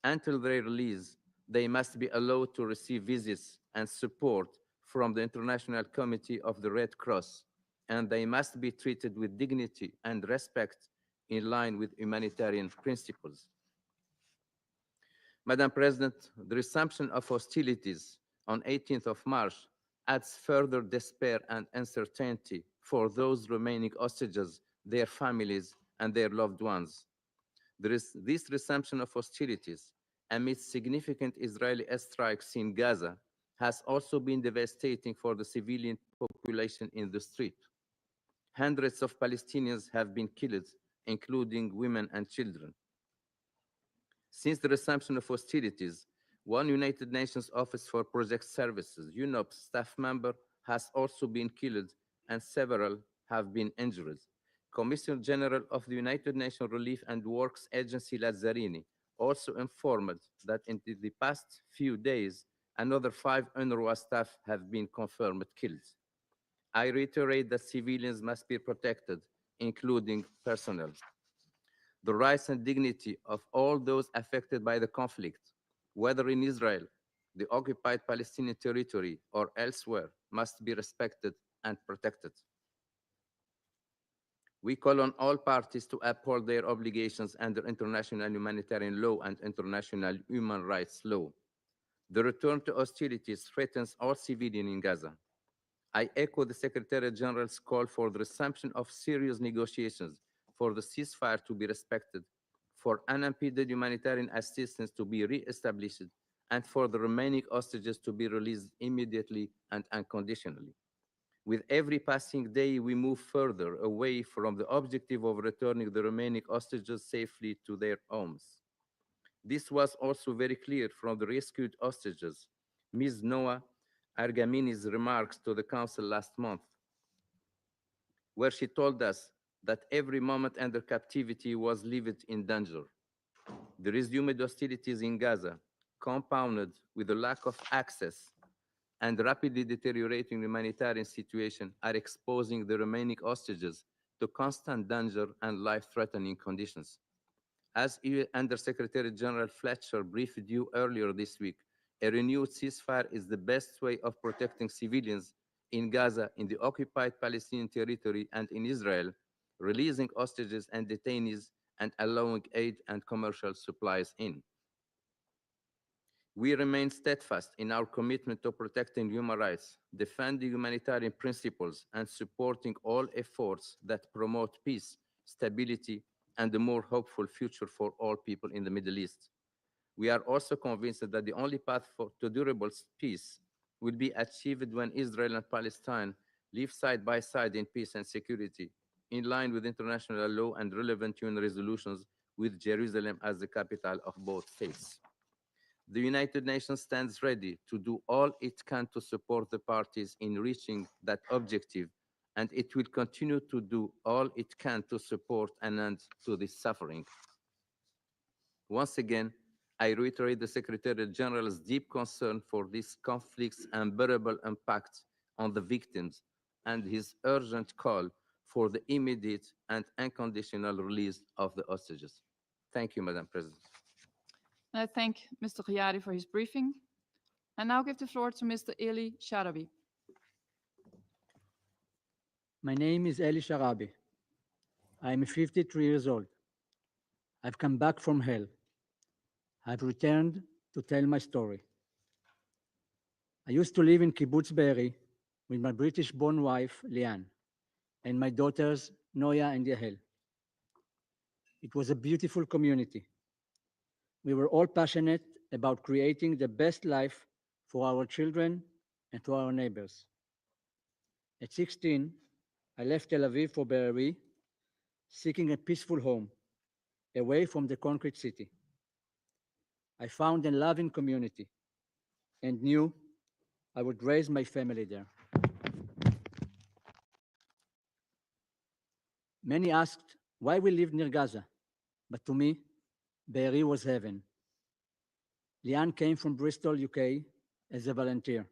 Until their release, they must be allowed to receive visits and support from the International Committee of the Red Cross, and they must be treated with dignity and respect in line with humanitarian principles. Madam President, the resumption of hostilities on 18th of March adds further despair and uncertainty for those remaining hostages, their families, and their loved ones. This resumption of hostilities amidst significant Israeli airstrikes in Gaza has also been devastating for the civilian population in the street. Hundreds of Palestinians have been killed, including women and children. Since the resumption of hostilities, one United Nations Office for Project Services, UNOPS, staff member has also been killed and several have been injured. Commissioner General of the United Nations Relief and Works Agency Lazzarini also informed that in the past few days, another 5 UNRWA staff have been confirmed killed. I reiterate that civilians must be protected, including personnel. The rights and dignity of all those affected by the conflict, whether in Israel, the occupied Palestinian territory, or elsewhere, must be respected and protected. We call on all parties to uphold their obligations under international humanitarian law and international human rights law. The return to hostilities threatens all civilians in Gaza. I echo the Secretary General's call for the resumption of serious negotiations, for the ceasefire to be respected, for unimpeded humanitarian assistance to be re-established, and for the remaining hostages to be released immediately and unconditionally. With every passing day, we move further away from the objective of returning the remaining hostages safely to their homes. This was also very clear from the rescued hostages, Ms. Noah Argamini's remarks to the Council last month, where she told us that every moment under captivity was lived in danger. The resumed hostilities in Gaza, compounded with the lack of access and rapidly deteriorating humanitarian situation, are exposing the remaining hostages to constant danger and life-threatening conditions. As Undersecretary General Fletcher briefed you earlier this week, a renewed ceasefire is the best way of protecting civilians in Gaza, in the occupied Palestinian territory, and in Israel, releasing hostages and detainees and allowing aid and commercial supplies in. We remain steadfast in our commitment to protecting human rights, defending humanitarian principles, and supporting all efforts that promote peace, stability, and a more hopeful future for all people in the Middle East. We are also convinced that the only path to durable peace will be achieved when Israel and Palestine live side by side in peace and security, in line with international law and relevant UN resolutions, with Jerusalem as the capital of both states. The United Nations stands ready to do all it can to support the parties in reaching that objective, and it will continue to do all it can to support an end to this suffering. Once again, I reiterate the Secretary General's deep concern for this conflict's unbearable impact on the victims and his urgent call for the immediate and unconditional release of the hostages. Thank you, Madam President. I thank Mr. Ghayari for his briefing. I now give the floor to Mr. Eli Sharabi. My name is Eli Sharabi. I am 53 years old. I've come back from hell. I've returned to tell my story. I used to live in Kibbutz Be'eri with my British-born wife, Liane, and my daughters, Noya and Yahel. It was a beautiful community. We were all passionate about creating the best life for our children and to our neighbors. At 16, I left Tel Aviv for Be'eri, seeking a peaceful home, away from the concrete city. I found a loving community and knew I would raise my family there. Many asked why we lived near Gaza, but to me, Be'eri was heaven. Liane came from Bristol, UK, as a volunteer.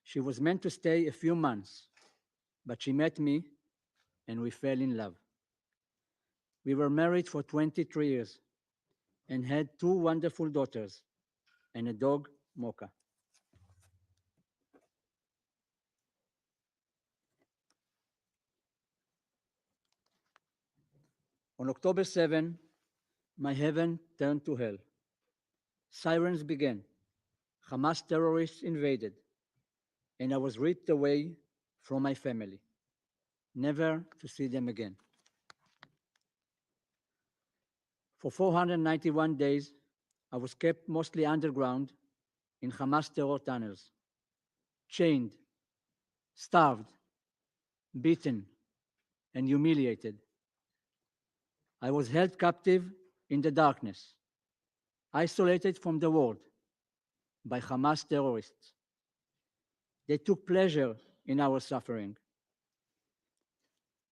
She was meant to stay a few months, but she met me and we fell in love. We were married for 23 years and had 2 wonderful daughters and a dog, Mocha. On October 7, my heaven turned to hell. Sirens began. Hamas terrorists invaded, and I was ripped away from my family, never to see them again. For 491 days, I was kept mostly underground in Hamas terror tunnels, chained, starved, beaten, and humiliated. I was held captive in the darkness, isolated from the world by Hamas terrorists. They took pleasure in our suffering.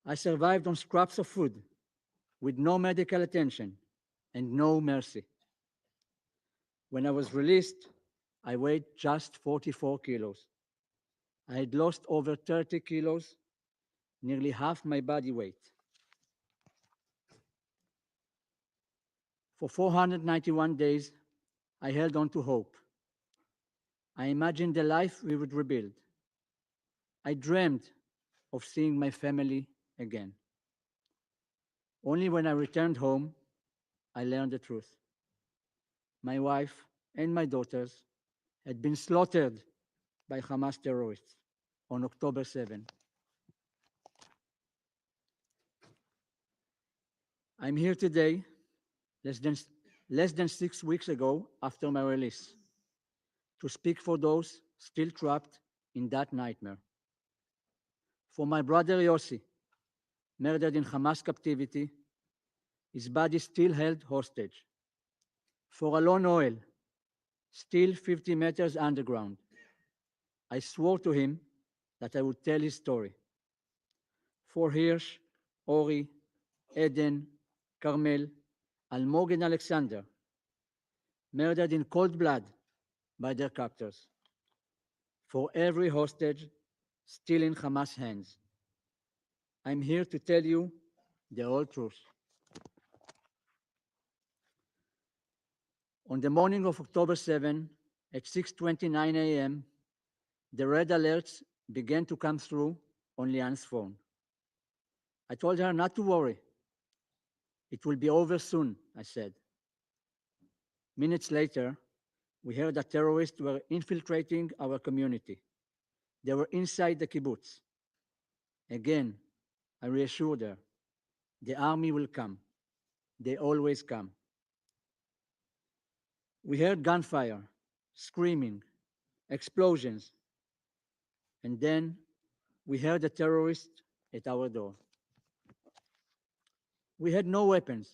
I survived on scraps of food with no medical attention and no mercy. When I was released, I weighed just 44 kilos. I had lost over 30 kilos, nearly half my body weight. For 491 days, I held on to hope. I imagined the life we would rebuild. I dreamed of seeing my family again. Only when I returned home, I learned the truth. My wife and my daughters had been slaughtered by Hamas terrorists on October 7. I'm here today, less than 6 weeks ago after my release, to speak for those still trapped in that nightmare. For my brother Yossi, murdered in Hamas captivity, his body still held hostage. For Alon Oel, still 50 meters underground, I swore to him that I would tell his story. For Hirsch, Ori, Eden, Carmel, Almog and Alexander, murdered in cold blood by their captors. For every hostage still in Hamas' hands, I'm here to tell you the whole truth. On the morning of October 7, at 6:29 a.m., the red alerts began to come through on Liane's phone. I told her not to worry. It will be over soon, I said. Minutes later, we heard that terrorists were infiltrating our community. They were inside the kibbutz. Again, I reassured her, the army will come. They always come. We heard gunfire, screaming, explosions, and then we heard the terrorists at our door. We had no weapons,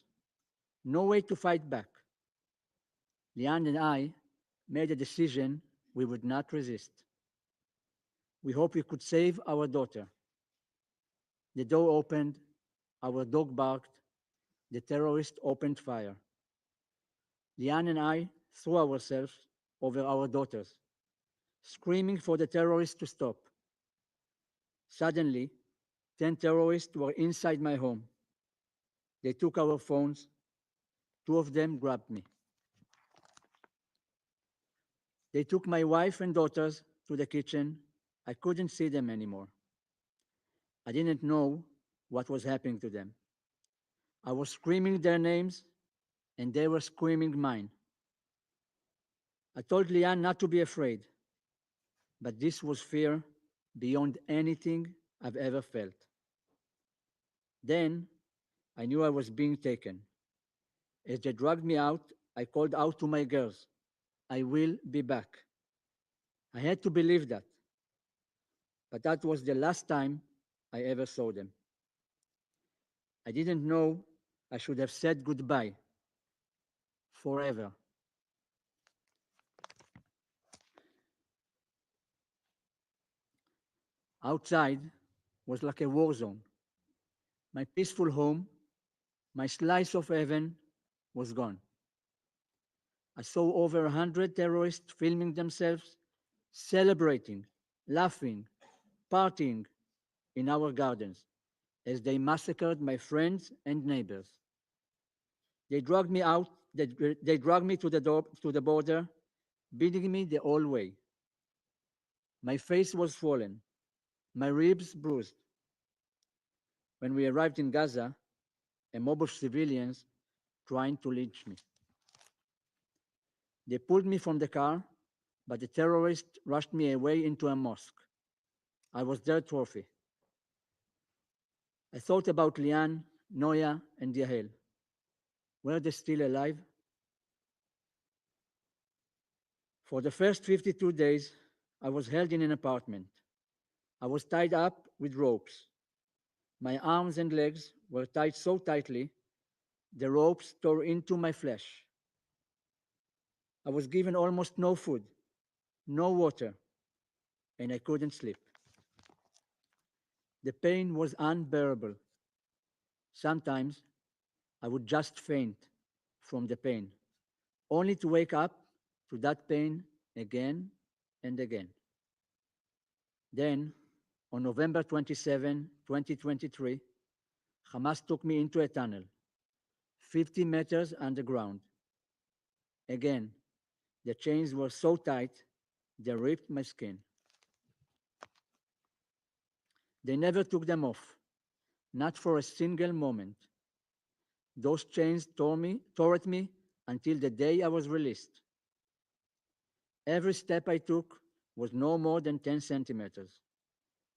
no way to fight back. Liane and I made a decision we would not resist. We hoped we could save our daughter. The door opened, our dog barked, the terrorist opened fire. Liane and I threw ourselves over our daughters, screaming for the terrorists to stop. Suddenly, 10 terrorists were inside my home. They took our phones. 2 of them grabbed me. They took my wife and daughters to the kitchen. I couldn't see them anymore. I didn't know what was happening to them. I was screaming their names, and they were screaming mine. I told Lian not to be afraid, but this was fear beyond anything I've ever felt. Then I knew I was being taken. As they dragged me out, I called out to my girls, I will be back. I had to believe that. But that was the last time I ever saw them. I didn't know I should have said goodbye forever. Outside was like a war zone. My peaceful home, my slice of heaven was gone. I saw over 100 terrorists filming themselves, celebrating, laughing, partying in our gardens as they massacred my friends and neighbors. They dragged me out, they dragged me to the border, beating me the whole way. My face was swollen, my ribs bruised. When we arrived in Gaza, a mob of civilians trying to lynch me. They pulled me from the car, but the terrorists rushed me away into a mosque. I was their trophy. I thought about Lian, Noya, and Yahel. Were they still alive? For the first 52 days, I was held in an apartment. I was tied up with ropes. My arms and legs were tied so tightly, the ropes tore into my flesh. I was given almost no food, no water, and I couldn't sleep. The pain was unbearable. Sometimes I would just faint from the pain, only to wake up to that pain again and again. Then, on November 27, 2023, Hamas took me into a tunnel, 50 meters underground. Again, the chains were so tight, they ripped my skin. They never took them off, not for a single moment. Those chains tore at me until the day I was released. Every step I took was no more than 10 centimeters.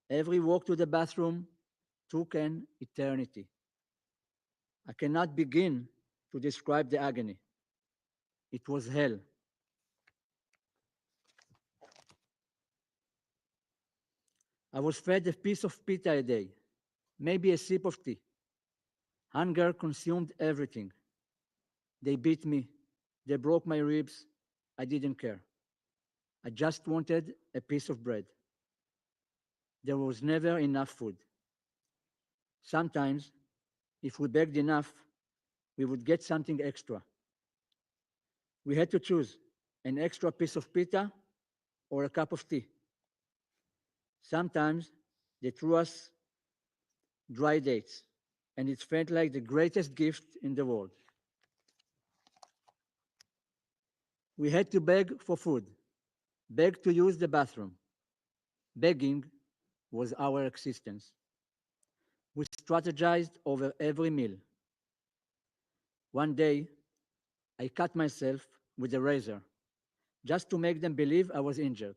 Every walk to the bathroom took an eternity. I cannot begin to describe the agony. It was hell. I was fed a piece of pita a day, maybe a sip of tea. Hunger consumed everything. They beat me. They broke my ribs. I didn't care. I just wanted a piece of bread. There was never enough food. Sometimes, if we begged enough, we would get something extra. We had to choose an extra piece of pita or a cup of tea. Sometimes they threw us dry dates, and it felt like the greatest gift in the world. We had to beg for food, beg to use the bathroom. Begging was our existence. We strategized over every meal. One day, I cut myself with a razor, just to make them believe I was injured.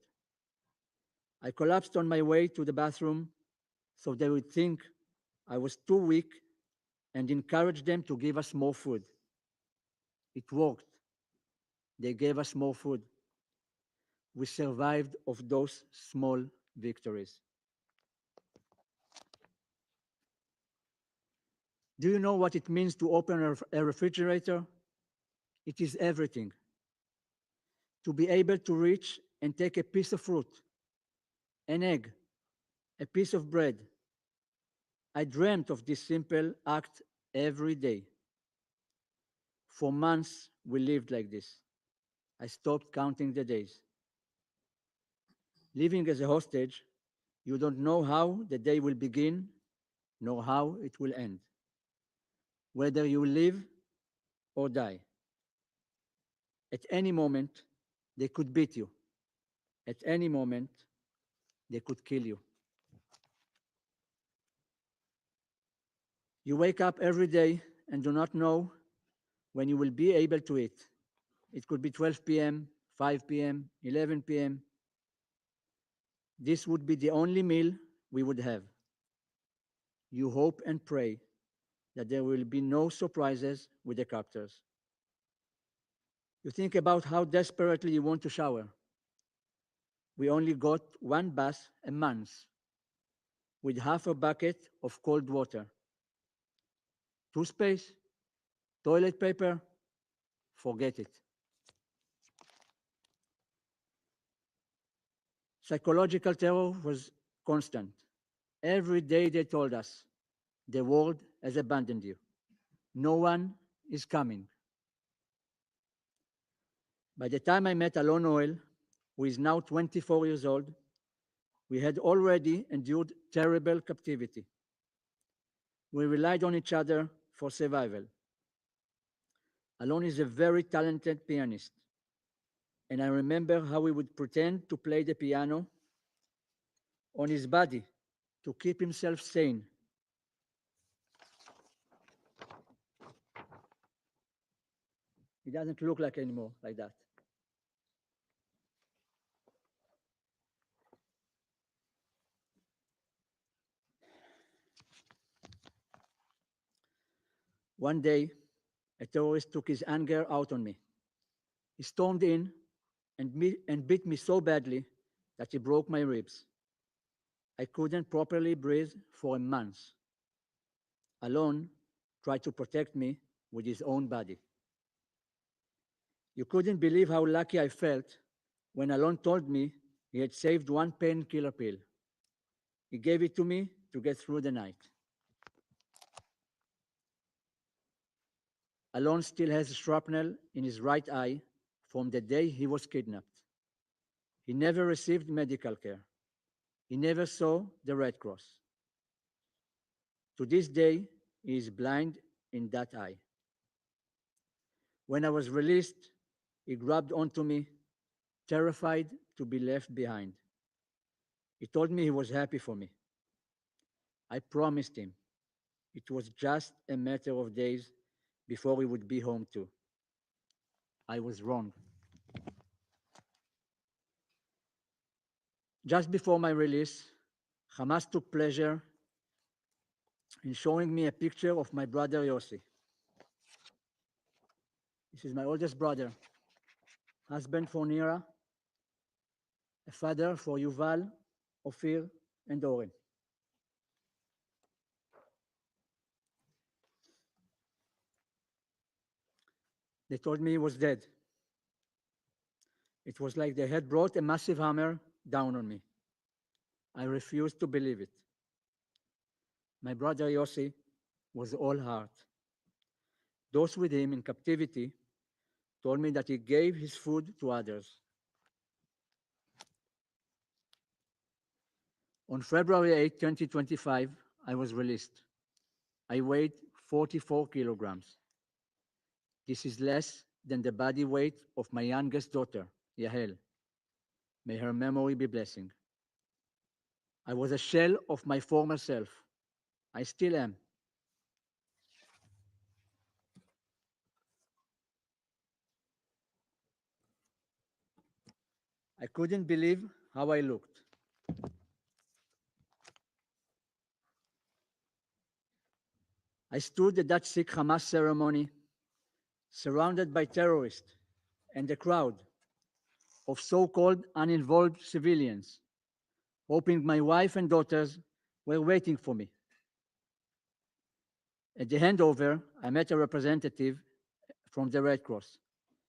I collapsed on my way to the bathroom so they would think I was too weak and encourage them to give us more food. It worked. They gave us more food. We survived of those small victories. Do you know what it means to open a refrigerator? It is everything. To be able to reach and take a piece of fruit, an egg, a piece of bread. I dreamt of this simple act every day. For months, we lived like this. I stopped counting the days. Living as a hostage, you don't know how the day will begin, nor how it will end. Whether you live or die. At any moment, they could beat you. At any moment, they could kill you. You wake up every day and do not know when you will be able to eat. It could be 12 p.m., 5 p.m., 11 p.m. This would be the only meal we would have. You hope and pray that there will be no surprises with the captors. You think about how desperately you want to shower. We only got one bath a month with half a bucket of cold water. Toothpaste, toilet paper, forget it. Psychological terror was constant. Every day they told us, the world has abandoned you. No one is coming. By the time I met Alon Noel, who is now 24 years old, we had already endured terrible captivity. We relied on each other for survival. Alon is a very talented pianist, and I remember how he would pretend to play the piano on his body to keep himself sane. He doesn't look like anymore like that. One day, a terrorist took his anger out on me. He stormed in and beat me so badly that he broke my ribs. I couldn't properly breathe for a month. Alon tried to protect me with his own body. You couldn't believe how lucky I felt when Alon told me he had saved one painkiller pill. He gave it to me to get through the night. Alon still has shrapnel in his right eye from the day he was kidnapped. He never received medical care. He never saw the Red Cross. To this day, he is blind in that eye. When I was released, he grabbed onto me, terrified to be left behind. He told me he was happy for me. I promised him it was just a matter of days before we would be home too. I was wrong. Just before my release, Hamas took pleasure in showing me a picture of my brother Yossi. This is my oldest brother, husband for Nira, a father for Yuval, Ophir, and Oren. They told me he was dead. It was like they had brought a massive hammer down on me. I refused to believe it. My brother Yossi was all heart. Those with him in captivity told me that he gave his food to others. On February 8, 2025, I was released. I weighed 44 kilograms. This is less than the body weight of my youngest daughter, Yahel. May her memory be blessing. I was a shell of my former self. I still am. I couldn't believe how I looked. I stood at that Sikh Hamas ceremony, surrounded by terrorists and a crowd of so-called uninvolved civilians, hoping my wife and daughters were waiting for me. At the handover, I met a representative from the Red Cross.